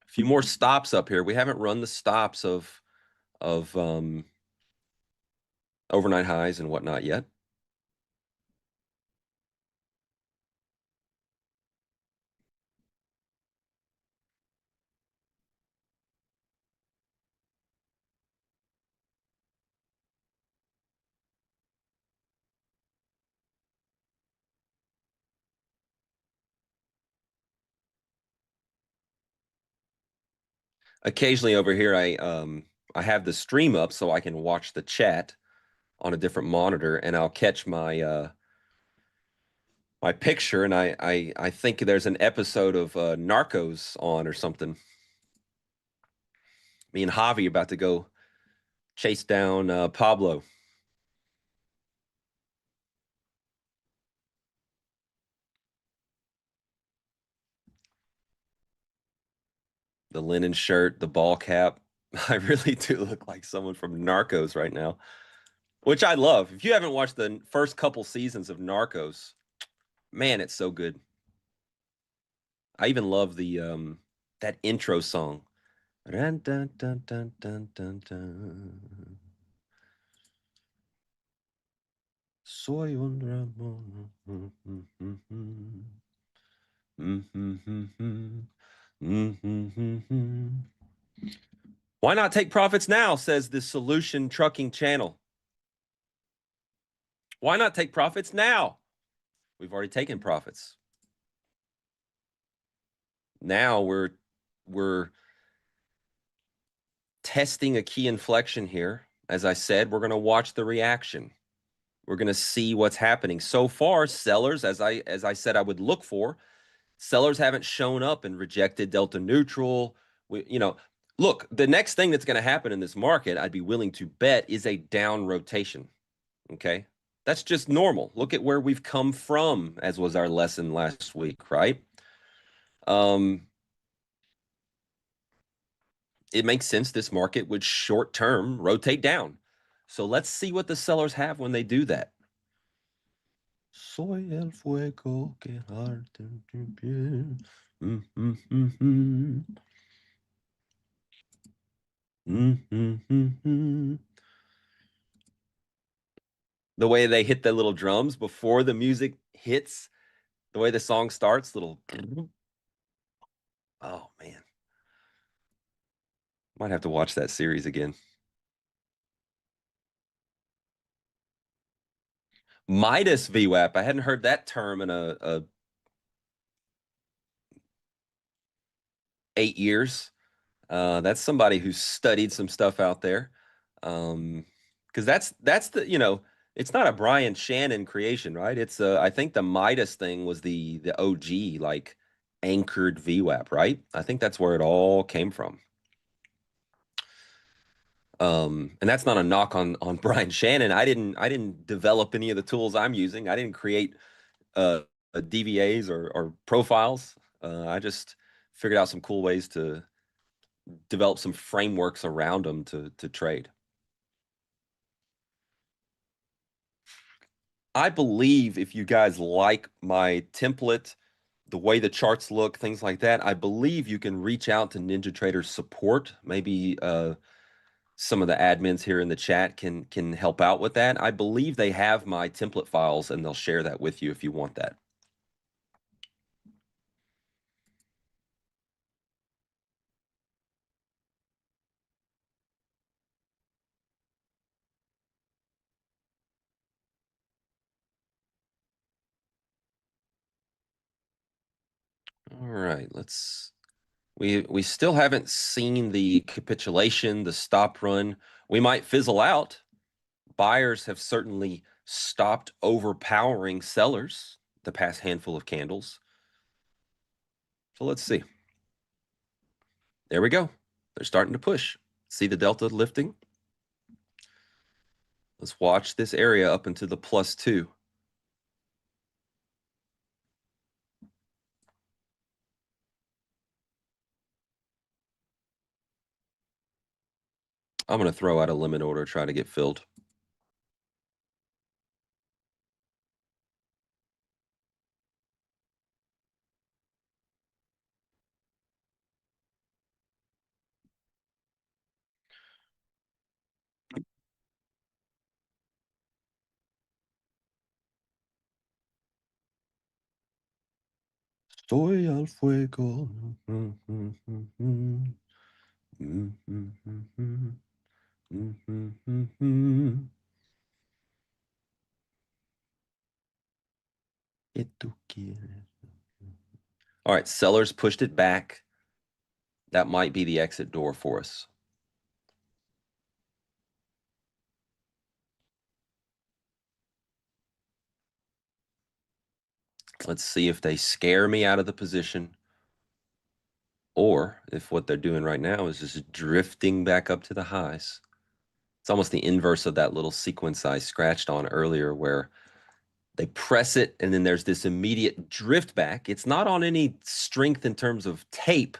A few more stops up here. We haven't run the stops of overnight highs and whatnot yet. Occasionally over here, I have the stream up so I can watch the chat on a different monitor, and I'll catch my my picture, and I think there's an episode of Narcos on or something. Me and Javi about to go chase down Pablo. The linen shirt, the ball cap. I really do look like someone from Narcos right now, which I love. If you haven't watched the first couple seasons of Narcos, man, it's so good. I even love the that intro song. Dun, dun, dun, dun, dun, dun, dun. Soy un Ramón. Why not take profits now, says the Solution Trucking channel. Why not take profits now? We've already taken profits. Now we're testing a key inflection here. As I said, we're going to watch the reaction. We're going to see what's happening. So far, sellers, as I said I would look for, sellers haven't shown up and rejected Delta Neutral. Look, the next thing that's going to happen in this market, I'd be willing to bet, is a down rotation. Okay? That's just normal. Look at where we've come from, as was our lesson last week, right? It makes sense this market would short-term rotate down. So let's see what the sellers have when they do that. Soy el fuego que arde en tu piel. The way they hit the little drums before the music hits, the way the song starts, little. Oh, man. Might have to watch that series again. Midas VWAP. I hadn't heard that term in a 8 years. That's somebody who's studied some stuff out there. Because that's the, it's not a Brian Shannon creation, right? It's I think the Midas thing was the OG, like, anchored VWAP, right? I think that's where it all came from. And that's not a knock on Brian Shannon. I didn't develop any of the tools I'm using. I didn't create DVAs or profiles. I just figured out some cool ways to develop some frameworks around them to trade. I believe if you guys like my template, the way the charts look, things like that, I believe you can reach out to NinjaTrader support, maybe some of the admins here in the chat can help out with that. I believe they have my template files, and they'll share that with you if you want that. All right, we still haven't seen the capitulation, the stop run. We might fizzle out. Buyers have certainly stopped overpowering sellers the past handful of candles. So let's see. There we go. They're starting to push. See the delta lifting? Let's watch this area up into the +2. I'm going to throw out a limit order, try to get filled. Estoy al fuego. All right, sellers pushed it back. That might be the exit door for us. Let's see if they scare me out of the position, or if what they're doing right now is just drifting back up to the highs. It's almost the inverse of that little sequence I scratched on earlier, where they press it and then there's this immediate drift back. It's not on any strength in terms of tape,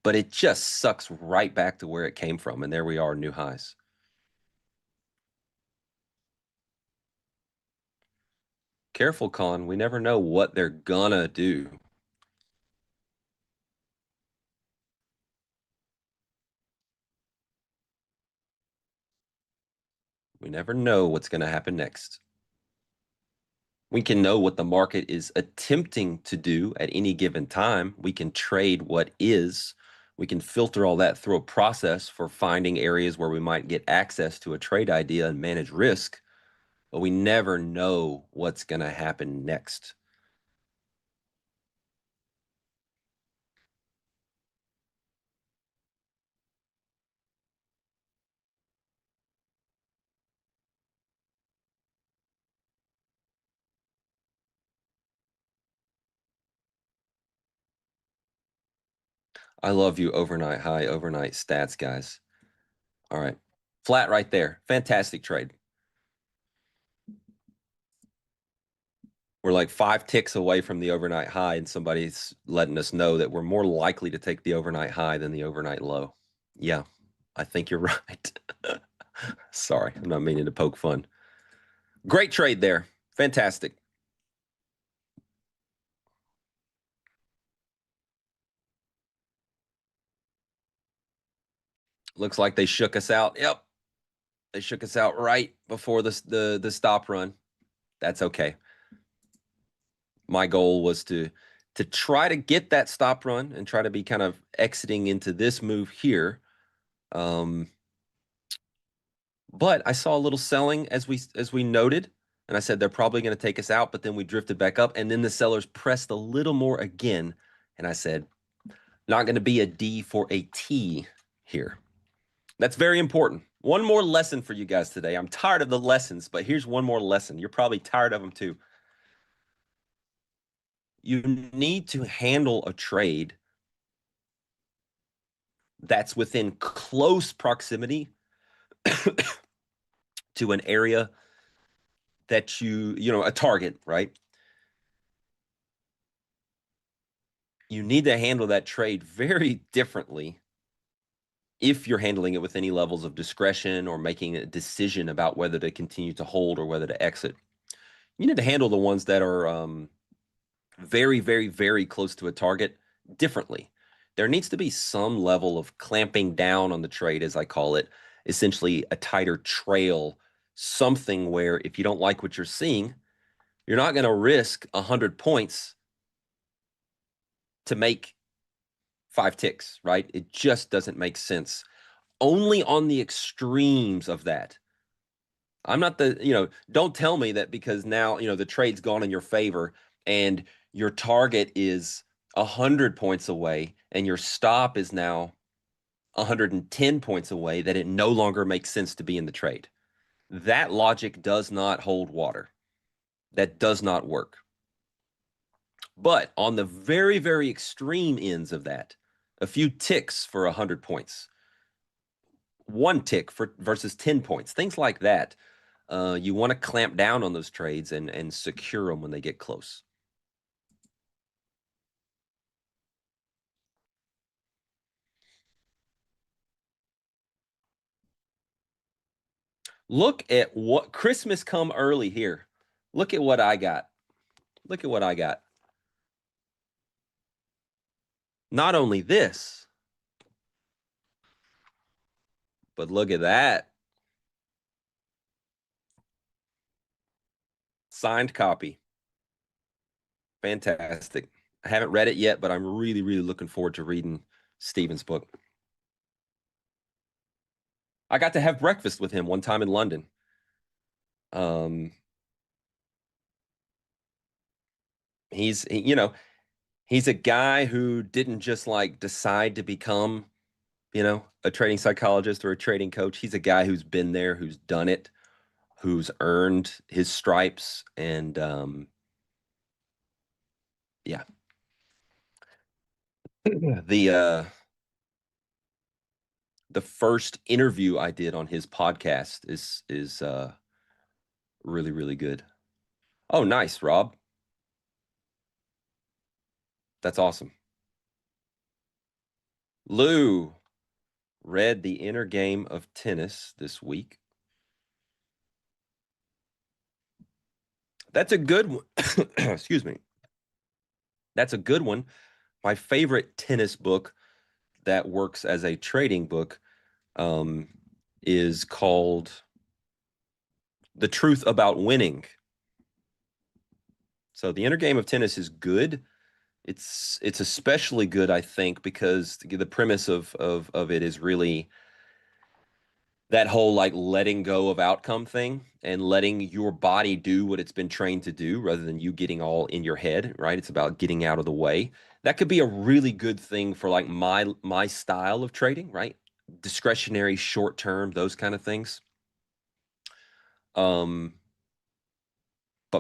but it just sucks right back to where it came from. And there we are, new highs. Careful, Con. We never know what they're gonna do. We never know what's going to happen next. We can know what the market is attempting to do at any given time. We can trade what is. We can filter all that through a process for finding areas where we might get access to a trade idea and manage risk, but we never know what's going to happen next. I love you overnight high, overnight stats, guys. All right. Flat right there. Fantastic trade. We're like 5 ticks away from the overnight high, and somebody's letting us know that we're more likely to take the overnight high than the overnight low. Yeah, I think you're right. Sorry, I'm not meaning to poke fun. Great trade there. Fantastic. Looks like they shook us out. Yep. They shook us out right before the stop run. That's okay. My goal was to try to get that stop run and try to be kind of exiting into this move here. But I saw a little selling as we noted, and I said they're probably going to take us out, but then we drifted back up, and then the sellers pressed a little more again, and I said, not going to be a D for a T here. That's very important. One more lesson for you guys today. I'm tired of the lessons, but here's one more lesson. You're probably tired of them too. You need to handle a trade that's within close proximity to an area that you know, a target, right? You need to handle that trade very differently if you're handling it with any levels of discretion or making a decision about whether to continue to hold or whether to exit. You need to handle the ones that are very, very, very close to a target differently. There needs to be some level of clamping down on the trade, as I call it, essentially a tighter trail, something where if you don't like what you're seeing, you're not going to risk 100 points to make 5 ticks, right? It just doesn't make sense. Only on the extremes of that. I'm not don't tell me that because now, the trade's gone in your favor and your target is 100 points away and your stop is now 110 points away, that it no longer makes sense to be in the trade. That logic does not hold water. That does not work. But on the very, very extreme ends of that, a few ticks for 100 points, 1 tick versus 10 points, things like that. You want to clamp down on those trades and secure them when they get close. Look at what Christmas come early here. Look at what I got. Look at what I got. Not only this, but look at that. Signed copy. Fantastic. I haven't read it yet, but I'm really, really looking forward to reading Stephen's book. I got to have breakfast with him one time in London. He's a guy who didn't just like decide to become, a trading psychologist or a trading coach. He's a guy who's been there, who's done it, who's earned his stripes, and yeah. The first interview I did on his podcast is really, really good. Oh, nice, Rob. That's awesome. Lou read The Inner Game of Tennis this week. That's a good one. Excuse me. That's a good one. My favorite tennis book that works as a trading book is called The Truth About Winning. So The Inner Game of Tennis is good. It's especially good, I think, because the premise of it is really that whole like letting go of outcome thing and letting your body do what it's been trained to do rather than you getting all in your head, right? It's about getting out of the way. That could be a really good thing for like my style of trading, right? Discretionary, short term, those kind of things. But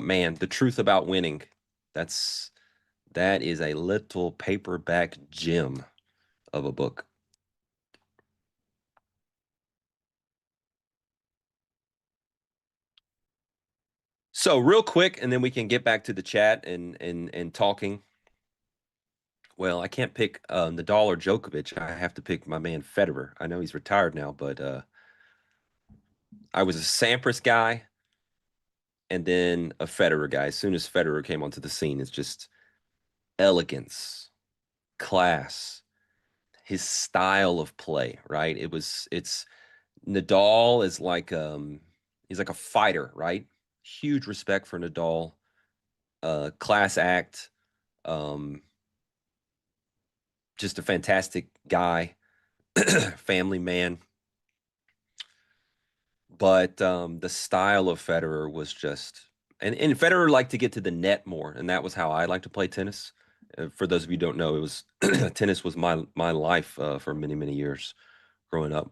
man, The Truth About Winning, that is a little paperback gem of a book. So real quick, and then we can get back to the chat and talking. Well, I can't pick Nadal or Djokovic. I have to pick my man Federer. I know he's retired now, but I was a Sampras guy and then a Federer guy. As soon as Federer came onto the scene, it's just elegance, class, his style of play, right? It's Nadal is like he's like a fighter, right? Huge respect for Nadal, class act, just a fantastic guy, family man. But the style of Federer was just, and Federer liked to get to the net more, and that was how I like to play tennis. For those of you who don't know, it was tennis was my life for many, many years growing up.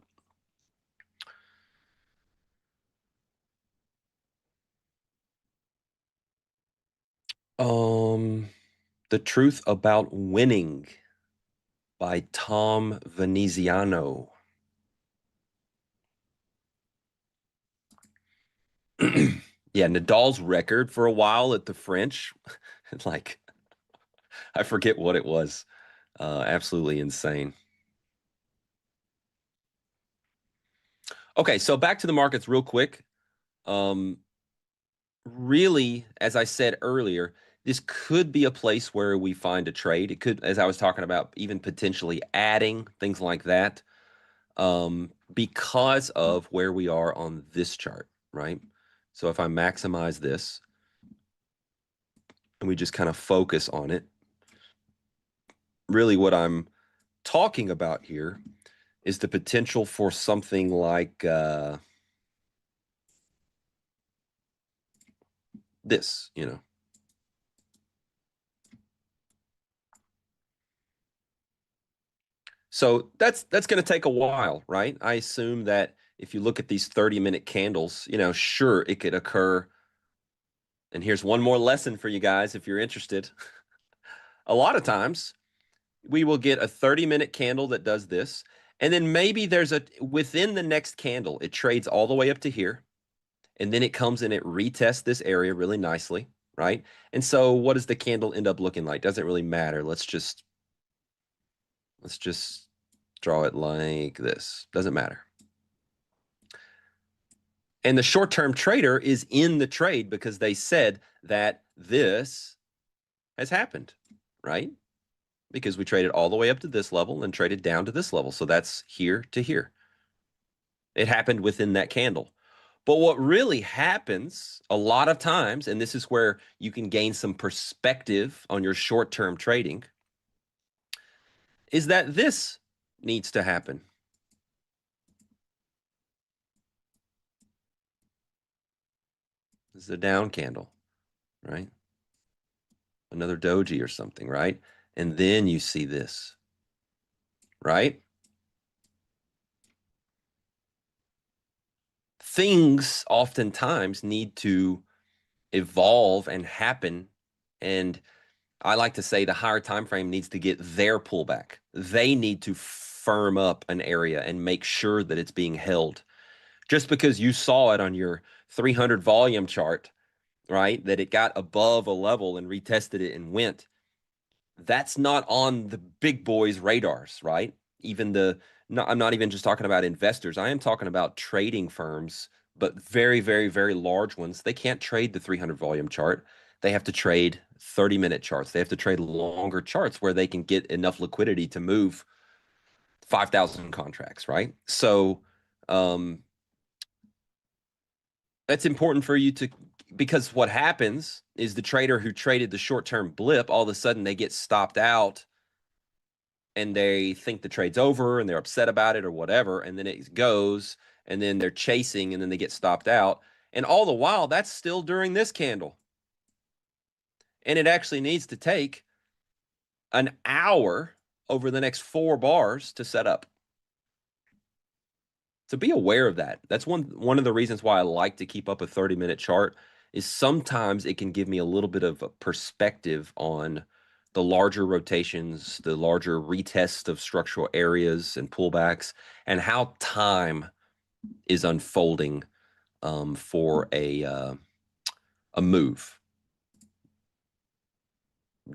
The Truth About Winning by Tom Veneziano. Yeah, Nadal's record for a while at the French, like, I forget what it was. Absolutely insane. Okay, so back to the markets real quick. Really, as I said earlier, this could be a place where we find a trade. It could, as I was talking about, even potentially adding things like that. because of where we are on this chart, right? So if I maximize this and we just kind of focus on it, really what I'm talking about here is the potential for something like this, you know. So that's going to take a while, right? I assume that if you look at these 30-minute candles, you know, sure, it could occur. And here's one more lesson for you guys if you're interested. A lot of times we will get a 30-minute candle that does this, and then maybe there's within the next candle, it trades all the way up to here, and then it comes and it retests this area really nicely, right? And so what does the candle end up looking like? Doesn't really matter. Let's just draw it like this. Doesn't matter. And the short-term trader is in the trade because they said that this has happened, right? Because we traded all the way up to this level and traded down to this level. So that's here to here. It happened within that candle. But what really happens a lot of times, and this is where you can gain some perspective on your short-term trading, is that this needs to happen. This is a down candle, right? Another doji or something, right? And then you see this, right? Things oftentimes need to evolve and happen, and I like to say the higher time frame needs to get their pullback. They need to firm up an area and make sure that it's being held. Just because you saw it on your 300 volume chart, right, that it got above a level and retested it and went, that's not on the big boys' radars, right? Even I'm not even just talking about investors. I am talking about trading firms, but very, very, very large ones. They can't trade the 300 volume chart. They have to trade 30-minute charts. They have to trade longer charts where they can get enough liquidity to move 5,000 contracts, right? So that's important for you to, because what happens is the trader who traded the short-term blip, all of a sudden they get stopped out and they think the trade's over and they're upset about it or whatever, and then it goes, and then they're chasing, and then they get stopped out. And all the while, that's still during this candle. And it actually needs to take an hour over the next 4 bars to set up. So be aware of that. That's one of the reasons why I like to keep up a 30-minute chart, is sometimes it can give me a little bit of a perspective on the larger rotations, the larger retest of structural areas and pullbacks, and how time is unfolding for a move.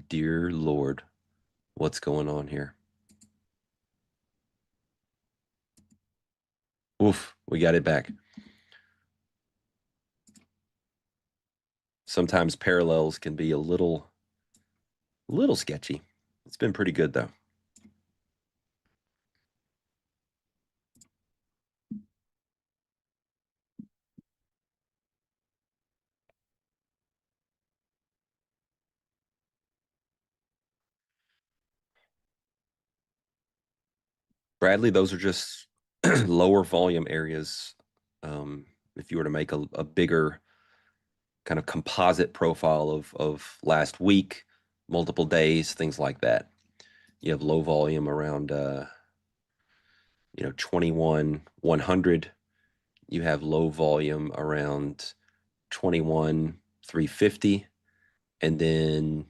Dear Lord, what's going on here? Oof, we got it back. Sometimes parallels can be a little sketchy. It's been pretty good though. Bradley, those are just lower volume areas. If you were to make a bigger kind of composite profile of last week, multiple days, things like that, you have low volume around 21,100. You have low volume around 21,350, and then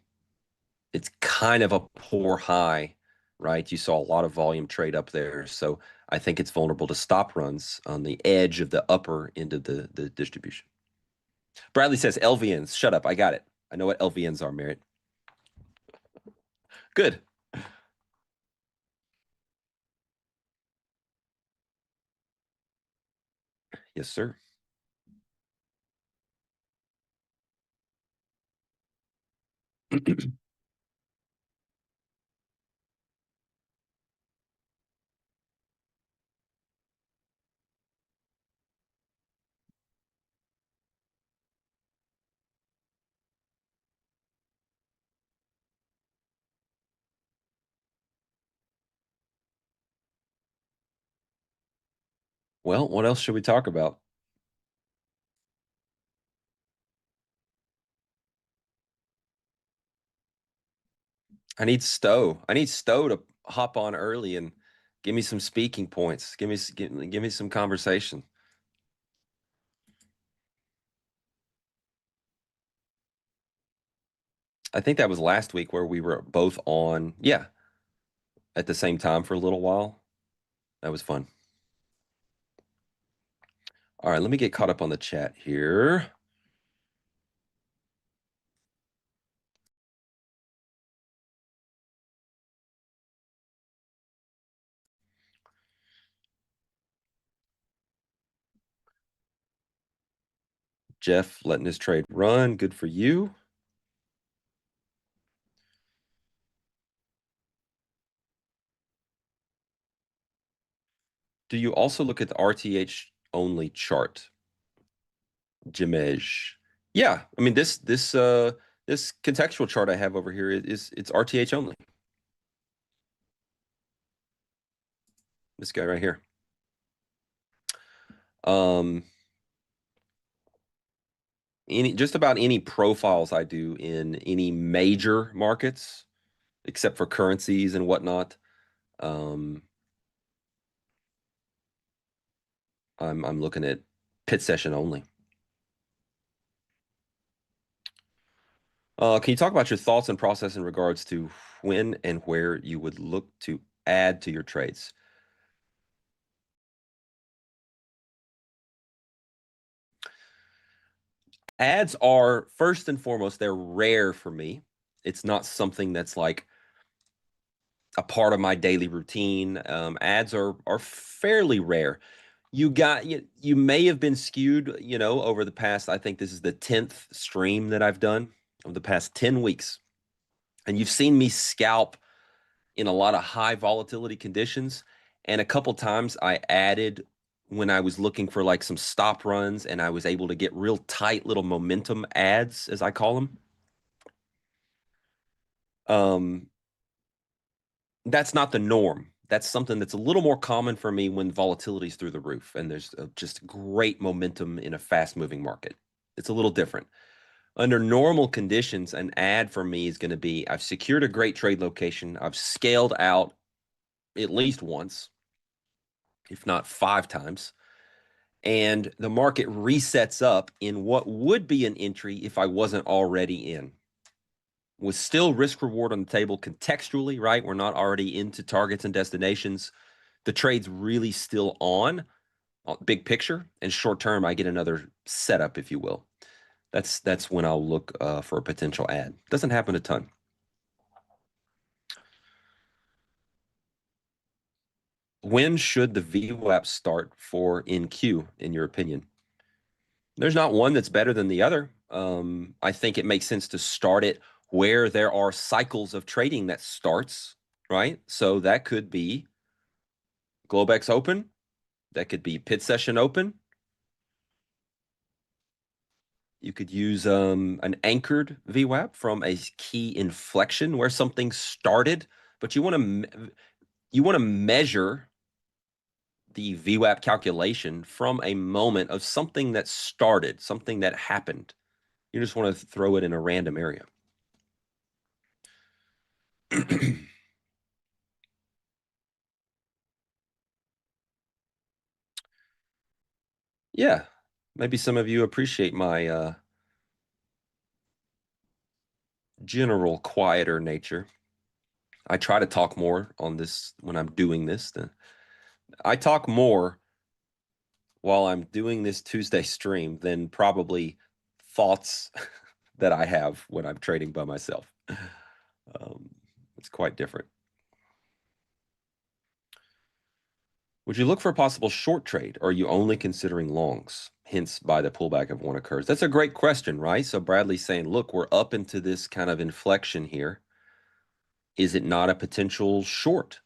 it's kind of a poor high, right? You saw a lot of volume trade up there. So I think it's vulnerable to stop runs on the edge of the upper end of the distribution. Bradley says LVNs. Shut up. I got it. I know what LVNs are, Merritt. Good. Yes, sir. Well, what else should we talk about? I need Stowe. I need Stowe to hop on early and give me some speaking points. Give me some conversation. I think that was last week where we were both on, yeah, at the same time for a little while. That was fun. All right, let me get caught up on the chat here. Jeff letting his trade run. Good for you. Do you also look at the RTH only chart? Jimej. Yeah, I mean this contextual chart I have over here it's RTH only. This guy right here. Just about any profiles I do in any major markets, except for currencies and whatnot, I'm looking at pit session only. Can you talk about your thoughts and process in regards to when and where you would look to add to your trades? Ads are, first and foremost, they're rare for me. It's not something that's like a part of my daily routine. Ads are fairly rare. You may have been skewed, over the past, I think this is the 10th stream that I've done over the past 10 weeks. And you've seen me scalp in a lot of high volatility conditions. And a couple times I added when I was looking for like some stop runs and I was able to get real tight little momentum ads, as I call them. That's not the norm. That's something that's a little more common for me when volatility is through the roof and there's just great momentum in a fast moving market. It's a little different. Under normal conditions, an ad for me is going to be, I've secured a great trade location. I've scaled out at least once, if not 5 times. And the market resets up in what would be an entry if I wasn't already in. With still risk reward on the table contextually, right? We're not already into targets and destinations. The trade's really still on big picture, and short term, I get another setup, if you will. That's when I'll look for a potential ad. Doesn't happen a ton. When should the VWAP start for NQ, in your opinion? There's not one that's better than the other. I think it makes sense to start it where there are cycles of trading that starts, right? So that could be Globex open. That could be pit session open. You could use an anchored VWAP from a key inflection where something started, but you want to measure the VWAP calculation from a moment of something that started, something that happened. You just want to throw it in a random area. Yeah, maybe some of you appreciate my general quieter nature. I try to talk more on this when I'm doing this. I talk more while I'm doing this Tuesday stream than probably thoughts that I have when I'm trading by myself. It's quite different. Would you look for a possible short trade, or are you only considering longs, hence by the pullback if one occurs? That's a great question, right? So Bradley's saying, look, we're up into this kind of inflection here. Is it not a potential short?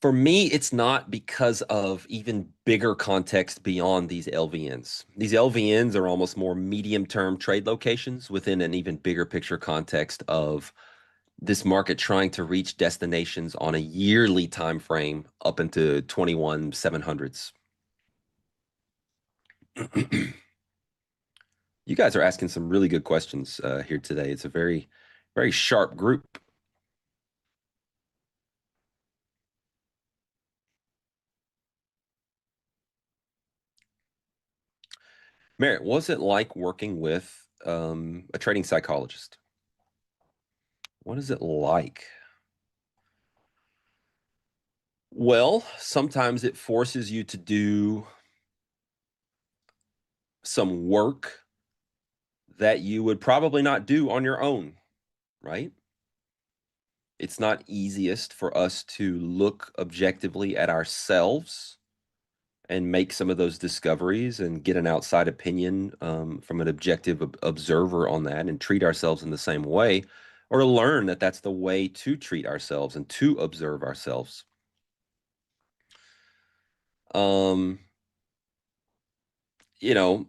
For me, it's not because of even bigger context beyond these LVNs. These LVNs are almost more medium-term trade locations within an even bigger picture context of this market trying to reach destinations on a yearly time frame up into 21,700s. You guys are asking some really good questions here today. It's a very, very sharp group. Merritt, what's it like working with a trading psychologist? What is it like? Well, sometimes it forces you to do some work that you would probably not do on your own, right? It's not easiest for us to look objectively at ourselves and make some of those discoveries and get an outside opinion from an objective observer on that and treat ourselves in the same way, or to learn that that's the way to treat ourselves and to observe ourselves. You know,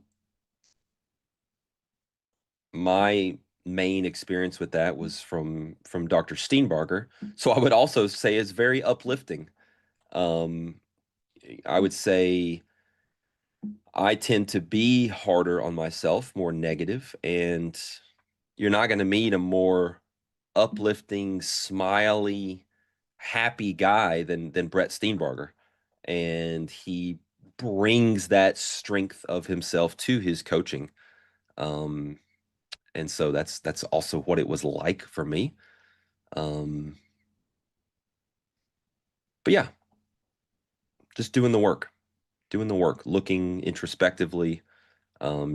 my main experience with that was from Dr. Steenbarger. So I would also say it's very uplifting. I would say I tend to be harder on myself, more negative, and you're not going to meet a more uplifting, smiley, happy guy than Brett Steenbarger. And he brings that strength of himself to his coaching. And so that's also what it was like for me. But yeah, just doing the work, looking introspectively,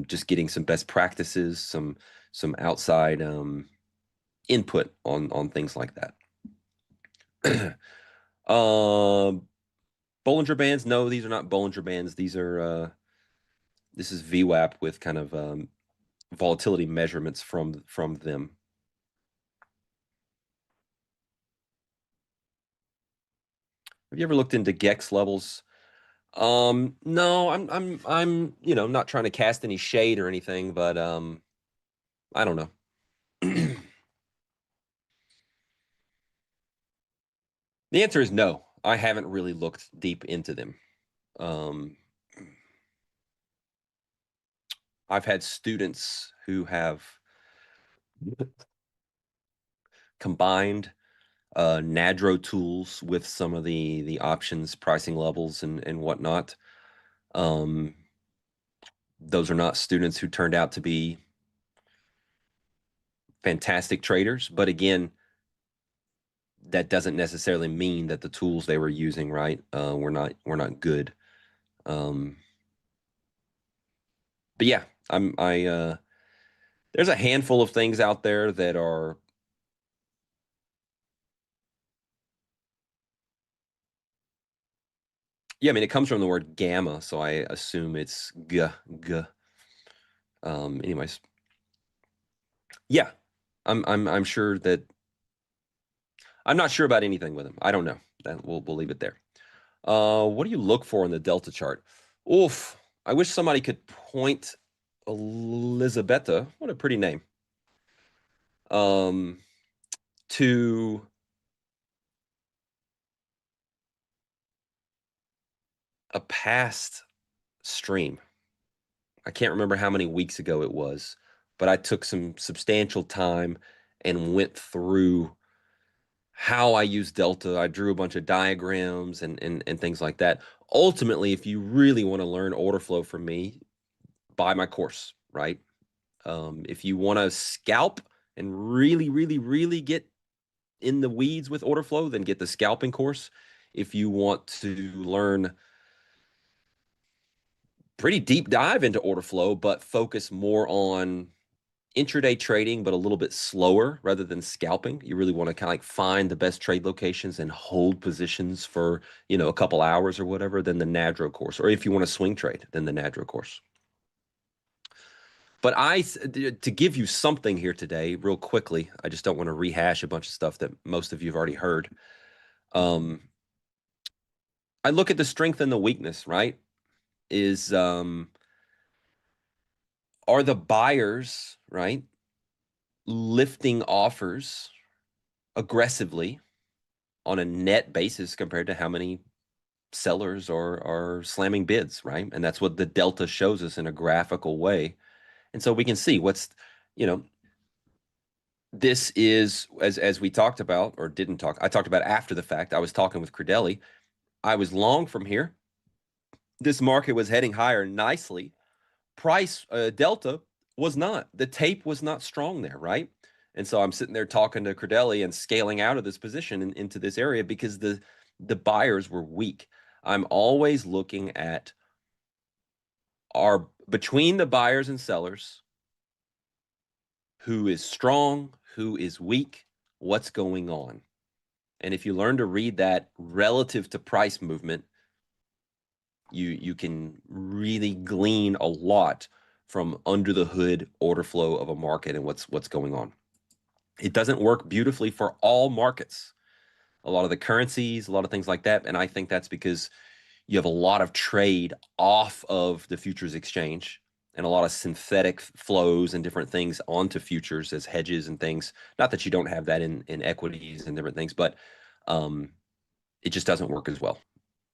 just getting some best practices, some outside input on things like that. Bollinger Bands? No, these are not Bollinger Bands. These are this is VWAP with kind of volatility measurements from them. Have you ever looked into GEX levels? No, I'm not trying to cast any shade or anything, but I don't know. The answer is no. I haven't really looked deep into them. I've had students who have combined NADRO tools with some of the options pricing levels and whatnot. Those are not students who turned out to be fantastic traders, but again, that doesn't necessarily mean that the tools they were using, right, were not good. But yeah, there's a handful of things out there that are yeah, I mean, it comes from the word gamma, so I assume it's g. Anyways, yeah, I'm sure that I'm not sure about anything with them. I don't know. That we'll leave it there. What do you look for in the Delta chart? Oof, I wish somebody could point Elizabetta, what a pretty name, to a past stream. I can't remember how many weeks ago it was, but I took some substantial time and went through how I use Delta. I drew a bunch of diagrams and things like that. Ultimately, if you really want to learn order flow from me, buy my course, right? If you want to scalp and really, really, really get in the weeds with order flow, then get the scalping course. If you want to learn pretty deep dive into order flow, but focus more on intraday trading, but a little bit slower rather than scalping. You really want to kind of like find the best trade locations and hold positions for, a couple hours or whatever, then the NADRO course. Or if you want to swing trade, then the NADRO course. But to give you something here today, real quickly, I just don't want to rehash a bunch of stuff that most of you have already heard. I look at the strength and the weakness, right? Are the buyers, right, lifting offers aggressively on a net basis compared to how many sellers are slamming bids, right? And that's what the delta shows us in a graphical way. And so we can see what's, you know, this is, as we talked about, or didn't talk, I talked about after the fact. I was talking with Crudele. I was long from here. This market was heading higher nicely. Price delta was not. The tape was not strong there, right? And so I'm sitting there talking to Crudele and scaling out of this position and into this area because the buyers were weak. I'm always looking at between the buyers and sellers, who is strong, who is weak, what's going on. And if you learn to read that relative to price movement, you can really glean a lot from under the hood order flow of a market and what's going on. It doesn't work beautifully for all markets. A lot of the currencies, a lot of things like that. And I think that's because you have a lot of trade off of the futures exchange and a lot of synthetic flows and different things onto futures as hedges and things. Not that you don't have that in equities and different things, but it just doesn't work as well.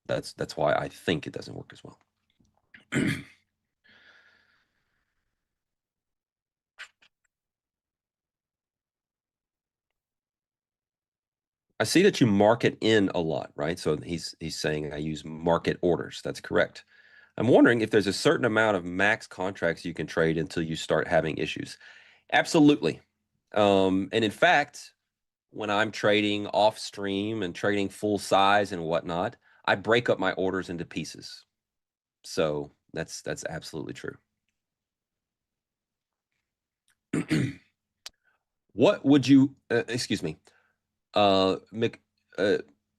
That's why I think it doesn't work as well. I see that you market in a lot, right? So he's saying I use market orders. That's correct. I'm wondering if there's a certain amount of max contracts you can trade until you start having issues. Absolutely. And in fact, when I'm trading off stream and trading full size and whatnot, I break up my orders into pieces. So that's absolutely true. What would you, excuse me,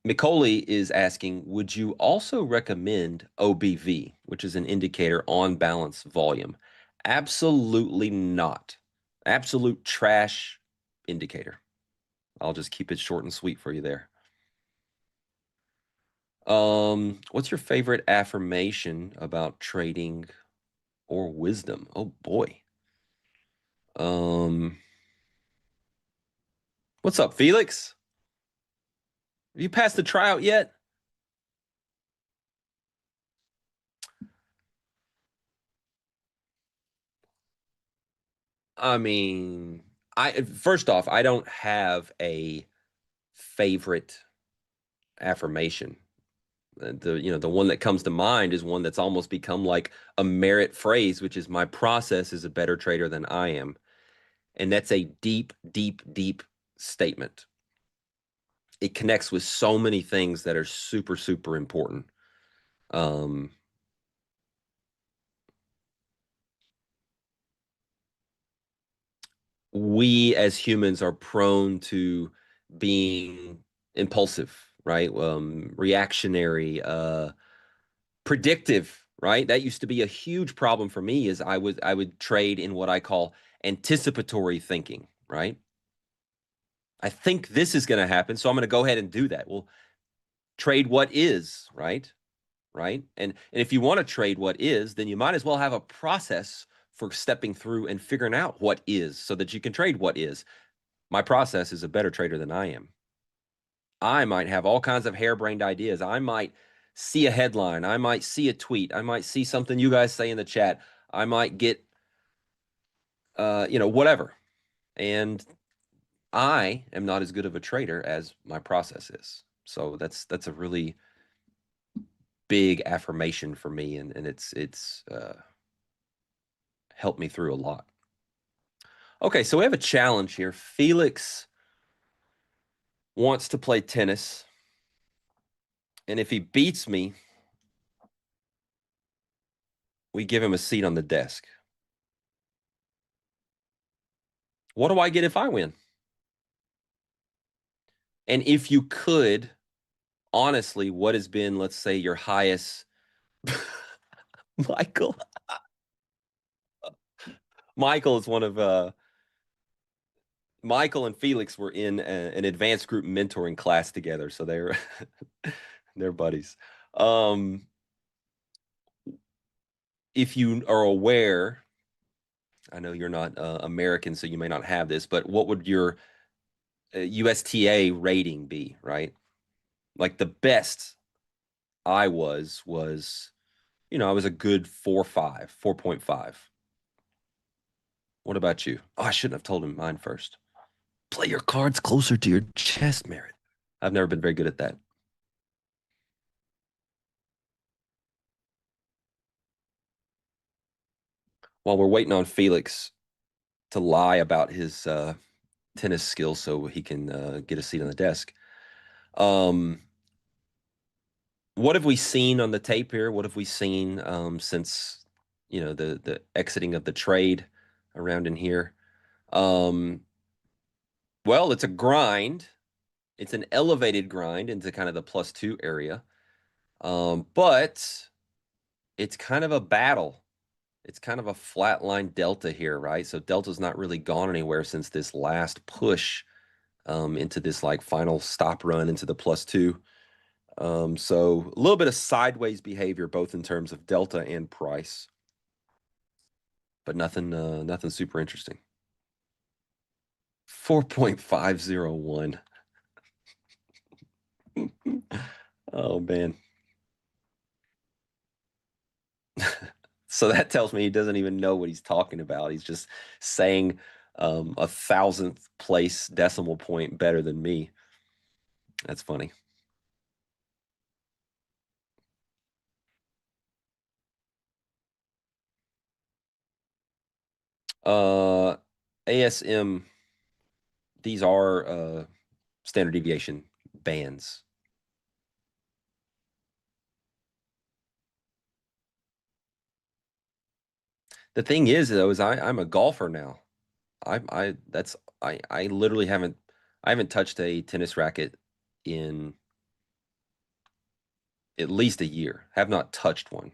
Micoli is asking, would you also recommend OBV, which is an indicator on balance volume? Absolutely not. Absolute trash indicator. I'll just keep it short and sweet for you there. What's your favorite affirmation about trading or wisdom? Oh boy. What's up, Felix? Have you passed the tryout yet? I mean, first off, I don't have a favorite affirmation. The one that comes to mind is one that's almost become like a Merritt phrase, which is my process is a better trader than I am. And that's a deep, deep, deep statement. It connects with so many things that are super, super important. We as humans are prone to being impulsive, right? Reactionary, predictive, right? That used to be a huge problem for me. Is I would trade in what I call anticipatory thinking, right? I think this is going to happen, so I'm going to go ahead and do that. Well, trade what is, right? Right? And if you want to trade what is, then you might as well have a process for stepping through and figuring out what is so that you can trade what is. My process is a better trader than I am. I might have all kinds of harebrained ideas. I might see a headline. I might see a tweet. I might see something you guys say in the chat. I might get, whatever. And I am not as good of a trader as my process is. So that's a really big affirmation for me, and it's helped me through a lot. Okay, so we have a challenge here. Felix wants to play tennis, and if he beats me, we give him a seat on the desk. What do I get if I win? And if you could, honestly, what has been, let's say, your highest, Michael? Michael is one of, Michael and Felix were in an advanced group mentoring class together, so they're they're buddies. If you are aware, I know you're not American, so you may not have this, but what would your USTA rating be, right? Like the best I was, I was a good 4.5. What about you? Oh, I shouldn't have told him mine first. Play your cards closer to your chest, Merritt. I've never been very good at that. While we're waiting on Felix to lie about his tennis skills so he can get a seat on the desk, what have we seen on the tape here? What have we seen since the exiting of the trade around in here? Well, it's a grind. It's an elevated grind into kind of the +2 area, but it's kind of a battle. It's kind of a flatline delta here, right? So delta's not really gone anywhere since this last push into this like final stop run into the +2. So a little bit of sideways behavior, both in terms of delta and price, but nothing super interesting. 4.501. Oh man. So that tells me he doesn't even know what he's talking about. He's just saying a 1,000th place decimal point better than me. That's funny. ASM, these are standard deviation bands. The thing is, though, is I'm a golfer now. I literally haven't touched a tennis racket in at least a year. Have not touched one.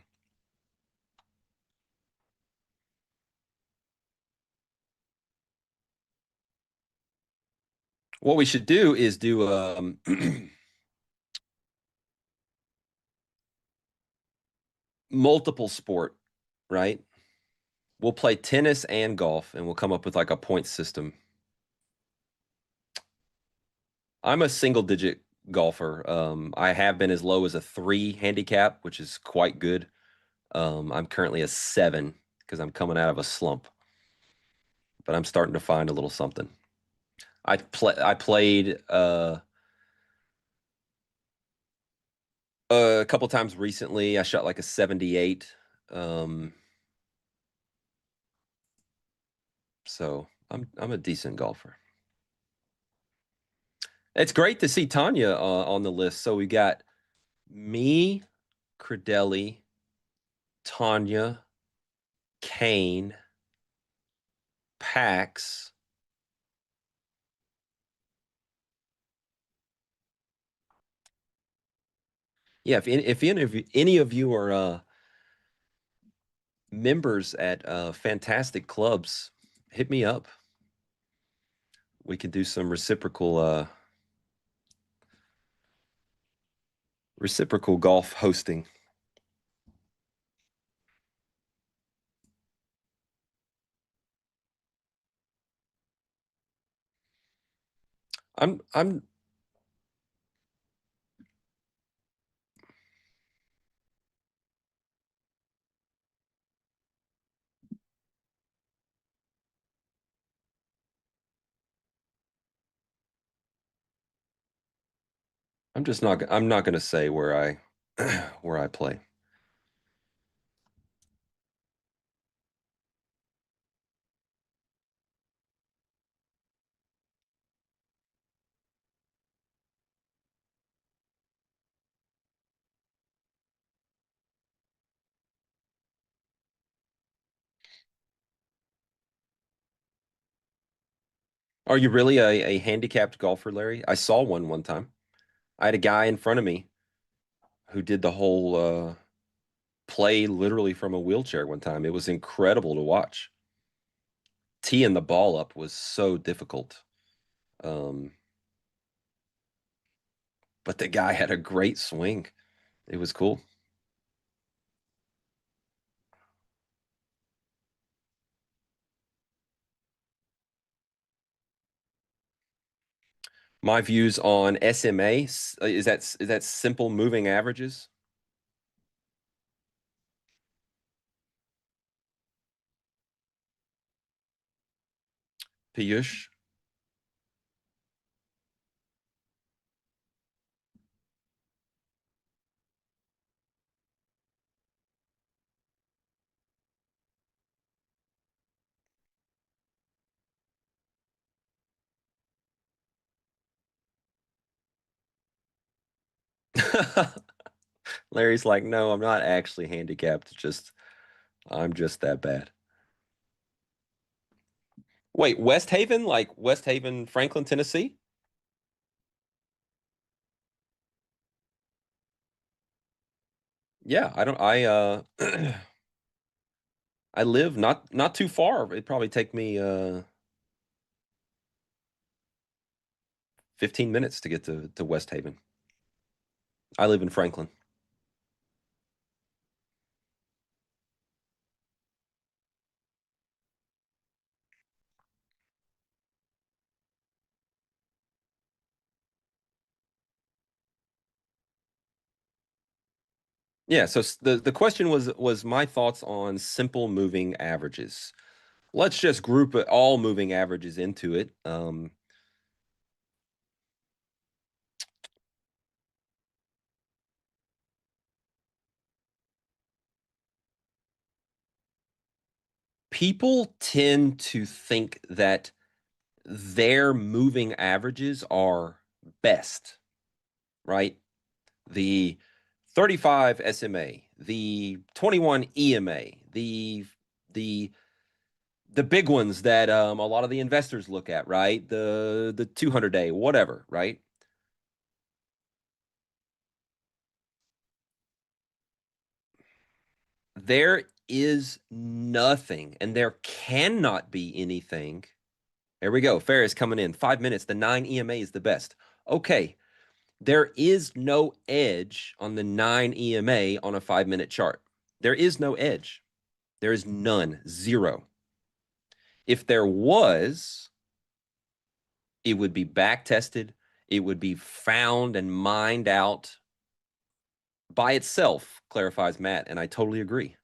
What we should do is do multiple sport, right? We'll play tennis and golf, and we'll come up with like a point system. I'm a single-digit golfer. I have been as low as a 3 handicap, which is quite good. I'm currently a 7 because I'm coming out of a slump, but I'm starting to find a little something. I played a couple times recently. I shot like a 78. So I'm a decent golfer. It's great to see Tanya on the list. So we got me, Crudele, Tanya, Kane, Pax. Yeah, if any of you are members at fantastic clubs, hit me up. We can do some reciprocal golf hosting. I'm I'm not going to say where I where I play. Are you really a handicapped golfer, Larry? I saw one time. I had a guy in front of me who did the whole play literally from a wheelchair one time. It was incredible to watch. Teeing the ball up was so difficult. But the guy had a great swing. It was cool. My views on SMA, is that simple moving averages? Piyush? Larry's like, no, I'm not actually handicapped. I'm just that bad. Wait, West Haven, like West Haven, Franklin, Tennessee? Yeah, I live not too far. It'd probably take me 15 minutes to get to West Haven. I live in Franklin. Yeah, so the question was my thoughts on simple moving averages. Let's just group all moving averages into it. People tend to think that their moving averages are best, right? The 35 SMA, the 21 EMA, the big ones that a lot of the investors look at, right? The 200-day, whatever, right? There is nothing, and there cannot be anything. There we go. Ferris coming in. 5 minutes. The 9 EMA is the best. Okay. There is no edge on the 9 EMA on a 5-minute chart. There is no edge. There is none. Zero. If there was, it would be back tested. It would be found and mined out by itself, clarifies Matt, and I totally agree.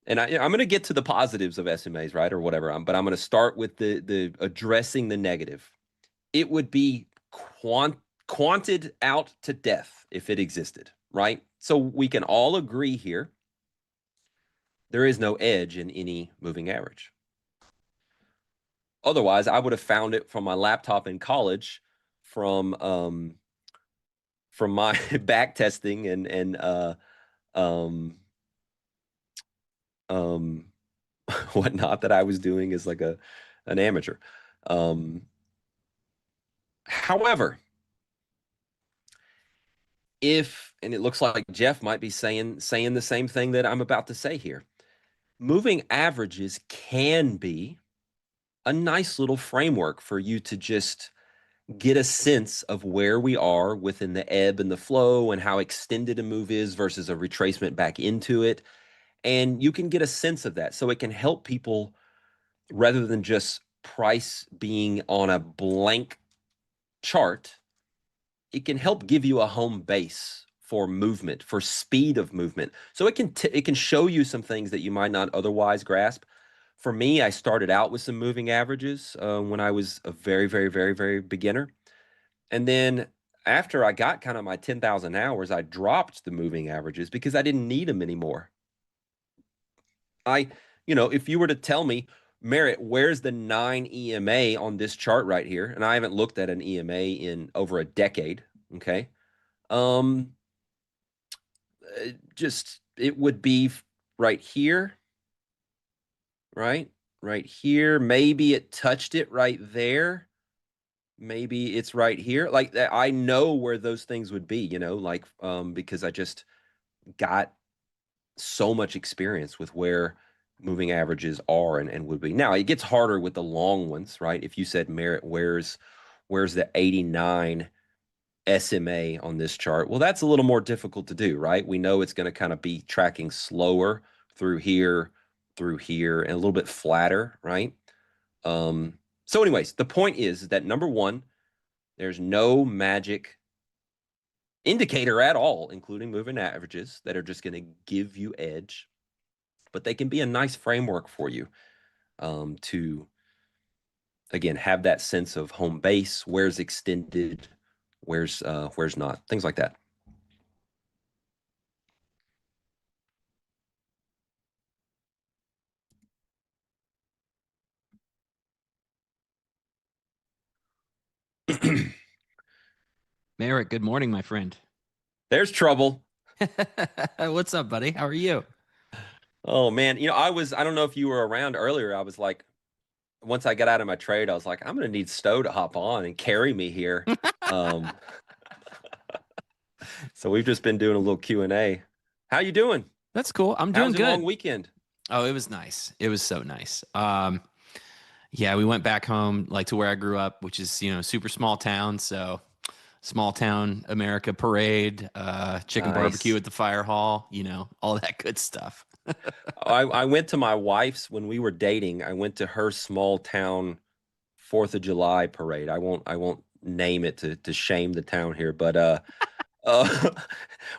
And I'm going to get to the positives of SMAs, right, or whatever. But I'm going to start with the addressing the negative. It would be quanted out to death if it existed, right? So we can all agree here. There is no edge in any moving average. Otherwise, I would have found it from my laptop in college, from my back testing and whatnot that I was doing as like an amateur. However, and it looks like Jeff might be saying the same thing that I'm about to say here. Moving averages can be a nice little framework for you to just get a sense of where we are within the ebb and the flow and how extended a move is versus a retracement back into it. And you can get a sense of that. So it can help people rather than just price being on a blank chart. It can help give you a home base for movement, for speed of movement. So it can show you some things that you might not otherwise grasp. For me, I started out with some moving averages when I was a very, very, very, very beginner. And then after I got kind of my 10,000 hours, I dropped the moving averages because I didn't need them anymore. If you were to tell me, Merritt, where's the 9 EMA on this chart right here? And I haven't looked at an EMA in over a decade. Okay. It would be right here, right here. Maybe it touched it right there. Maybe it's right here. Like I know where those things would be, because I just got so much experience with where moving averages are and would be. Now it gets harder with the long ones, right? If you said, Merritt, where's the 89 SMA on this chart? Well, that's a little more difficult to do, right? We know it's going to kind of be tracking slower through here, and a little bit flatter, right? So anyways, the point is that number one, there's no magic indicator at all, including moving averages, that are just going to give you edge, but they can be a nice framework for you to, again, have that sense of home base, where's extended, where's not, things like that. Merritt, good morning, my friend. There's trouble. What's up, buddy? How are you? Oh man, I don't know if you were around earlier. I was like, once I got out of my trade, I was like, I'm gonna need Stowe to hop on and carry me here. So we've just been doing a little Q&A. How you doing? That's cool. I'm doing How's good. your long weekend? Oh, it was nice. It was so nice. Yeah, we went back home, like to where I grew up, which is, super small town. So small town America parade, chicken barbecue at the fire hall, all that good stuff. I went to my wife's when we were dating. I went to her small town 4th of July parade. I won't name it to shame the town here, but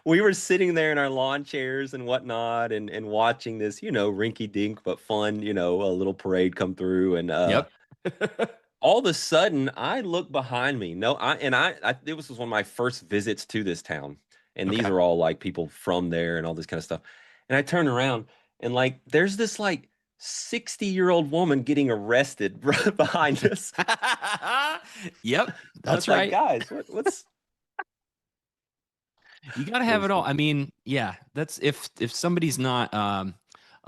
we were sitting there in our lawn chairs and whatnot and watching this, rinky dink but fun, a little parade come through. And Yep. all of a sudden I look behind me. It was one of my first visits to this town. And these are all like people from there and all this kind of stuff. And I turn around and like there's this like 60-year-old woman getting arrested right behind us. Yep, that's right. right. Guys, what's you got to have it all. I mean, yeah, that's if somebody's not a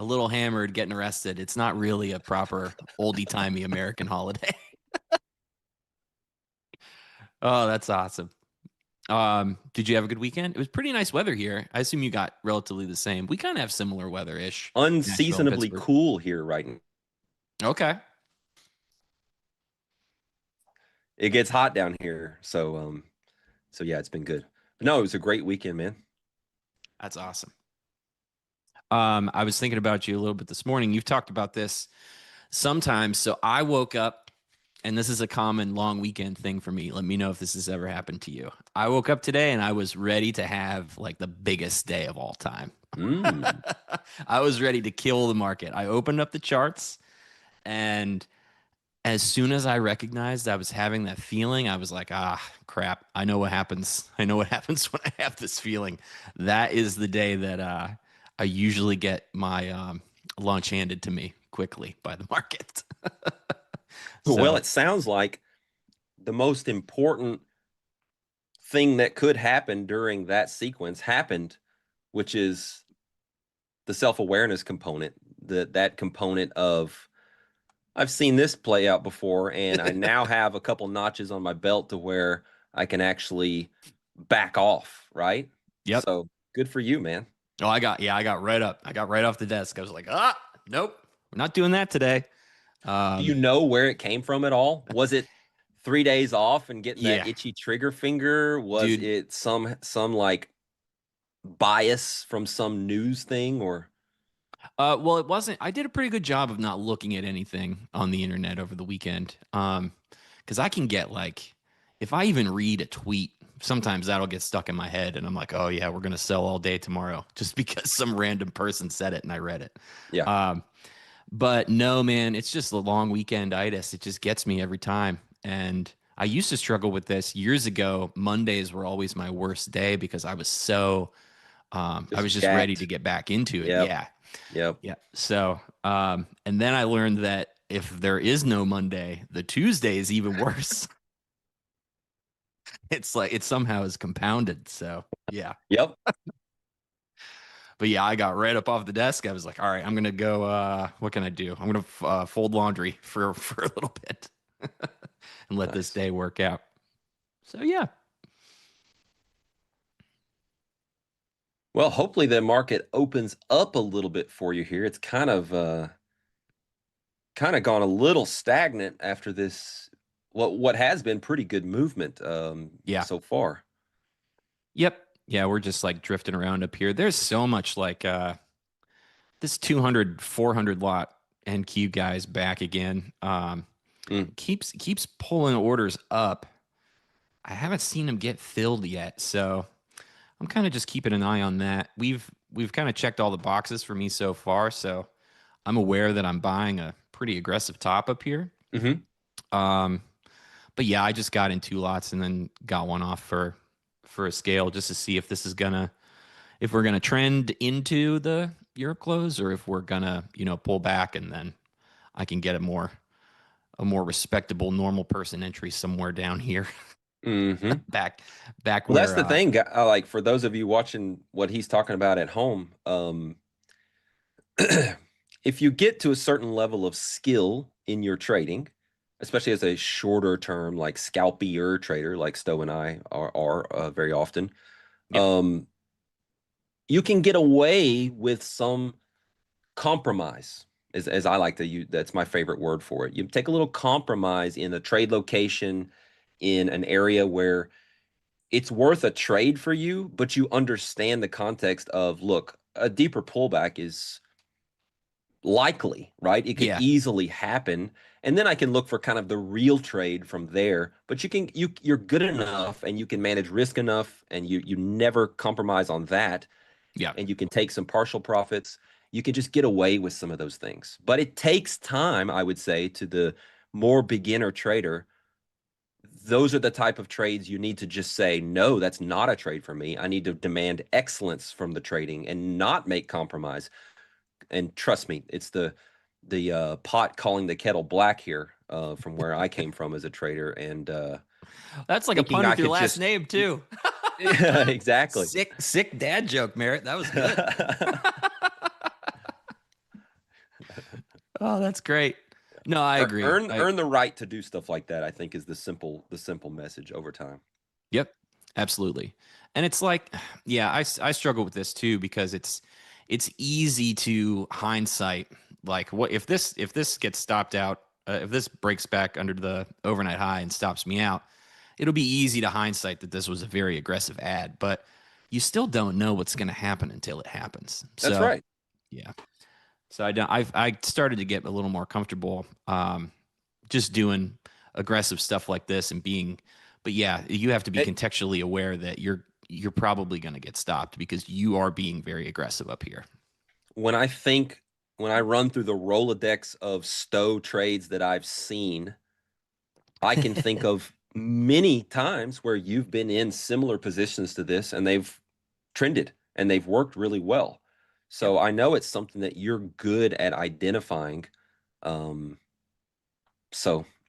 little hammered getting arrested, it's not really a proper oldie-timey American holiday. Oh, that's awesome. Did you have a good weekend? It was pretty nice weather here. I assume you got relatively the same. We kind of have similar weather-ish. unseasonably cool here right now? Okay. It gets hot down here, so yeah, it's been good. But no, it was a great weekend, man. That's awesome. I was thinking about you a little bit this morning. You've talked about this sometimes. So I woke up, and this is a common long weekend thing for me. Let me know if this has ever happened to you. I woke up today and I was ready to have like the biggest day of all time. I was ready to kill the market. I opened up the charts, and as soon as I recognized I was having that feeling, I was like, crap. I know what happens. I know what happens when I have this feeling. That is the day that I usually get my lunch handed to me quickly by the market. Well, it sounds like the most important thing that could happen during that sequence happened, which is the self-awareness component, that component of, I've seen this play out before, and I now have a couple notches on my belt to where I can actually back off, right? Yep. So good for you, man. Oh, I got right up. I got right off the desk. I was like, nope, we're not doing that today. Do you know where it came from at all? Was it 3 days off and getting that itchy trigger finger? Was it some like bias from some news thing or? Well, it wasn't. I did a pretty good job of not looking at anything on the internet over the weekend. Because I can get like, if I even read a tweet, sometimes that'll get stuck in my head, and I'm like, oh yeah, we're gonna sell all day tomorrow, just because some random person said it and I read it. Yeah. But no, man, it's just a long weekend-itis. It just gets me every time. And I used to struggle with this years ago. Mondays were always my worst day because I was so, I was just ready to get back into it. Yep. Yeah. So, and then I learned that if there is no Monday, the Tuesday is even worse. It's like it somehow is compounded. So, yeah. Yep. But yeah, I got right up off the desk. I was like, all right, I'm going to go, what can I do? I'm going to fold laundry for a little bit and let this day work out. So, yeah. Well, hopefully the market opens up a little bit for you here. It's kind of gone a little stagnant after this, what has been pretty good movement so far. Yep. Yeah, we're just like drifting around up here. There's so much like this 200, 400 lot NQ guys back again. Keeps pulling orders up. I haven't seen him get filled yet, so I'm kind of just keeping an eye on that. We've kind of checked all the boxes for me so far, so I'm aware that I'm buying a pretty aggressive top up here. But yeah, I just got in 2 lots and then got one off for a scale just to see if this is if we're gonna trend into the Europe close or if we're gonna pull back and then I can get a more respectable normal person entry somewhere down here. back Well, where that's the thing. Like for those of you watching what he's talking about at home, if you get to a certain level of skill in your trading, especially as a shorter term, like scalpier trader, like Stowe and I are very often, you can get away with some compromise, as I like to use. That's my favorite word for it. You take a little compromise in a trade location, in an area where it's worth a trade for you, but you understand the context of, look, a deeper pullback is likely, right? It could easily happen. And then I can look for kind of the real trade from there. But you're good enough and you can manage risk enough and you never compromise on that. Yeah. And you can take some partial profits. You can just get away with some of those things. But it takes time, I would say, to the more beginner trader. Those are the type of trades you need to just say, no, that's not a trade for me. I need to demand excellence from the trading and not make compromise. And trust me, it's the pot calling the kettle black here from where I came from as a trader. And that's like a pun with your last name too. Yeah, exactly. Sick dad joke, Merritt. That was good. Oh, that's great. No, I agree. Earn the right to do stuff like that, I think, is the simple message over time. Yep, absolutely. And it's like, yeah, I struggle with this too because it's easy to hindsight. Like, what if this gets stopped out? If this breaks back under the overnight high and stops me out, it'll be easy to hindsight that this was a very aggressive ad. But you still don't know what's going to happen until it happens. That's right. Yeah. So I started to get a little more comfortable just doing aggressive stuff like this and but yeah, you have to be contextually aware that you're probably going to get stopped because you are being very aggressive up here. When I run through the Rolodex of Stowe trades that I've seen, I can think of many times where you've been in similar positions to this and they've trended and they've worked really well. So I know it's something that you're good at identifying. So,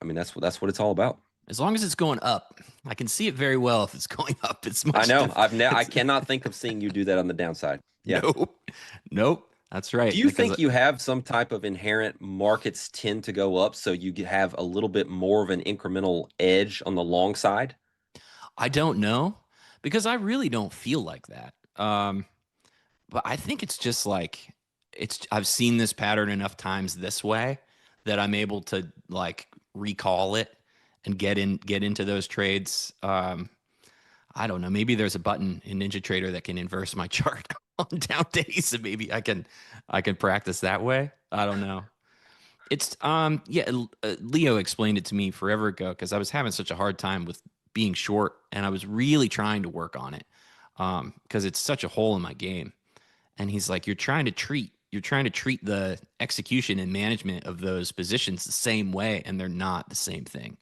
I mean, that's what it's all about. As long as it's going up, I can see it very well. If it's going up, it's much. I know. I cannot think of seeing you do that on the downside. Yeah. Nope. That's right. Do you think you have some type of inherent markets tend to go up, so you have a little bit more of an incremental edge on the long side? I don't know because I really don't feel like that. But I think it's just like I've seen this pattern enough times this way that I'm able to like recall it and get into those trades. I don't know. Maybe there's a button in NinjaTrader that can inverse my chart on down days, and maybe I can practice that way. I don't know. It's Leo explained it to me forever ago because I was having such a hard time with being short, and I was really trying to work on it because it's such a hole in my game. And he's like, you're trying to treat the execution and management of those positions the same way, and they're not the same thing.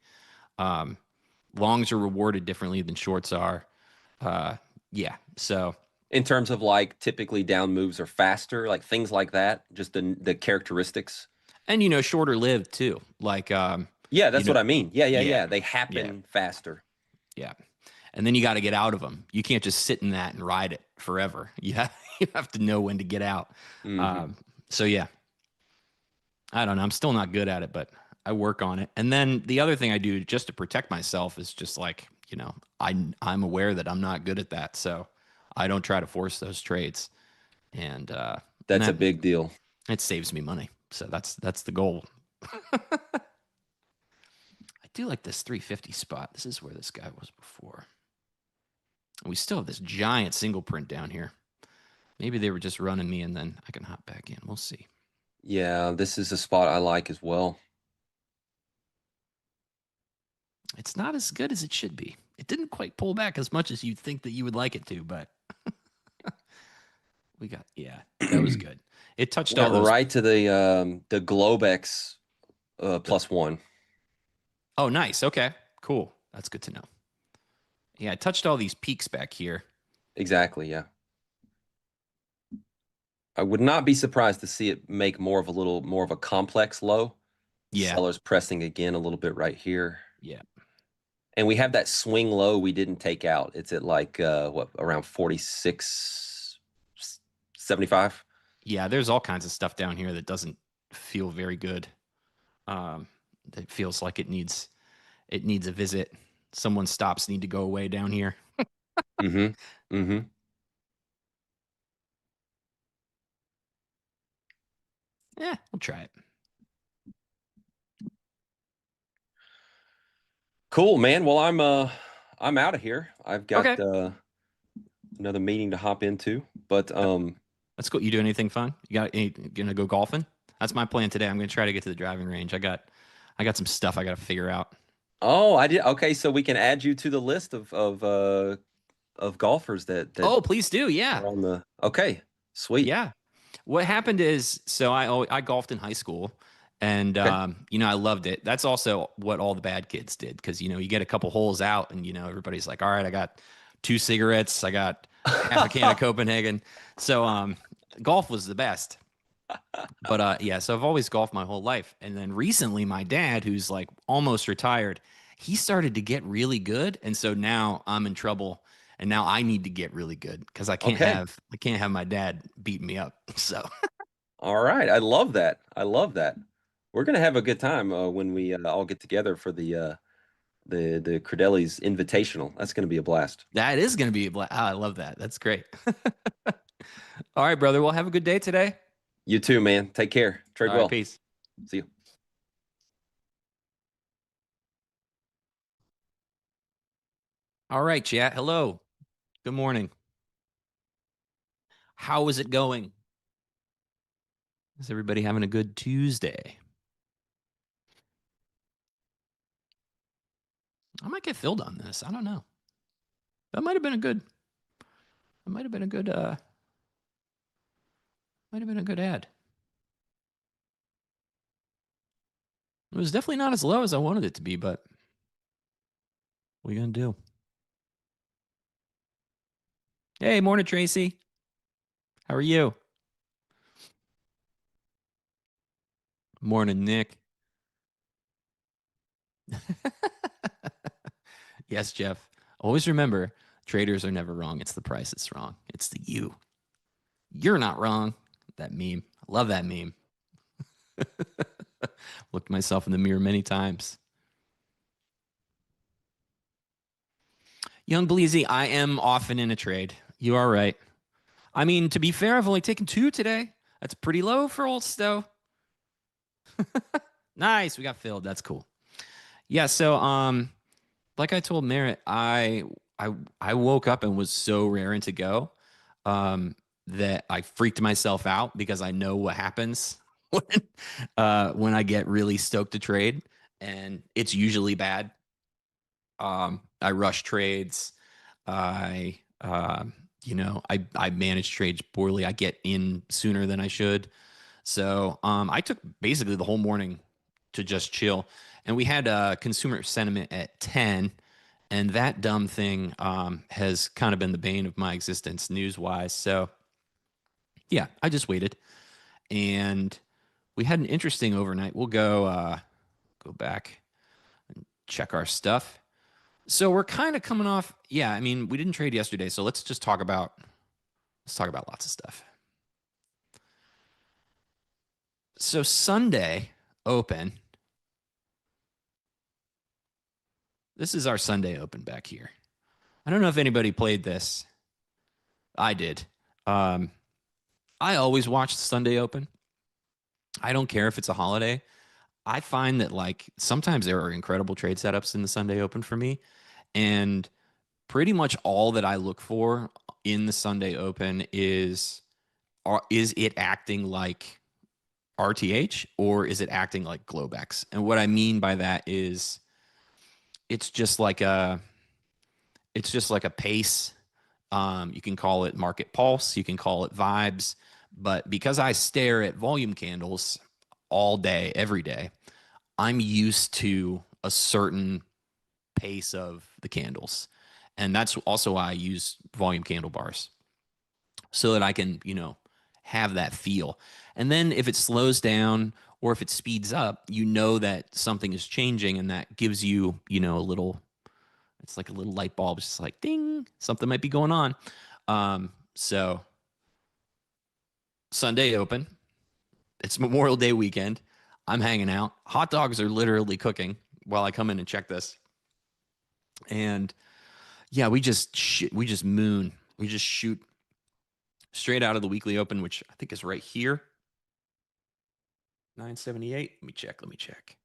Longs are rewarded differently than shorts are. Yeah. So in terms of like typically down moves are faster, like things like that, just the characteristics. And shorter lived too. Like that's what I mean. Yeah. They happen faster. Yeah. And then you got to get out of them. You can't just sit in that and ride it forever. You have to know when to get out. So yeah, I don't know. I'm still not good at it, but I work on it. And then the other thing I do just to protect myself is just like, I'm aware that I'm not good at that. So I don't try to force those trades. And that's a big deal. It saves me money. So that's the goal. I do like this 350 spot. This is where this guy was before. We still have this giant single print down here. Maybe they were just running me and then I can hop back in. We'll see. Yeah, this is a spot I like as well. It's not as good as it should be. It didn't quite pull back as much as you'd think that you would like it to, but that was good. It touched all Went those. right to the Globex +1. Oh, nice. Okay, cool. That's good to know. Yeah, it touched all these peaks back here. Exactly. Yeah. I would not be surprised to see it make more of a complex low. Yeah. Sellers pressing again a little bit right here. Yeah. And we have that swing low we didn't take out. It's at like around 46.75. Yeah, there's all kinds of stuff down here that doesn't feel very good. It feels like it needs a visit. Someone's stops need to go away down here. Mm-hmm. Mm-hmm. Yeah, we'll try it. Cool, man. Well, I'm out of here. I've got Okay. Another meeting to hop into, but Let's go. You do anything fun? Gonna go golfing? That's my plan today. I'm gonna try to get to the driving range. I got some stuff I got to figure out. oh, I did. Okay, so we can add you to the list of golfers that Oh, please do. Yeah. are on the. Okay, sweet. Yeah. What happened is, so I golfed in high school, and Okay. I loved it. That's also what all the bad kids did, because you get a couple holes out, and everybody's like, all right, I got 2 cigarettes, I got half a can of Copenhagen. So golf was the best. But yeah, so I've always golfed my whole life, and then recently, my dad, who's like almost retired, he started to get really good, and so now I'm in trouble. And now I need to get really good because I can't Okay. have my dad beating me up. So All right. I love that. I love that. We're gonna have a good time when we all get together for the Crudele's Invitational. That's gonna be a blast. that is going to be I love that. That's great. All right, brother. Well, have a good day today. You too, man. Take care. Trade All right, well. peace. See you. All right, chat. Hello. Good morning. How is it going? Is everybody having a good Tuesday? I might get filled on this. I don't know. That might have been a good. That might have been a good. Might have been a good ad. It was definitely not as low as I wanted it to be, but what are you gonna do? Hey, morning, Tracy. How are you? Morning, Nick. Yes, Jeff. Always remember, traders are never wrong. It's the price that's wrong. It's the you. You're not wrong. That meme. I love that meme. Looked myself in the mirror many times. Young Bleezy, I am often in a trade. You are right. I mean, to be fair, I've only taken 2 today. That's pretty low for old Stowe. Nice. We got filled. That's cool. Yeah, so like I told Merritt, I woke up and was so raring to go that I freaked myself out because I know what happens when I get really stoked to trade, and it's usually bad. I rush trades. I manage trades poorly. I get in sooner than I should. So I took basically the whole morning to just chill. And we had consumer sentiment at 10. And that dumb thing has kind of been the bane of my existence news-wise. So, yeah, I just waited. And we had an interesting overnight. We'll go back and check our stuff. So we're kind of coming off. Yeah, I mean, we didn't trade yesterday. So let's talk about lots of stuff. So Sunday open. This is our Sunday open back here. I don't know if anybody played this. I did. I always watch the Sunday open. I don't care if it's a holiday. I find that sometimes there are incredible trade setups in the Sunday open for me. And pretty much all that I look for in the Sunday open is it acting like RTH or is it acting like Globex? And what I mean by that is it's just like a pace. You can call it market pulse, you can call it vibes, but because I stare at volume candles all day, every day, I'm used to a certain pace of the candles. And that's also why I use volume candle bars, so that I can, have that feel. And then if it slows down or if it speeds up, you know that something is changing, and that gives you, a little, it's like a little light bulb. It's just like ding, something might be going on. So Sunday open, it's Memorial Day weekend. I'm hanging out. Hot dogs are literally cooking while I come in and check this. And yeah, we just shoot straight out of the weekly open, which I think is right here. 978. Let me check.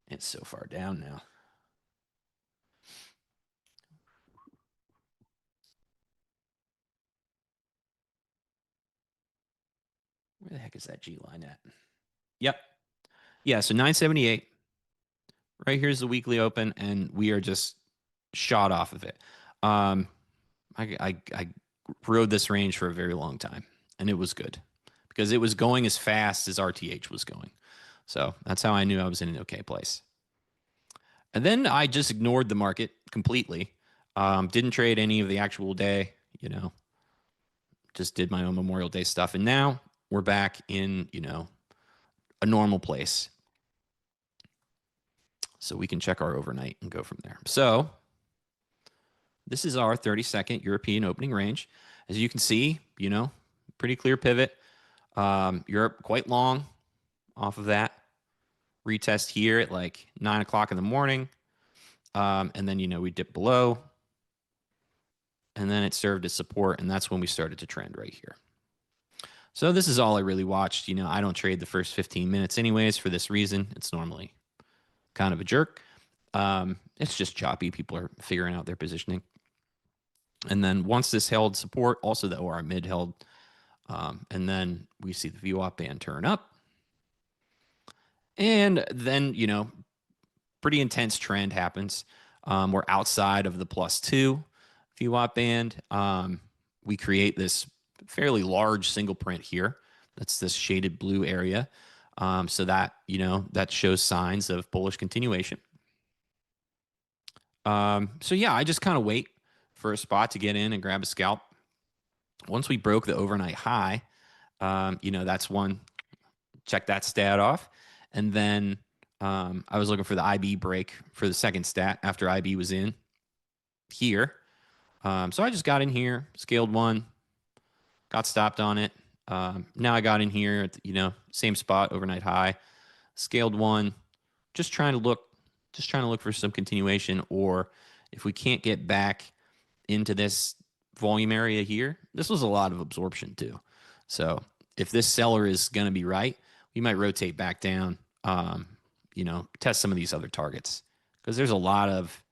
It's so far down now. Where the heck is that G line at? Yep. Yeah, so 978. Right here's the weekly open, and we are just shot off of it. I rode this range for a very long time, and it was good because it was going as fast as RTH was going. So that's how I knew I was in an okay place. And then I just ignored the market completely. Didn't trade any of the actual day, just did my own Memorial Day stuff. And now we're back in, a normal place. So we can check our overnight and go from there. So this is our 30-second European opening range. As you can see, pretty clear pivot. Europe quite long off of that. Retest here at like 9 o'clock in the morning. And then, we dip below. And then it served as support, and that's when we started to trend right here. So this is all I really watched. I don't trade the first 15 minutes anyways for this reason. It's normally kind of a jerk. It's just choppy. People are figuring out their positioning. And then once this held support, also the OR mid held, and then we see the VWAP band turn up. And then, pretty intense trend happens. We're outside of the +2 VWAP band. We create this fairly large single print here. That's this shaded blue area. So that, that shows signs of bullish continuation. So yeah, I just kind of wait for a spot to get in and grab a scalp. Once we broke the overnight high, that's one. Check that stat off. And then I was looking for the IB break for the second stat after IB was in here. So I just got in here, scaled one, got stopped on it. Now I got in here at same spot, overnight high, scaled one, just trying to look for some continuation, or if we can't get back into this volume area here, this was a lot of absorption too. So if this seller is going to be right, we might rotate back down, test some of these other targets, because there's a lot of,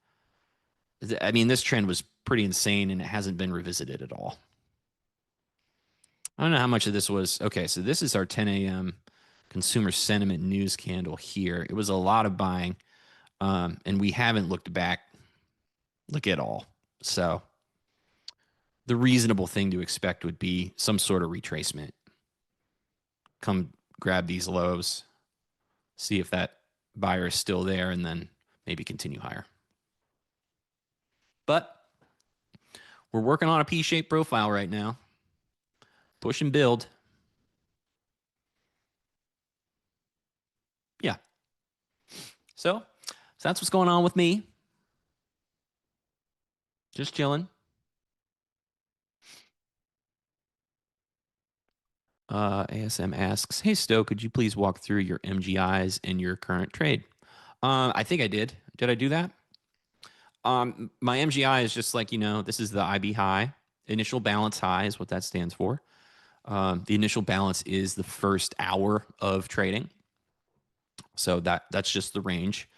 this trend was pretty insane and it hasn't been revisited at all. I don't know how much of this was. Okay, so this is our 10 a.m. consumer sentiment news candle here. It was a lot of buying, and we haven't looked back at all. So the reasonable thing to expect would be some sort of retracement. Come grab these lows, see if that buyer is still there, and then maybe continue higher. But we're working on a P-shaped profile right now. Push and build. Yeah. So that's what's going on with me. Just chilling. ASM asks, hey, Stowe, could you please walk through your MGIs and your current trade? I think I did. Did I do that? My MGI is just like, this is the IB high. Initial balance high is what that stands for. The initial balance is the first hour of trading. So that's just the range.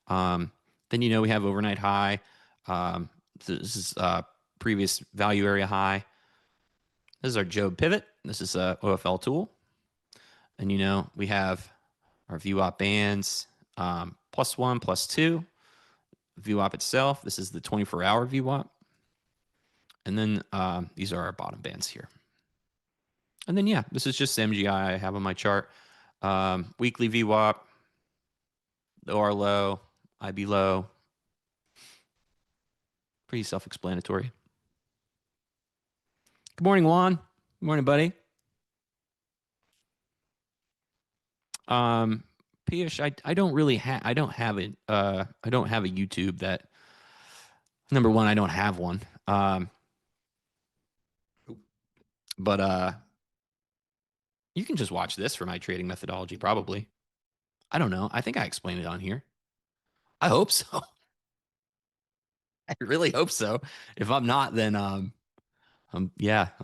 Then, we have overnight high. This is previous value area high. This is our Job pivot. This is a OFL tool. And, we have our VWAP bands, +1, +2. VWAP itself. This is the 24-hour VWAP. And then these are our bottom bands here. And then, yeah, this is just MGI I have on my chart. Weekly VWAP, OR low, IB low. Pretty self-explanatory. Good morning, Juan. Good morning, buddy. Piyush, I don't really have I don't have a YouTube that, number one, I don't have one. But you can just watch this for my trading methodology, probably. I don't know. I think I explained it on here. I hope so. I really hope so. If I'm not, then I'm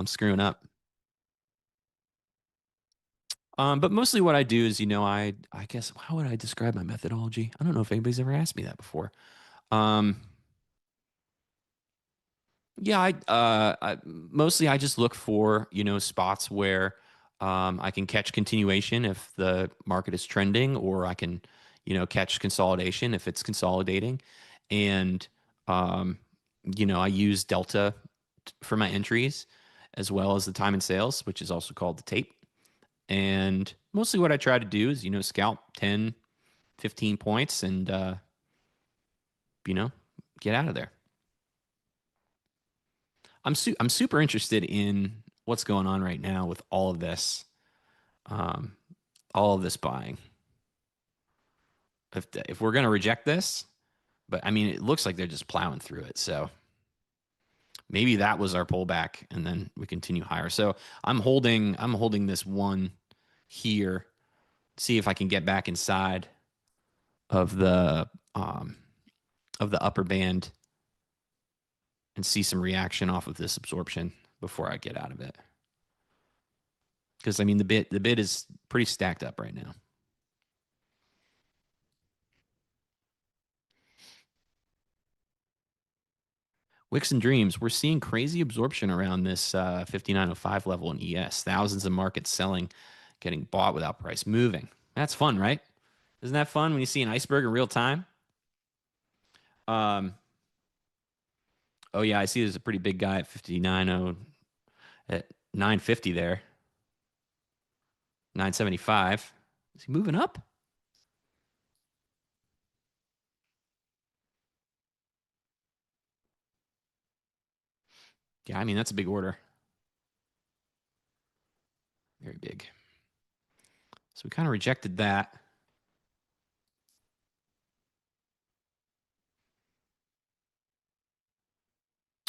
screwing up. But mostly what I do is, I guess, how would I describe my methodology? I don't know if anybody's ever asked me that before. Yeah, mostly I just look for, spots where I can catch continuation if the market is trending, or I can, catch consolidation if it's consolidating. And, I use delta for my entries, as well as the time and sales, which is also called the tape. And mostly what I try to do is, scalp 10, 15 points and, get out of there. I'm super interested in what's going on right now with all of this buying. If we're going to reject this, but I mean, it looks like they're just plowing through it. So maybe that was our pullback, and then we continue higher. So I'm holding this one here, see if I can get back inside of the upper band and see some reaction off of this absorption before I get out of it. Because I mean, the bid is pretty stacked up right now. Wicks and Dreams, we're seeing crazy absorption around this 5905 level in ES. Thousands of markets selling, getting bought without price moving. That's fun, right? Isn't that fun when you see an iceberg in real time? Oh yeah, I see there's a pretty big guy at 59.0 at 950 there. 975. Is he moving up? Yeah, I mean, that's a big order. Very big. So we kind of rejected that.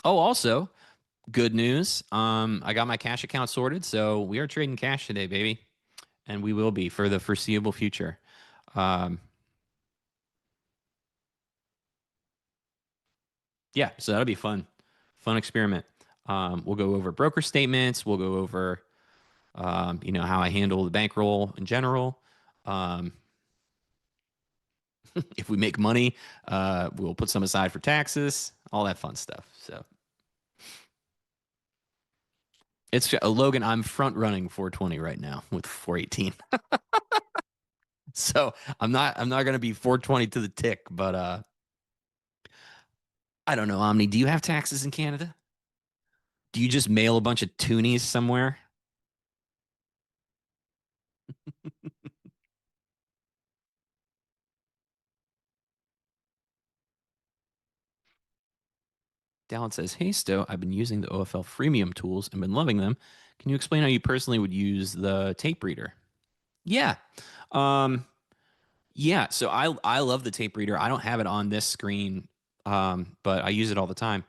Oh, also, good news. I got my cash account sorted, so we are trading cash today, baby. And we will be for the foreseeable future. Yeah, so that'll be fun. Fun experiment. We'll go over broker statements. We'll go over, how I handle the bankroll in general. If we make money, we'll put some aside for taxes, all that fun stuff. So it's Logan. I'm front running 420 right now with 418. So I'm not going to be 420 to the tick, but I don't know, Omni. Do you have taxes in Canada? Do you just mail a bunch of toonies somewhere? Dallin says, "Hey Sto, I've been using the OFL freemium tools and been loving them. Can you explain how you personally would use the tape reader?" Yeah. Yeah, so I love the tape reader. I don't have it on this screen, but I use it all the time.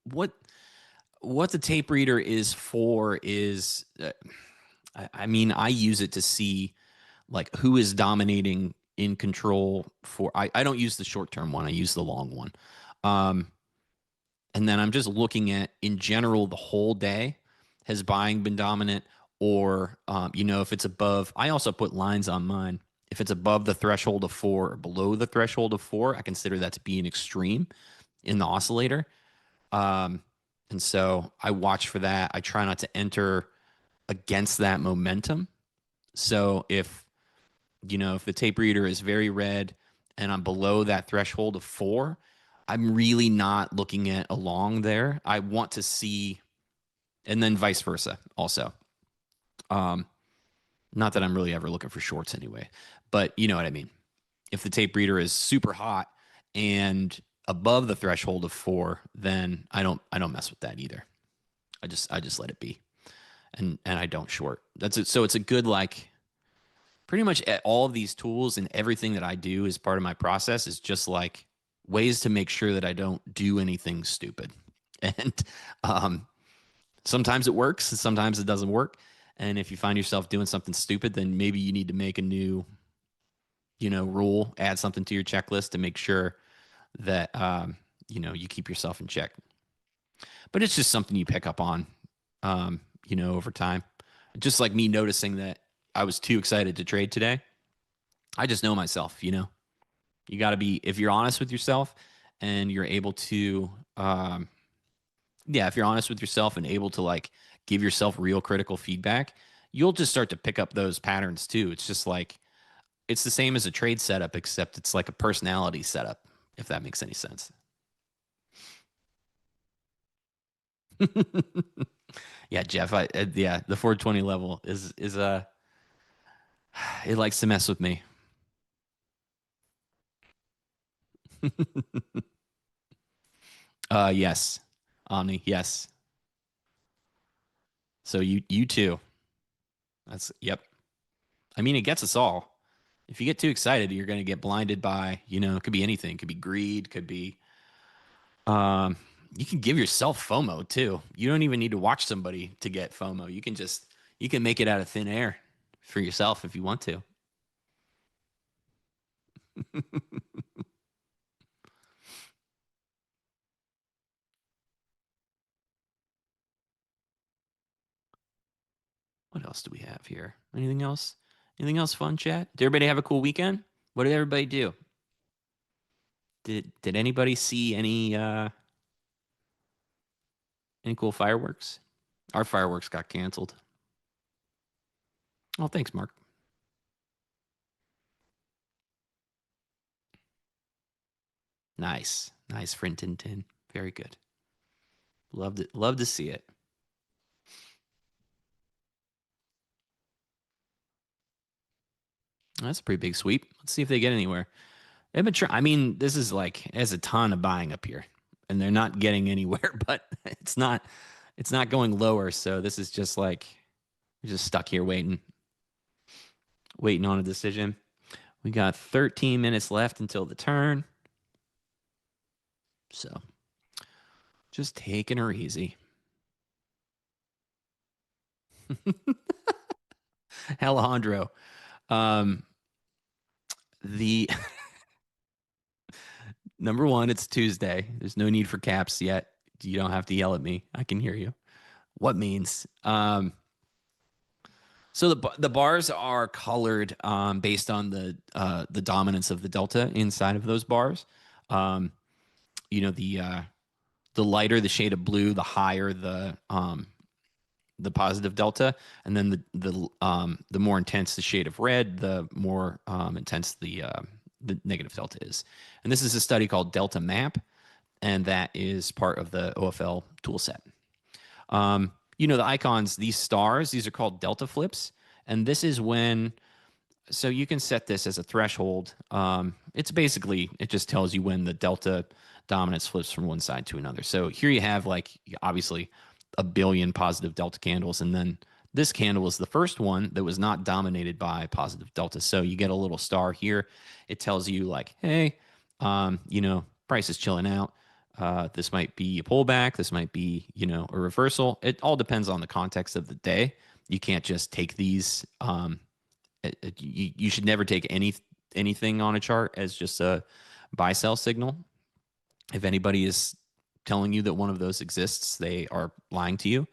What the tape reader is for is, I mean, I use it to see like who is dominating in control for. I don't use the short term one. I use the long one. And then I'm just looking at, in general, the whole day. Has buying been dominant? Or, if it's above, I also put lines on mine. If it's above the threshold of 4 or below the threshold of 4, I consider that to be an extreme in the oscillator. And so I watch for that. I try not to enter against that momentum. So if the tape reader is very red and I'm below that threshold of 4, I'm really not looking at a long there. I want to see, and then vice versa also. Not that I'm really ever looking for shorts anyway, but you know what I mean. If the tape reader is super hot and above the threshold of 4, then I don't mess with that either. I just let it be, and I don't short. That's it. So it's a good, like, pretty much at all of these tools and everything that I do as part of my process is just like ways to make sure that I don't do anything stupid. And sometimes it works, and sometimes it doesn't work. And if you find yourself doing something stupid, then maybe you need to make a new, rule, add something to your checklist to make sure that, you keep yourself in check. But it's just something you pick up on, over time. Just like me noticing that I was too excited to trade today. I just know myself, you got to be, if you're honest with yourself and you're able to, if you're honest with yourself and able to like give yourself real critical feedback, you'll just start to pick up those patterns too. It's just like, it's the same as a trade setup, except it's like a personality setup, if that makes any sense. Yeah, Jeff, the 420 level is it likes to mess with me. Yes. Omni, yes. So you too. Yep. I mean, it gets us all. If you get too excited, you're going to get blinded by, it could be anything. It could be greed, could be, you can give yourself FOMO too. You don't even need to watch somebody to get FOMO. You can make it out of thin air for yourself if you want to. What else do we have here? Anything else? Anything else fun, chat? Did everybody have a cool weekend? What did everybody do? Did anybody see any cool fireworks? Our fireworks got canceled. Oh, thanks, Mark. Nice. Nice, Frintintin. Very good. Loved it. Love to see it. That's a pretty big sweep. Let's see if they get anywhere. They've been trying. I mean, this is like, there's a ton of buying up here, and they're not getting anywhere. But it's not going lower. So this is just like, we're just stuck here waiting on a decision. We got 13 minutes left until the turn. So just taking her easy. Alejandro. The number one, it's Tuesday. There's no need for caps yet. You don't have to yell at me. I can hear you. What means? So the bars are colored based on the dominance of the delta inside of those bars. The lighter the shade of blue, the higher the positive delta, and then the more intense the shade of red, the more intense the negative delta is. And this is a study called Delta Map, and that is part of the OFL tool set. The icons, these stars, these are called delta flips, and this is when. So you can set this as a threshold. It's basically, it just tells you when the delta dominance flips from one side to another. So here you have, like, obviously a billion positive delta candles, and then this candle is the first one that was not dominated by positive delta. So you get a little star here. It tells you, like, hey, price is chilling out. This might be a pullback. This might be, a reversal. It all depends on the context of the day. You can't just take these. You should never take anything on a chart as just a buy sell signal. If anybody is telling you that one of those exists, they are lying to you.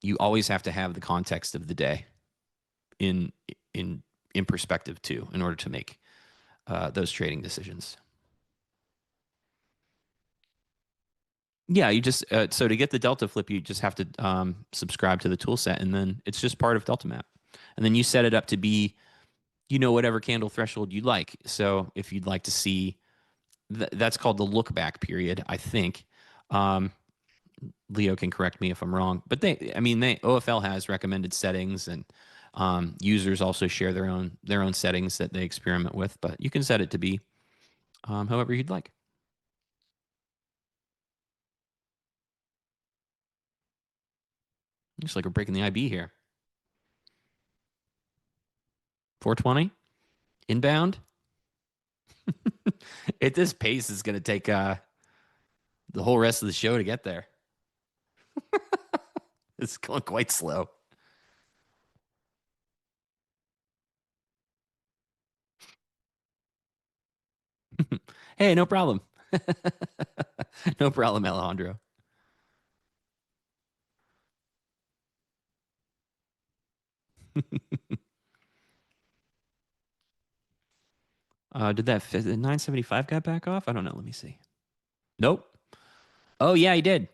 You always have to have the context of the day in perspective too, in order to make those trading decisions. Yeah, you just so to get the delta flip, you just have to subscribe to the tool set, and then it's just part of Delta Map. And then you set it up to be, whatever candle threshold you'd like. So if you'd like to see, that's called the look back period, I think. Leo can correct me if I'm wrong, but OFL has recommended settings, and users also share their own settings that they experiment with. But you can set it to be however you'd like. Looks like we're breaking the IB here. 420 inbound. At this pace, is going to take the whole rest of the show to get there. It's going quite slow. Hey, no problem. No problem, Alejandro. Did that fit? The 975 got back off? I don't know. Let me see. Nope. Oh, yeah, he did.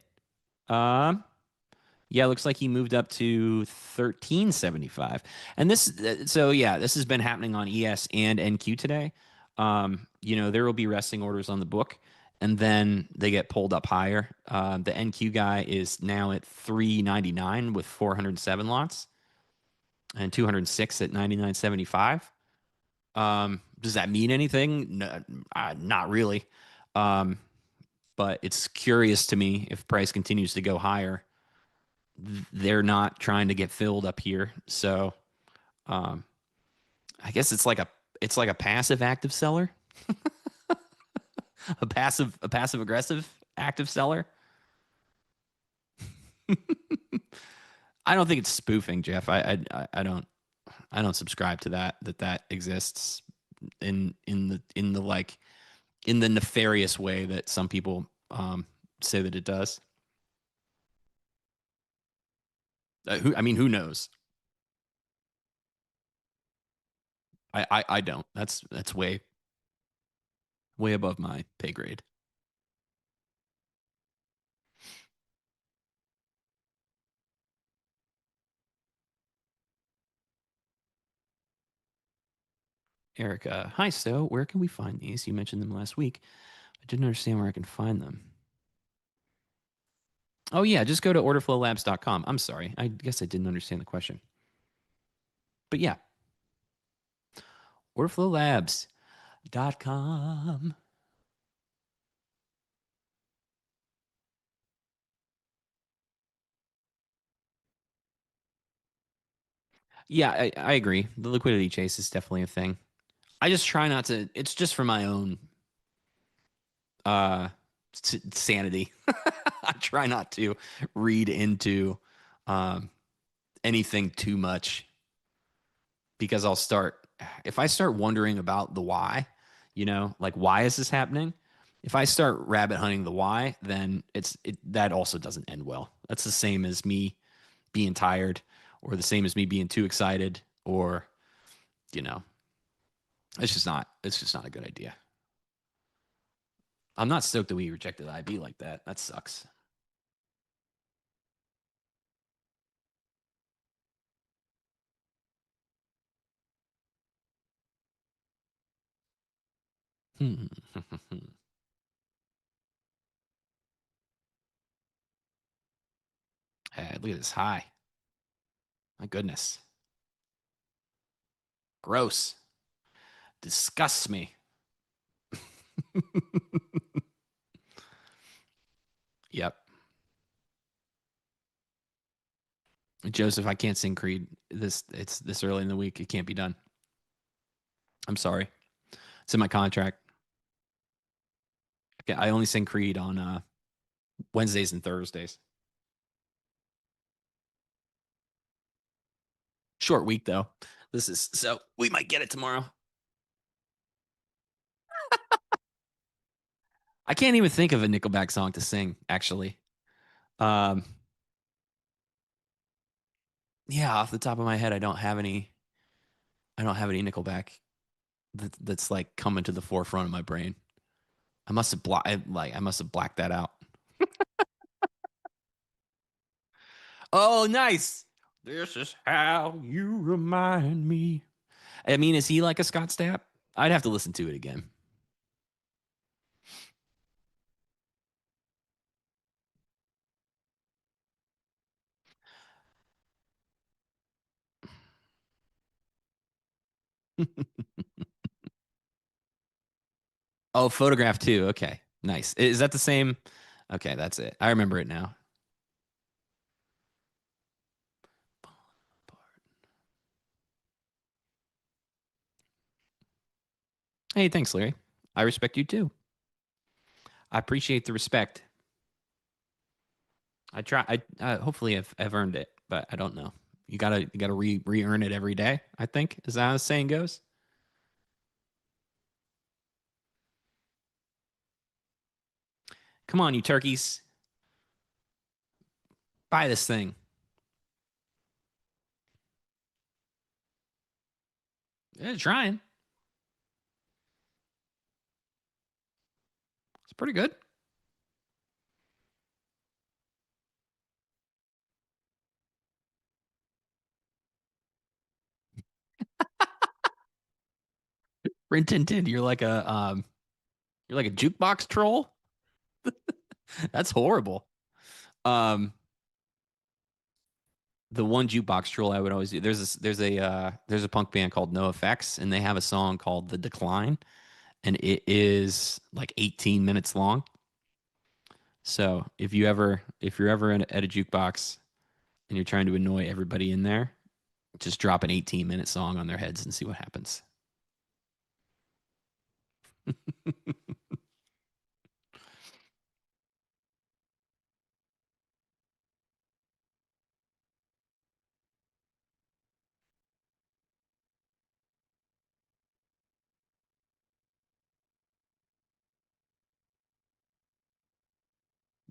Yeah, looks like he moved up to 1375. And this has been happening on ES and NQ today. There will be resting orders on the book, and then they get pulled up higher. The NQ guy is now at 399 with 407 lots and 206 at 99.75. Does that mean anything? No, not really. But it's curious to me if price continues to go higher. They're not trying to get filled up here, so I guess it's like a passive active seller, a passive aggressive active seller. I don't think it's spoofing, Jeff. I don't subscribe to that exists in the nefarious way that some people say that it does. Who knows? I don't. That's way above my pay grade. Erica, hi, Sto. Where can we find these? You mentioned them last week. I didn't understand where I can find them. Oh, yeah, just go to orderflowlabs.com. I'm sorry. I guess I didn't understand the question. But yeah, orderflowlabs.com. Yeah, I agree. The liquidity chase is definitely a thing. I just try not to. It's just for my own sanity. I try not to read into anything too much, because if I start wondering about the why, like, why is this happening? If I start rabbit hunting the why, then that also doesn't end well. That's the same as me being tired, or the same as me being too excited, or it's just not a good idea. I'm not stoked that we rejected IB like that. That sucks. Hey, look at this high. My goodness. Gross. Disgusts me. Yep. Joseph, I can't sing Creed. It's this early in the week. It can't be done. I'm sorry. It's in my contract. I only sing Creed on Wednesdays and Thursdays. Short week though. So we might get it tomorrow. I can't even think of a Nickelback song to sing, actually. Yeah, off the top of my head, I don't have any Nickelback that's like coming to the forefront of my brain. I must have blacked that out. Oh, nice. This is how you remind me. I mean, is he like a Scott Stapp? I'd have to listen to it again. Oh, Photograph too. Okay, nice. Is that the same? Okay, that's it. I remember it now. Hey, thanks, Larry. I respect you too. I appreciate the respect. I try. I hopefully I've earned it, but I don't know. You gotta re-earn it every day. I think is that how the saying goes. Come on, you turkeys, buy this thing. Yeah, trying. It's pretty good. Rin Tin Tin, you're like a jukebox troll. That's horrible. Um, the one jukebox troll I would always do. There's a punk band called No Effects, and they have a song called The Decline, and it is like 18 minutes long. So if you're ever at a jukebox and you're trying to annoy everybody in there, just drop an 18-minute song on their heads and see what happens.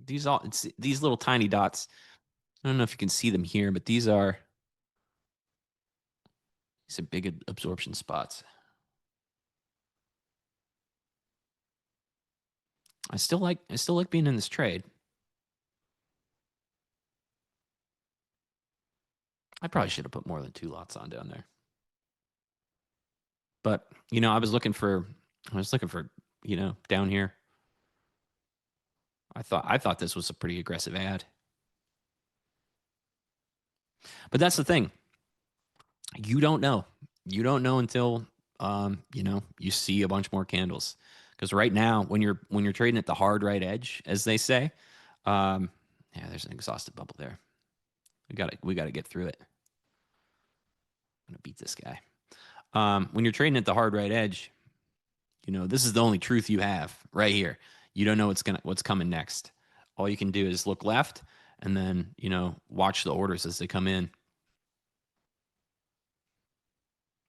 These little tiny dots. I don't know if you can see them here, but these are big absorption spots. I still like being in this trade. I probably should have put more than 2 lots on down there. But, I was looking for down here. I thought this was a pretty aggressive ad. But that's the thing. You don't know. You don't know until you see a bunch more candles. Because right now, when you're trading at the hard right edge, as they say, there's an exhausted bubble there. We gotta get through it. I'm gonna beat this guy. When you're trading at the hard right edge, this is the only truth you have right here. You don't know what's coming next. All you can do is look left and then, watch the orders as they come in.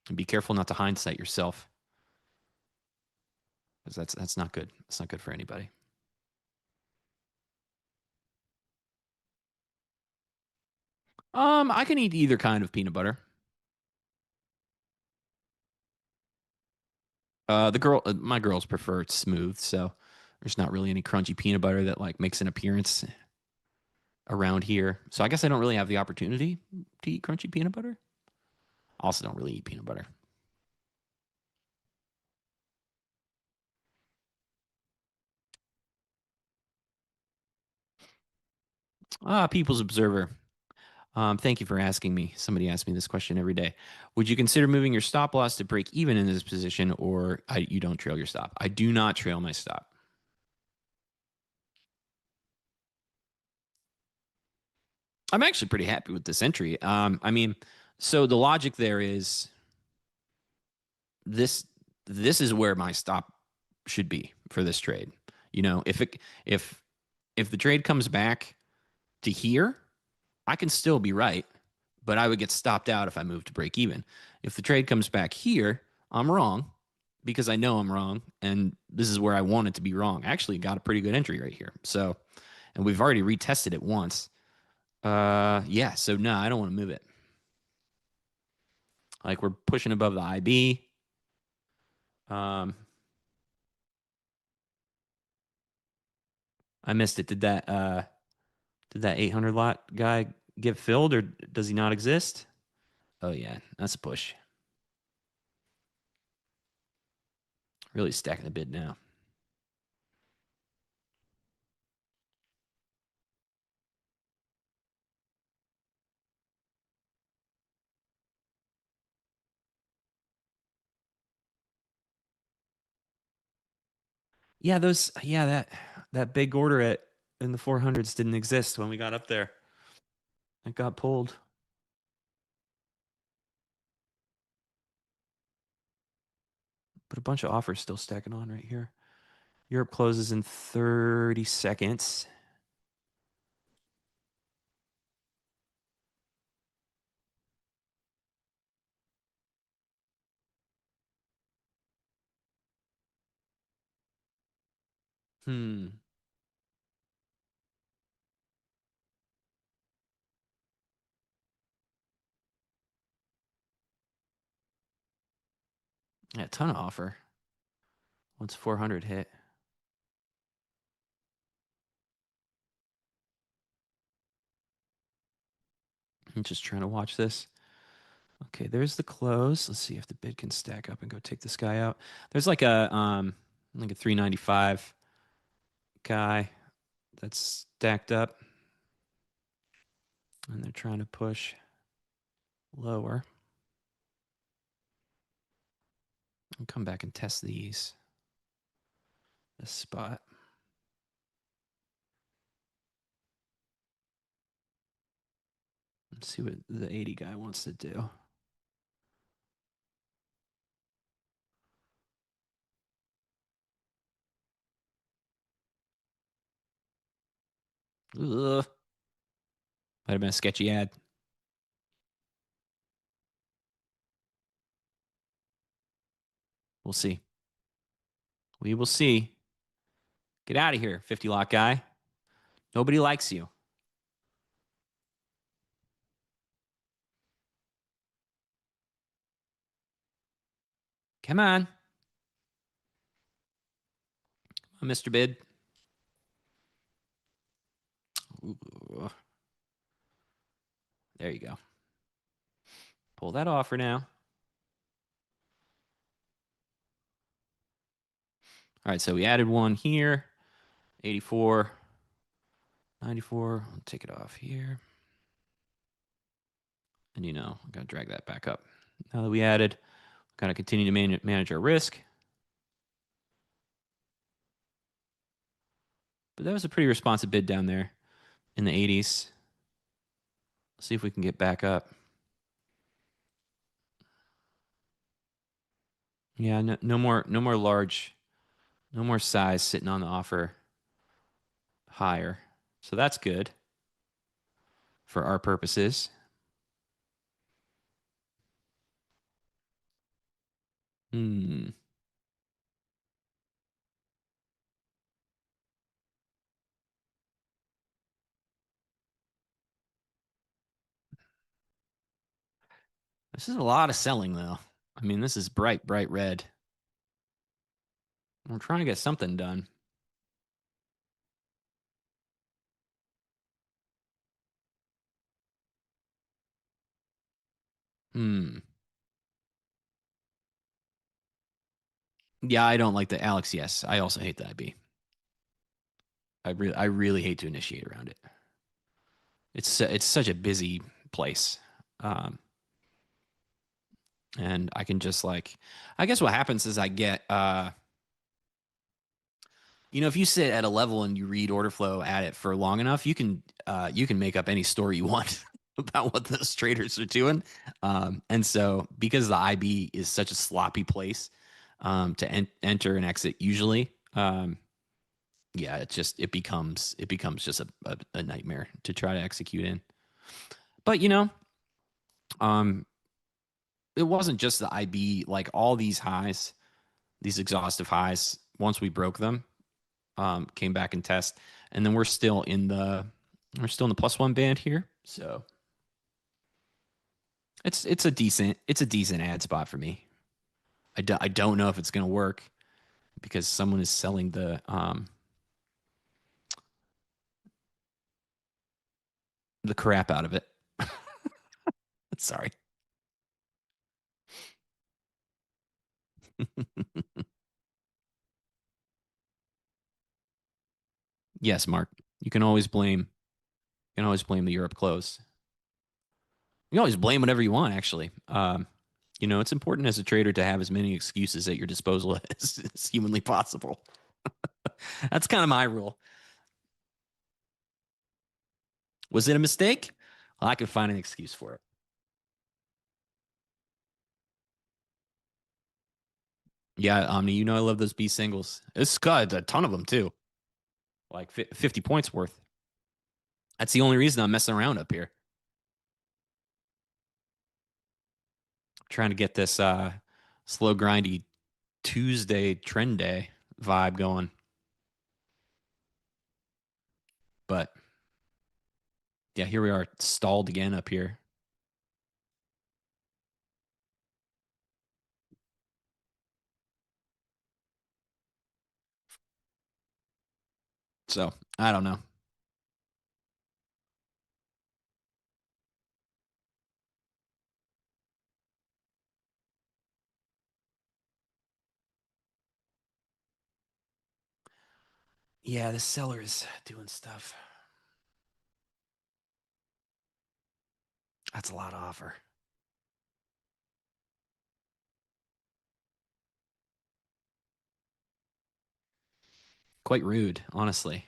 And be careful not to hindsight yourself. Because that's not good. It's not good for anybody. I can eat either kind of peanut butter. My girls prefer it smooth, so there's not really any crunchy peanut butter that like makes an appearance around here. So I guess I don't really have the opportunity to eat crunchy peanut butter. I also don't really eat peanut butter. People's Observer. Thank you for asking me. Somebody asks me this question every day. Would you consider moving your stop loss to break even in this position, or you don't trail your stop? I do not trail my stop. I'm actually pretty happy with this entry. So the logic there is this is where my stop should be for this trade. If the trade comes back to here, I can still be right, but I would get stopped out if I move to break even. If the trade comes back here, I'm wrong because I know I'm wrong, and this is where I want it to be wrong. I actually got a pretty good entry right here. So, and we've already retested it once. So no, I don't want to move it. Like we're pushing above the IB. I missed it. Did that 800 lot guy get filled, or does he not exist? Oh yeah, that's a push. Really stacking the bid now. Yeah, that big order in the 400s didn't exist when we got up there. It got pulled. But a bunch of offers still stacking on right here. Europe closes in 30 seconds. Yeah, a ton of offer. Once 400 hit. I'm just trying to watch this. Okay, there's the close. Let's see if the bid can stack up and go take this guy out. There's like a 395 guy that's stacked up, and they're trying to push lower. I'll come back and test this spot. Let's see what the 80 guy wants to do. Ugh. Might have been a sketchy ad. We'll see. We will see. Get out of here, 50 lot guy. Nobody likes you. Come on. Mr. Bid. Ooh. There you go. Pull that offer now. All right, so we added one here. 84, 94. I'll take it off here. And I'm going to drag that back up. Now that we added, we're going to continue to manage our risk. But that was a pretty responsive bid down there in the 80s. Let's see if we can get back up. Yeah, no more large, no more size sitting on the offer higher. So that's good for our purposes. This is a lot of selling, though. I mean, this is bright red. I'm trying to get something done. Yeah, I don't like the Alex. Yes, I also hate the IB. I really hate to initiate around it. It's such a busy place, and I can just I guess what happens is I get if you sit at a level and you read order flow at it for long enough, you can make up any story you want about what those traders are doing. And so because the IB is such a sloppy place to enter and exit usually, yeah, it becomes just a nightmare to try to execute in. But it wasn't just the IB. Like all these highs, these exhaustive highs, once we broke them, came back and test, and then we're still in the +1 band here. So it's a decent ad spot for me. I don't know if it's going to work because someone is selling the crap out of it. Sorry. Yes, Mark. You can always blame. You can always blame the Europe close. You can always blame whatever you want. Actually, it's important as a trader to have as many excuses at your disposal as humanly possible. That's kind of my rule. Was it a mistake? Well, I could find an excuse for it. Yeah, Omni, I love those B singles. It's got a ton of them too. Like 50 points worth. That's the only reason I'm messing around up here. Trying to get this slow grindy Tuesday trend day vibe going. But yeah, here we are, stalled again up here. So I don't know. Yeah, the seller's doing stuff. That's a lot of offer. Quite rude, honestly.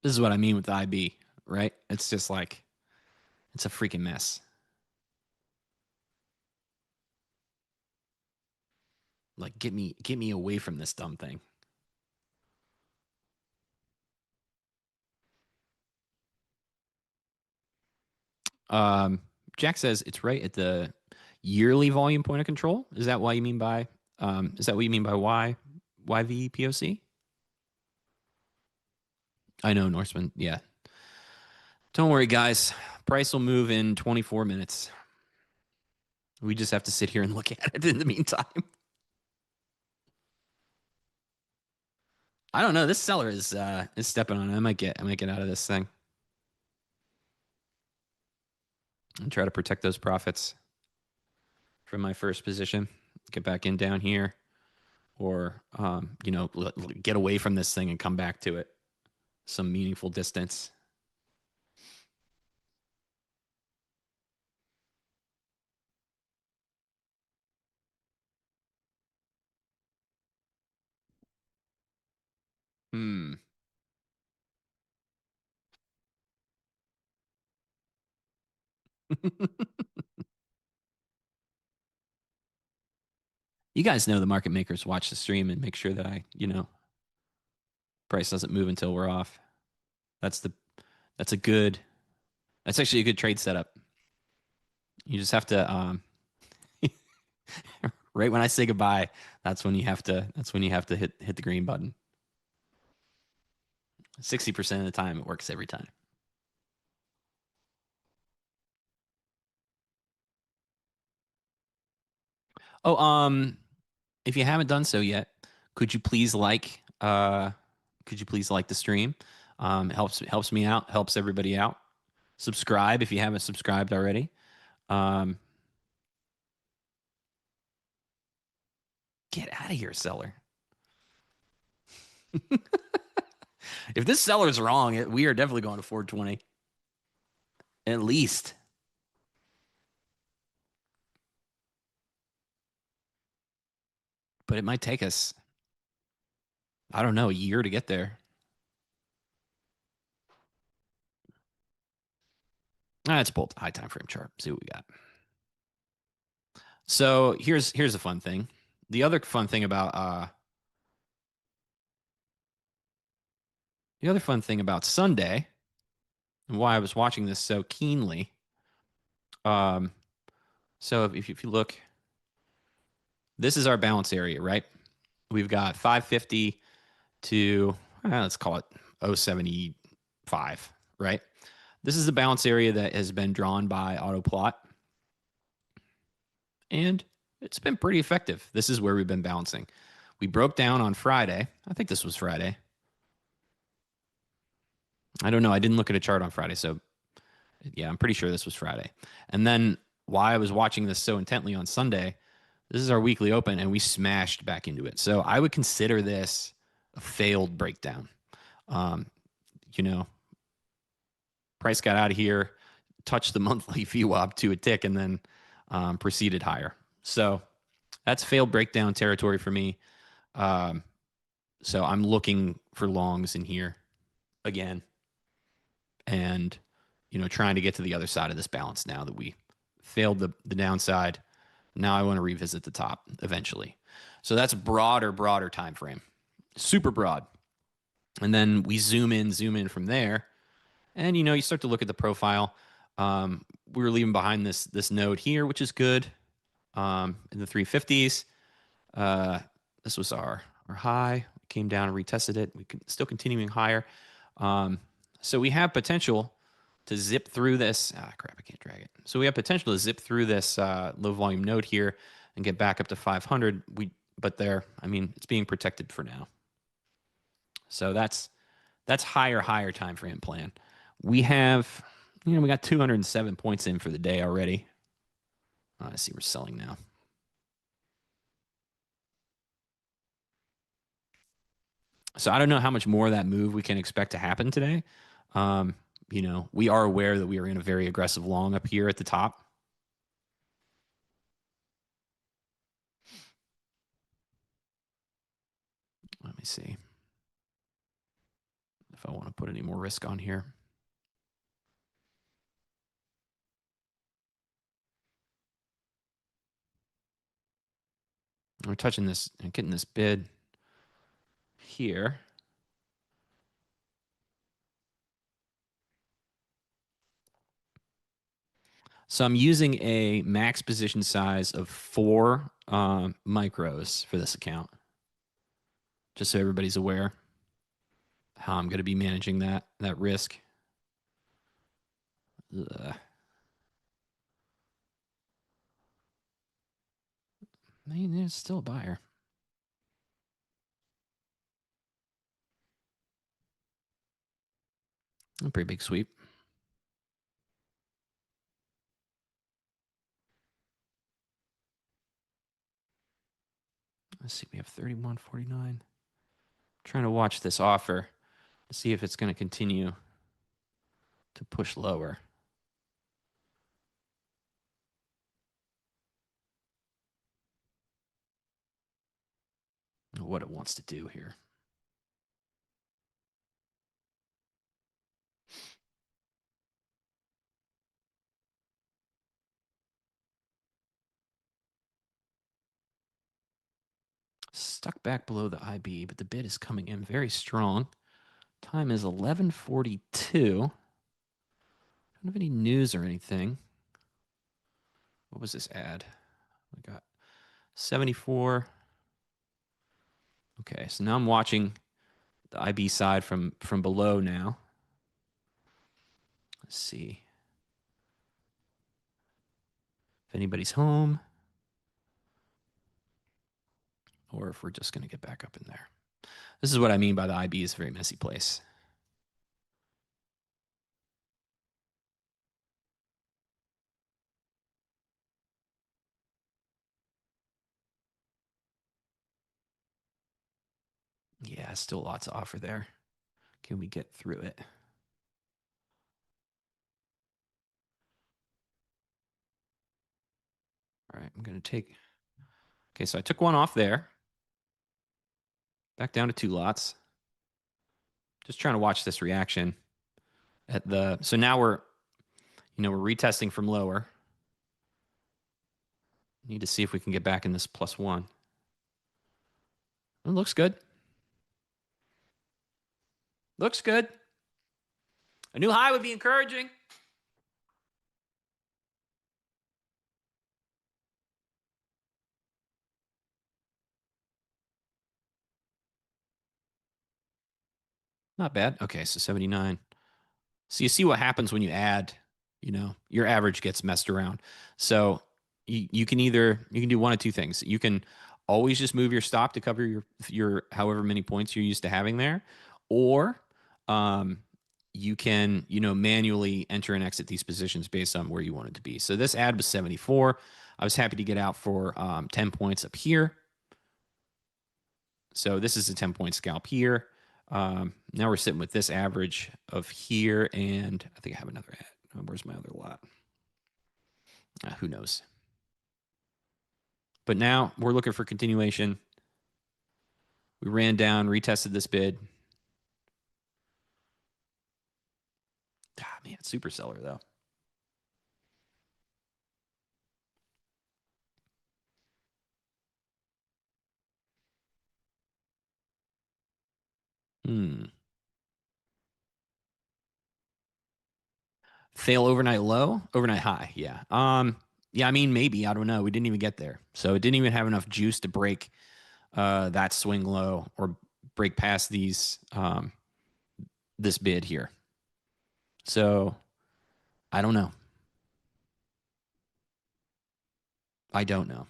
This is what I mean with the IB, right? It's just like, it's a freaking mess. Like, get me away from this dumb thing. Jack says it's right at the yearly volume point of control. Is that why you mean by is that what you mean by YVPOC? I know, Norseman. Yeah. Don't worry, guys. Price will move in 24 minutes. We just have to sit here and look at it in the meantime. I don't know. This seller is stepping on it. I might get out of this thing. And try to protect those profits from my first position. Get back in down here, or get away from this thing and come back to it some meaningful distance. You guys know the market makers watch the stream and make sure that price doesn't move until we're off. That's actually a good trade setup. You just have to right when I say goodbye, that's when you have to hit the green button. 60% of the time it works every time. Oh, if you haven't done so yet, could you please like the stream? It helps me out, helps everybody out. Subscribe if you haven't subscribed already. Get out of here, seller. If this seller's wrong, we are definitely going to 420. At least. But it might take us, I don't know, a year to get there. Let's pull the high time frame chart. See what we got. So here's a fun thing. The other fun thing about Sunday, and why I was watching this so keenly. So if you look, this is our balance area, right? We've got 550 to let's call it 075, right? This is the balance area that has been drawn by Autoplot. And it's been pretty effective. This is where we've been bouncing. We broke down on Friday. I think this was Friday. I don't know. I didn't look at a chart on Friday. So yeah, I'm pretty sure this was Friday. And then why I was watching this so intently on Sunday This is our weekly open, and we smashed back into it. So I would consider this a failed breakdown. You know, price got out of here, touched the monthly VWAP to a tick, and then proceeded higher. So that's failed breakdown territory for me. So I'm looking for longs in here again, and trying to get to the other side of this balance now that we failed the downside. Now I want to revisit the top eventually. So that's broader time frame, super broad. And then we zoom in from there, and you start to look at the profile. We were leaving behind this node here, which is good, in the 350s. This was our high. Came down and retested it. We can still continuing higher. So we have potential to zip through this. Crap, I can't drag it. So we have potential to zip through this low volume node here and get back up to 500. But there, I mean, it's being protected for now. So that's higher time frame plan. We have, we got 207 points in for the day already. I see we're selling now. So I don't know how much more of that move we can expect to happen today. We are aware that we are in a very aggressive long up here at the top. Let me see if I want to put any more risk on here. We're touching this and getting this bid here. So I'm using a max position size of 4 micros for this account, just so everybody's aware how I'm going to be managing that risk. Ugh. I mean, there's still a buyer. A pretty big sweep. Let's see, we have 31.49. Trying to watch this offer to see if it's going to continue to push lower. What it wants to do here. Stuck back below the IB, but the bid is coming in very strong. Time is 11:42. Don't have any news or anything. What was this ad? We got 74. Okay, so now I'm watching the IB side from below now. Let's see if anybody's home, or if we're just going to get back up in there. This is what I mean by the IB is a very messy place. Yeah, still lots to offer there. Can we get through it? All right, I'm going to take... Okay, so I took one off there. Back down to 2 lots. Just trying to watch this reaction at the... So now we're retesting from lower. Need to see if we can get back in this +1. It looks good. Looks good. A new high would be encouraging. Not bad. Okay, so 79. So you see what happens when you add, your average gets messed around. So you can do one of two things. You can always just move your stop to cover your however many points you're used to having there, or you can manually enter and exit these positions based on where you want it to be. So this ad was 74. I was happy to get out for 10 points up here. So this is a 10-point scalp here. Now we're sitting with this average of here, and I think I have another ad. Where's my other lot? Who knows? But now we're looking for continuation. We ran down, retested this bid. Man, super seller though. Fail overnight low, overnight high. Yeah. Yeah, I mean, maybe, I don't know. We didn't even get there. So it didn't even have enough juice to break that swing low or break past these, this bid here. So I don't know. I don't know.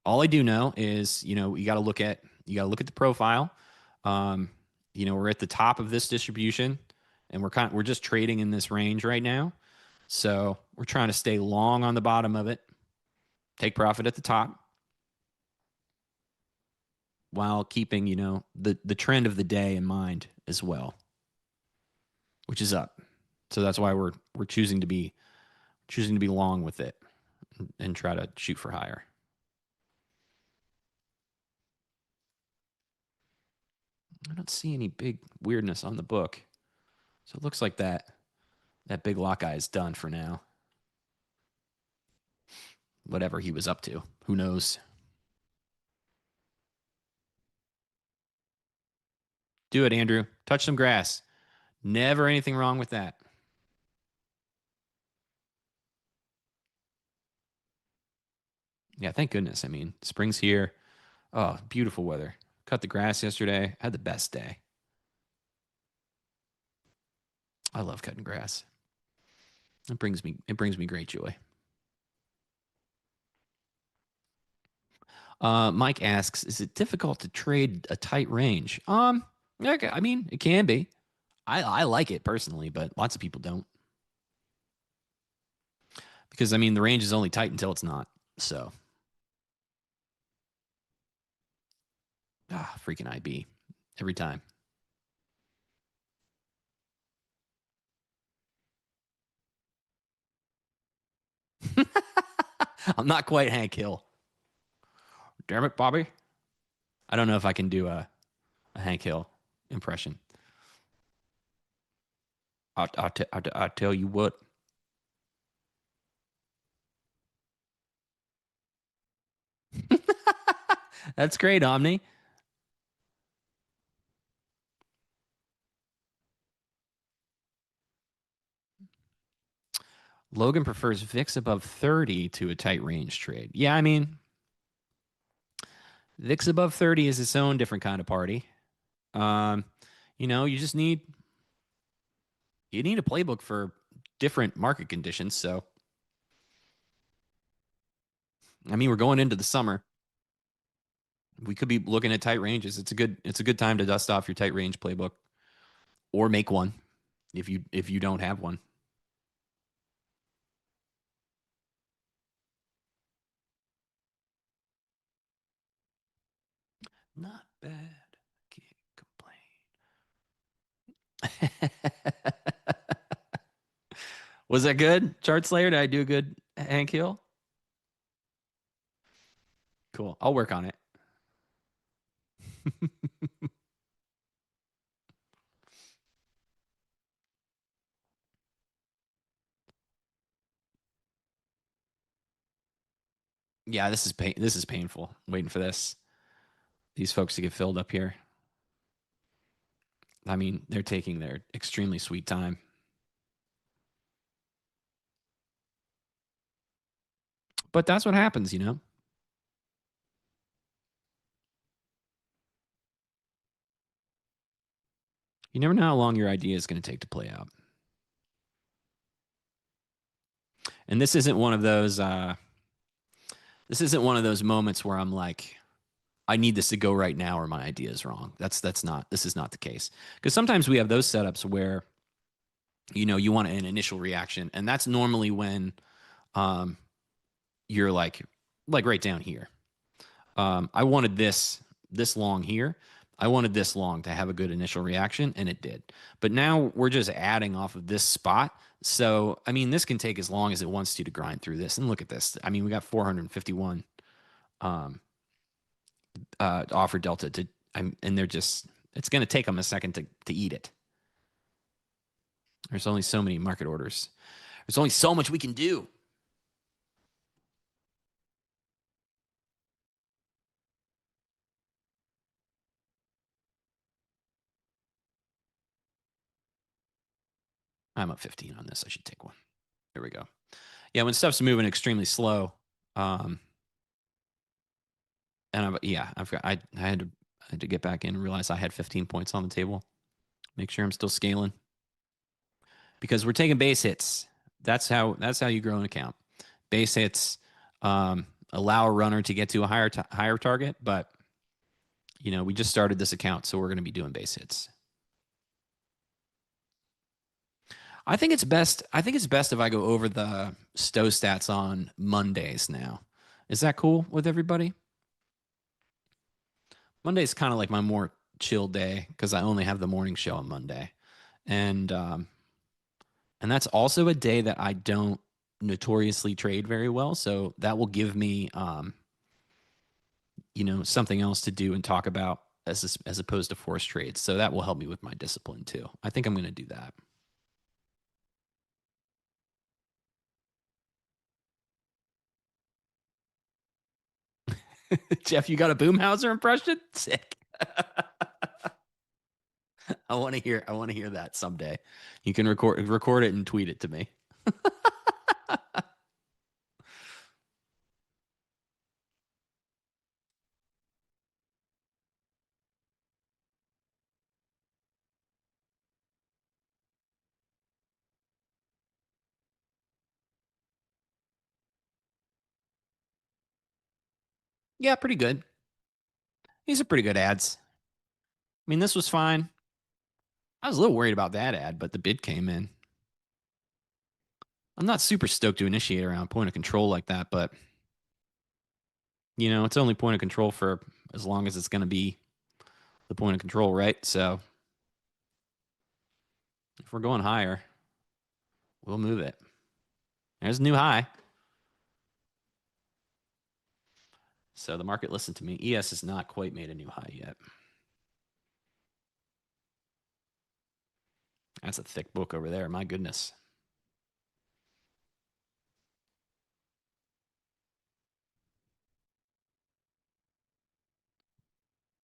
All I do know is, you know, you got to look at the profile. You know, we're at the top of this distribution, and we're just trading in this range right now. So we're trying to stay long on the bottom of it, take profit at the top, while keeping, you know, the trend of the day in mind as well, which is up. So that's why we're choosing to be long with it and try to shoot for higher. I don't see any big weirdness on the book. So it looks like that big lock eye is done for now. Whatever he was up to, who knows? Do it, Andrew. Touch some grass. Never anything wrong with that. Yeah, thank goodness. I mean, spring's here. Oh, beautiful weather. Cut the grass yesterday. Had the best day. I love cutting grass. It brings me great joy. Mike asks, is it difficult to trade a tight range? Okay, I mean, it can be. I like it personally, but lots of people don't. Because I mean, the range is only tight until it's not. So, freaking IB every time. I'm not quite Hank Hill. Damn it, Bobby. I don't know if I can do a Hank Hill impression. I'll tell you what. That's great, Omni. Logan prefers VIX above 30 to a tight range trade. Yeah, I mean, VIX above 30 is its own different kind of party. You know, you need a playbook for different market conditions. So, I mean, we're going into the summer. We could be looking at tight ranges. It's a good time to dust off your tight range playbook, or make one if you don't have one. Not bad. Can't complain. Was that good, Chart Slayer? Did I do a good Hank Hill? Cool. I'll work on it. Yeah, this is painful. I'm waiting for these folks to get filled up here. I mean, they're taking their extremely sweet time. But that's what happens, you know? You never know how long your idea is going to take to play out. And this isn't one of those moments where I'm like, I need this to go right now or my idea is wrong. This is not the case. Because sometimes we have those setups where, you know, you want an initial reaction, and that's normally when you're like right down here. I wanted this long here. I wanted this long to have a good initial reaction, and it did. But now we're just adding off of this spot. So, I mean, this can take as long as it wants to grind through this. And look at this. I mean, we got 451 offer delta to, and they're just, it's going to take them a second to eat it. There's only so many market orders. There's only so much we can do. I'm up 15 on this. I should take one. There we go. Yeah, when stuff's moving extremely slow, and I had to get back in and realize I had 15 points on the table. Make sure I'm still scaling because we're taking base hits. That's how you grow an account. Base hits allow a runner to get to a higher target, but we just started this account, so we're going to be doing base hits. I think it's best if I go over the stow stats on Mondays now. Is that cool with everybody? Monday's kind of like my more chill day because I only have the morning show on Monday. And that's also a day that I don't notoriously trade very well. So that will give me something else to do and talk about as opposed to forced trades. So that will help me with my discipline too. I think I'm going to do that. Jeff, you got a Boomhauser impression? Sick. I want to hear that someday. You can record it and tweet it to me. Yeah, pretty good. These are pretty good ads. I mean, this was fine. I was a little worried about that ad, but the bid came in. I'm not super stoked to initiate around point of control like that, but it's only point of control for as long as it's going to be the point of control, right? So if we're going higher, we'll move it. There's a new high. So the market listened to me. ES has not quite made a new high yet. That's a thick book over there. My goodness.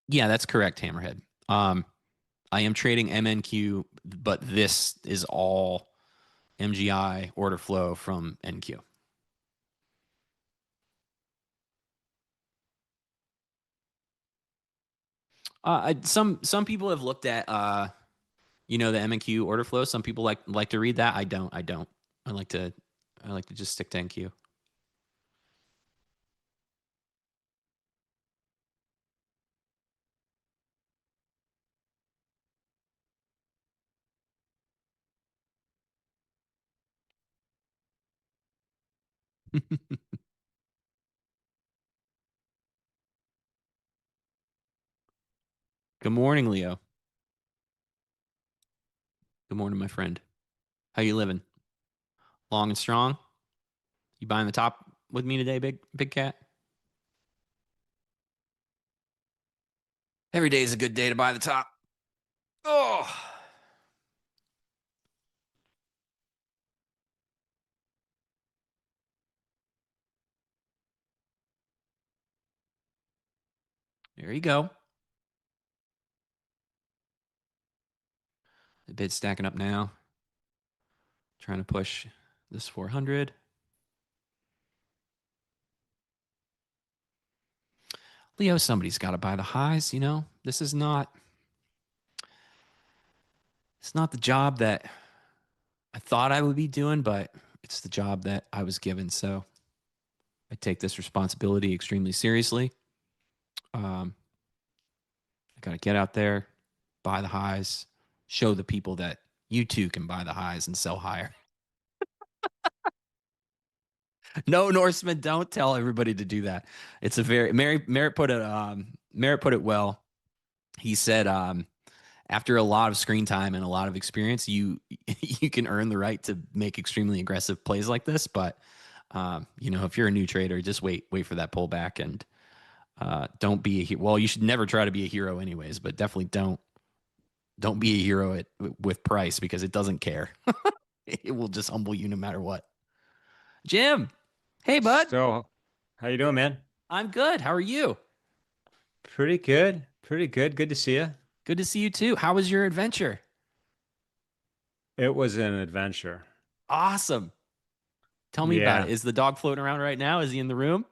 Yeah, that's correct, Hammerhead. I am trading MNQ, but this is all MGI order flow from NQ. Some people have looked at the MNQ order flow. Some people like to read that. I don't. I like to just stick to NQ. Good morning, Leo. Good morning, my friend. How you living? Long and strong? You buying the top with me today, big cat? Every day is a good day to buy the top. Oh. There you go. The bid's stacking up now. Trying to push this 400. Leo, somebody's got to buy the highs, This is not... It's not the job that I thought I would be doing, but it's the job that I was given. So I take this responsibility extremely seriously. I got to get out there, buy the highs, show the people that you too can buy the highs and sell higher. No, Norseman, don't tell everybody to do that. It's a very Merritt put it well. He said after a lot of screen time and a lot of experience, you you can earn the right to make extremely aggressive plays like this. But if you're a new trader, just wait for that pullback and don't be well. You should never try to be a hero, anyways. But definitely don't be a hero with price because it doesn't care. It will just humble you no matter what. Jim, hey bud, So, how you doing, man? I'm good. How are you? Pretty good. Pretty good. Good to see you. Good to see you too. How was your adventure? It was an adventure. Awesome. Tell me about it. Yeah. Is the dog floating around right now? Is he in the room?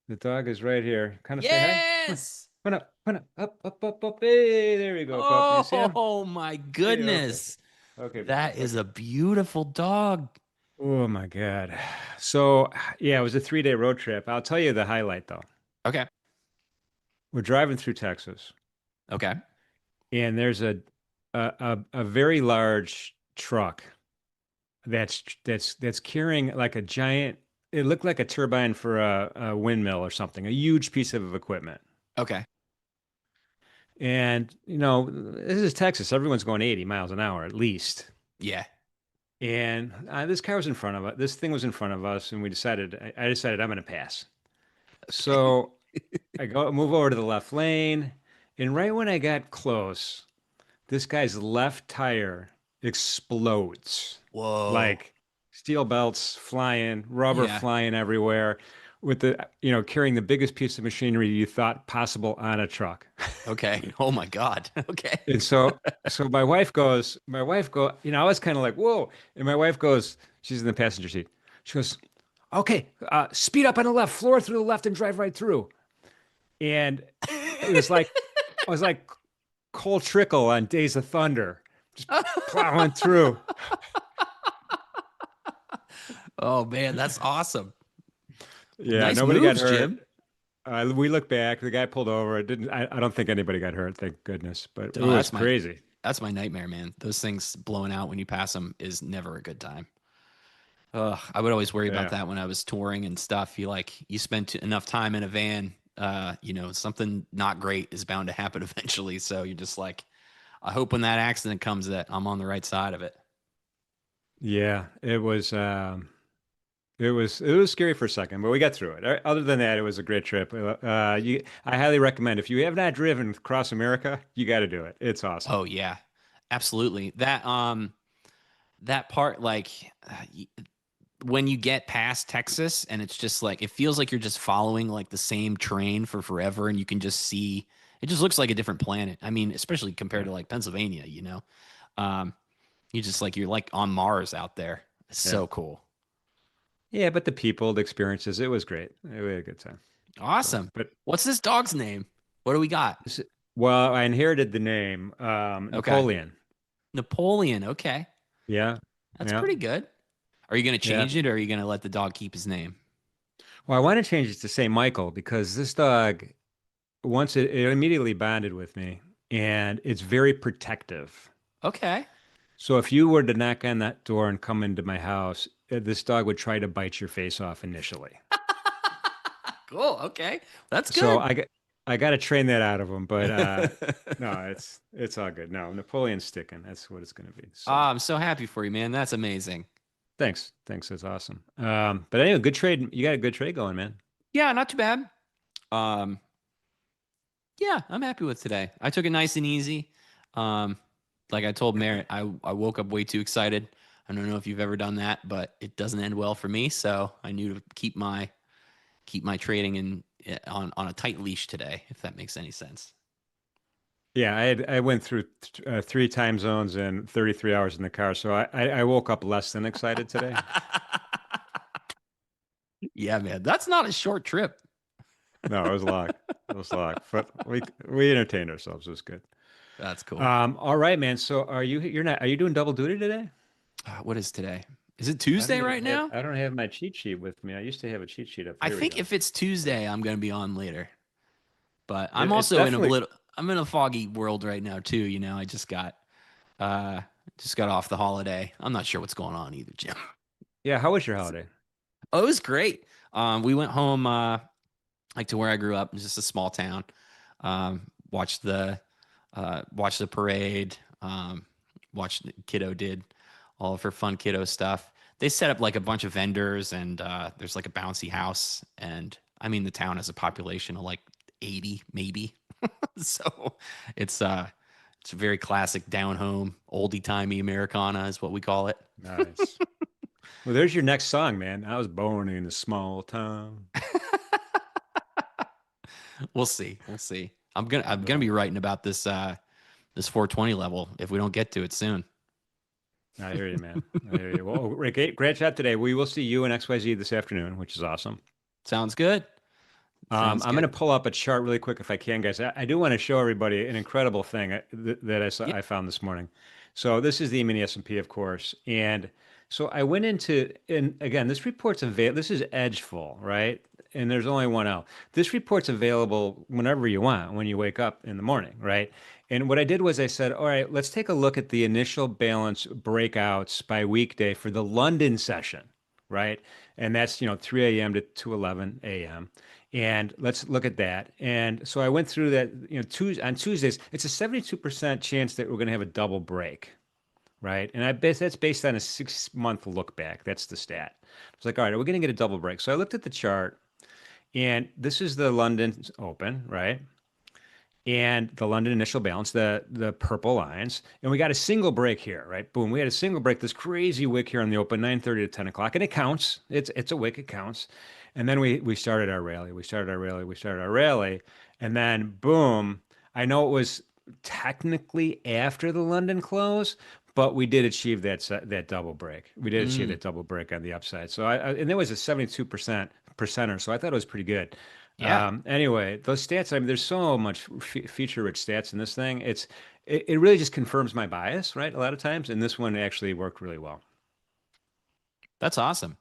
The dog is right here. Kind of say hi. Yes. Come on up. Come on up. Up. Hey, there we go, pup. You see him? Oh my Hey, goodness. okay. That is a beautiful dog. Oh my God. So, yeah, it was a 3-day road trip. I'll tell you the highlight though. Okay. We're driving through Texas, Okay. and there's a very large truck that's carrying like a giant. It looked like a turbine for a windmill or something, a huge piece of equipment. Okay. And this is Texas. Everyone's going 80 miles an hour at least. Yeah. And this car was in front of us. This thing was in front of us, and I decided I'm going to pass. So I move over to the left lane, and right when I got close, this guy's left tire explodes. Whoa. Like steel belts flying, rubber Yeah. flying everywhere, with carrying the biggest piece of machinery you thought possible on a truck. Okay. Oh my God. Okay. And so my wife goes, I was kind of like, whoa. And my wife goes, she's in the passenger seat. She goes, okay, speed up on the left, floor through the left and drive right through. And it was like, I was like Cole Trickle on Days of Thunder, just plowing through. Oh man, that's awesome. Yeah, Nice nobody moves, got hurt. Jim. We looked back. The guy pulled over. It didn't. I don't think anybody got hurt. Thank goodness. But it Oh, was that's crazy. That's my nightmare, man. Those things blowing out when you pass them is never a good time. Ugh, I would always worry Yeah. about that when I was touring and stuff. You spent enough time in a van, something not great is bound to happen eventually. So you're just like, I hope when that accident comes that I'm on the right side of it. Yeah, it was. It was scary for a second, but we got through it. Other than that, it was a great trip. I highly recommend if you have not driven across America, you got to do it. It's awesome. Oh yeah, absolutely. That part, when you get past Texas and it's just like, it feels like you're just following like the same train for forever. And you can just see, it just looks like a different planet. I mean, especially compared to like Pennsylvania, you're like on Mars out there. It's so cool. Yeah, but the people, the experiences, it was great. We had a good time. Awesome. But What's this dog's name? What do we got? well, I inherited the name Napoleon. Napoleon. Okay. Yeah, That's yeah. pretty good. Are you going to change it or are you going to let the dog keep his name? Well, I want to change it to say Michael because this dog, once it immediately bonded with me, and it's very protective. Okay. So if you were to knock on that door and come into my house, this dog would try to bite your face off initially. Cool. Okay. That's good. So I got to train that out of him, but no, it's all good. No, Napoleon's sticking. That's what it's going to be. So, I'm so happy for you, man. That's amazing. thanks. That's awesome. But anyway, good trade. You got a good trade going, man. Yeah, not too bad. Yeah, I'm happy with today. I took it nice and easy. Like I told Merritt, I woke up way too excited. I don't know if you've ever done that, but it doesn't end well for me. So I knew to keep my trading on a tight leash today, if that makes any sense. Yeah, I went through 3 time zones and 33 hours in the car, so I woke up less than excited today. Yeah, man, that's not a short trip. No, it was long. It was long, but we entertained ourselves. It was good. That's cool. All right, man. So are you doing double duty today? What is today? Is it Tuesday right now? I don't have my cheat sheet with me. I used to have a cheat sheet up. I Here we think go. if it's Tuesday, I'm going to be on later. But I'm It's also definitely- I'm in a foggy world right now too. I just got off the holiday. I'm not sure what's going on either, Jim. Yeah, how was your holiday? Oh, it was great. We went home, like to where I grew up, just a small town. Watched the parade. Watched kiddo did all of her fun kiddo stuff. They set up like a bunch of vendors, and there's like a bouncy house. And I mean, the town has a population of like 80, maybe. So it's it's a very classic down home, oldie timey Americana is what we call it. Nice. Well, there's your next song, man. I was born in a small town. We'll see. We'll see. I'm gonna be writing about this 420 level if we don't get to it soon. I hear you, man. I hear you. Well, Rick, great chat today. We will see you in XYZ this afternoon, which is awesome. Sounds good. I'm going to pull up a chart really quick if I can, guys. I do want to show everybody an incredible thing that I saw, I found this morning. So this is the mini S&P, of course, and so I went into, and again, this report's available. This is Edgeful, right? And there's only one L. This report's available whenever you want, when you wake up in the morning, right? And what I did was I said, all right, let's take a look at the initial balance breakouts by weekday for the London session, right? And that's 3 a.m. to 2:11 a.m. And let's look at that. And so I went through that, on Tuesdays, it's a 72% chance that we're going to have a double break, right? And that's based on a 6-month look back. That's the stat. It's like, all right, are we going to get a double break? So I looked at the chart, and this is the London open, right? And the London initial balance, the purple lines, and we got a single break here, right? Boom, we had a single break, this crazy wick here on the open, 9:30 to 10 o'clock, and it counts. It's a wick, it counts. And then we started our rally. We started our rally, and then boom. I know it was technically after the London close, but we did achieve that double break. We did achieve that double break on the upside. So and there was a 72% percenter, so I thought it was pretty good. Yeah. Anyway, those stats, I mean, there's so much feature-rich stats in this thing. It really just confirms my bias, right? A lot of times, and this one actually worked really well. That's awesome.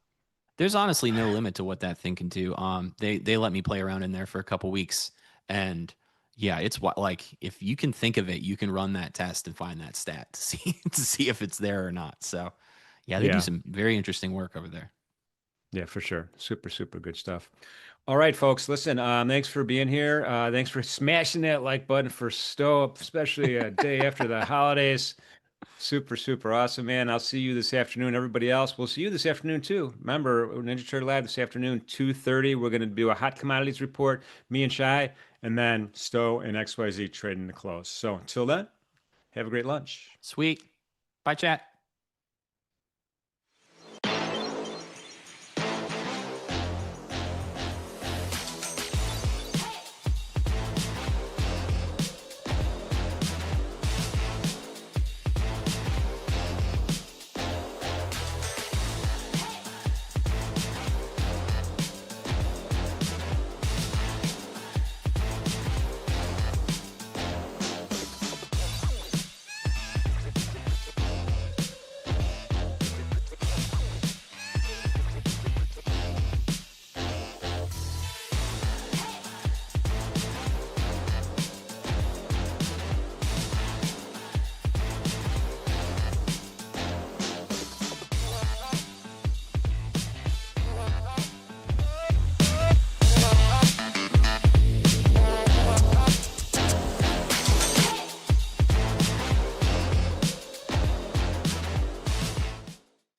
There's honestly no limit to what that thing can do. They let me play around in there for a couple weeks, and yeah, it's like if you can think of it, you can run that test and find that stat to see if it's there or not. So, yeah, they do some very interesting work over there. Yeah, for sure. Super, super good stuff. All right, folks, listen, thanks for being here. Thanks for smashing that like button for Stowe, especially a day after the holidays. Super, super awesome, man. I'll see you this afternoon. Everybody else, we'll see you this afternoon too. Remember, NinjaTrader Live this afternoon, 2:30. We're going to do a hot commodities report, me and Shai, and then Stowe and XYZ trading the close. So until then, have a great lunch. Sweet. Bye, chat.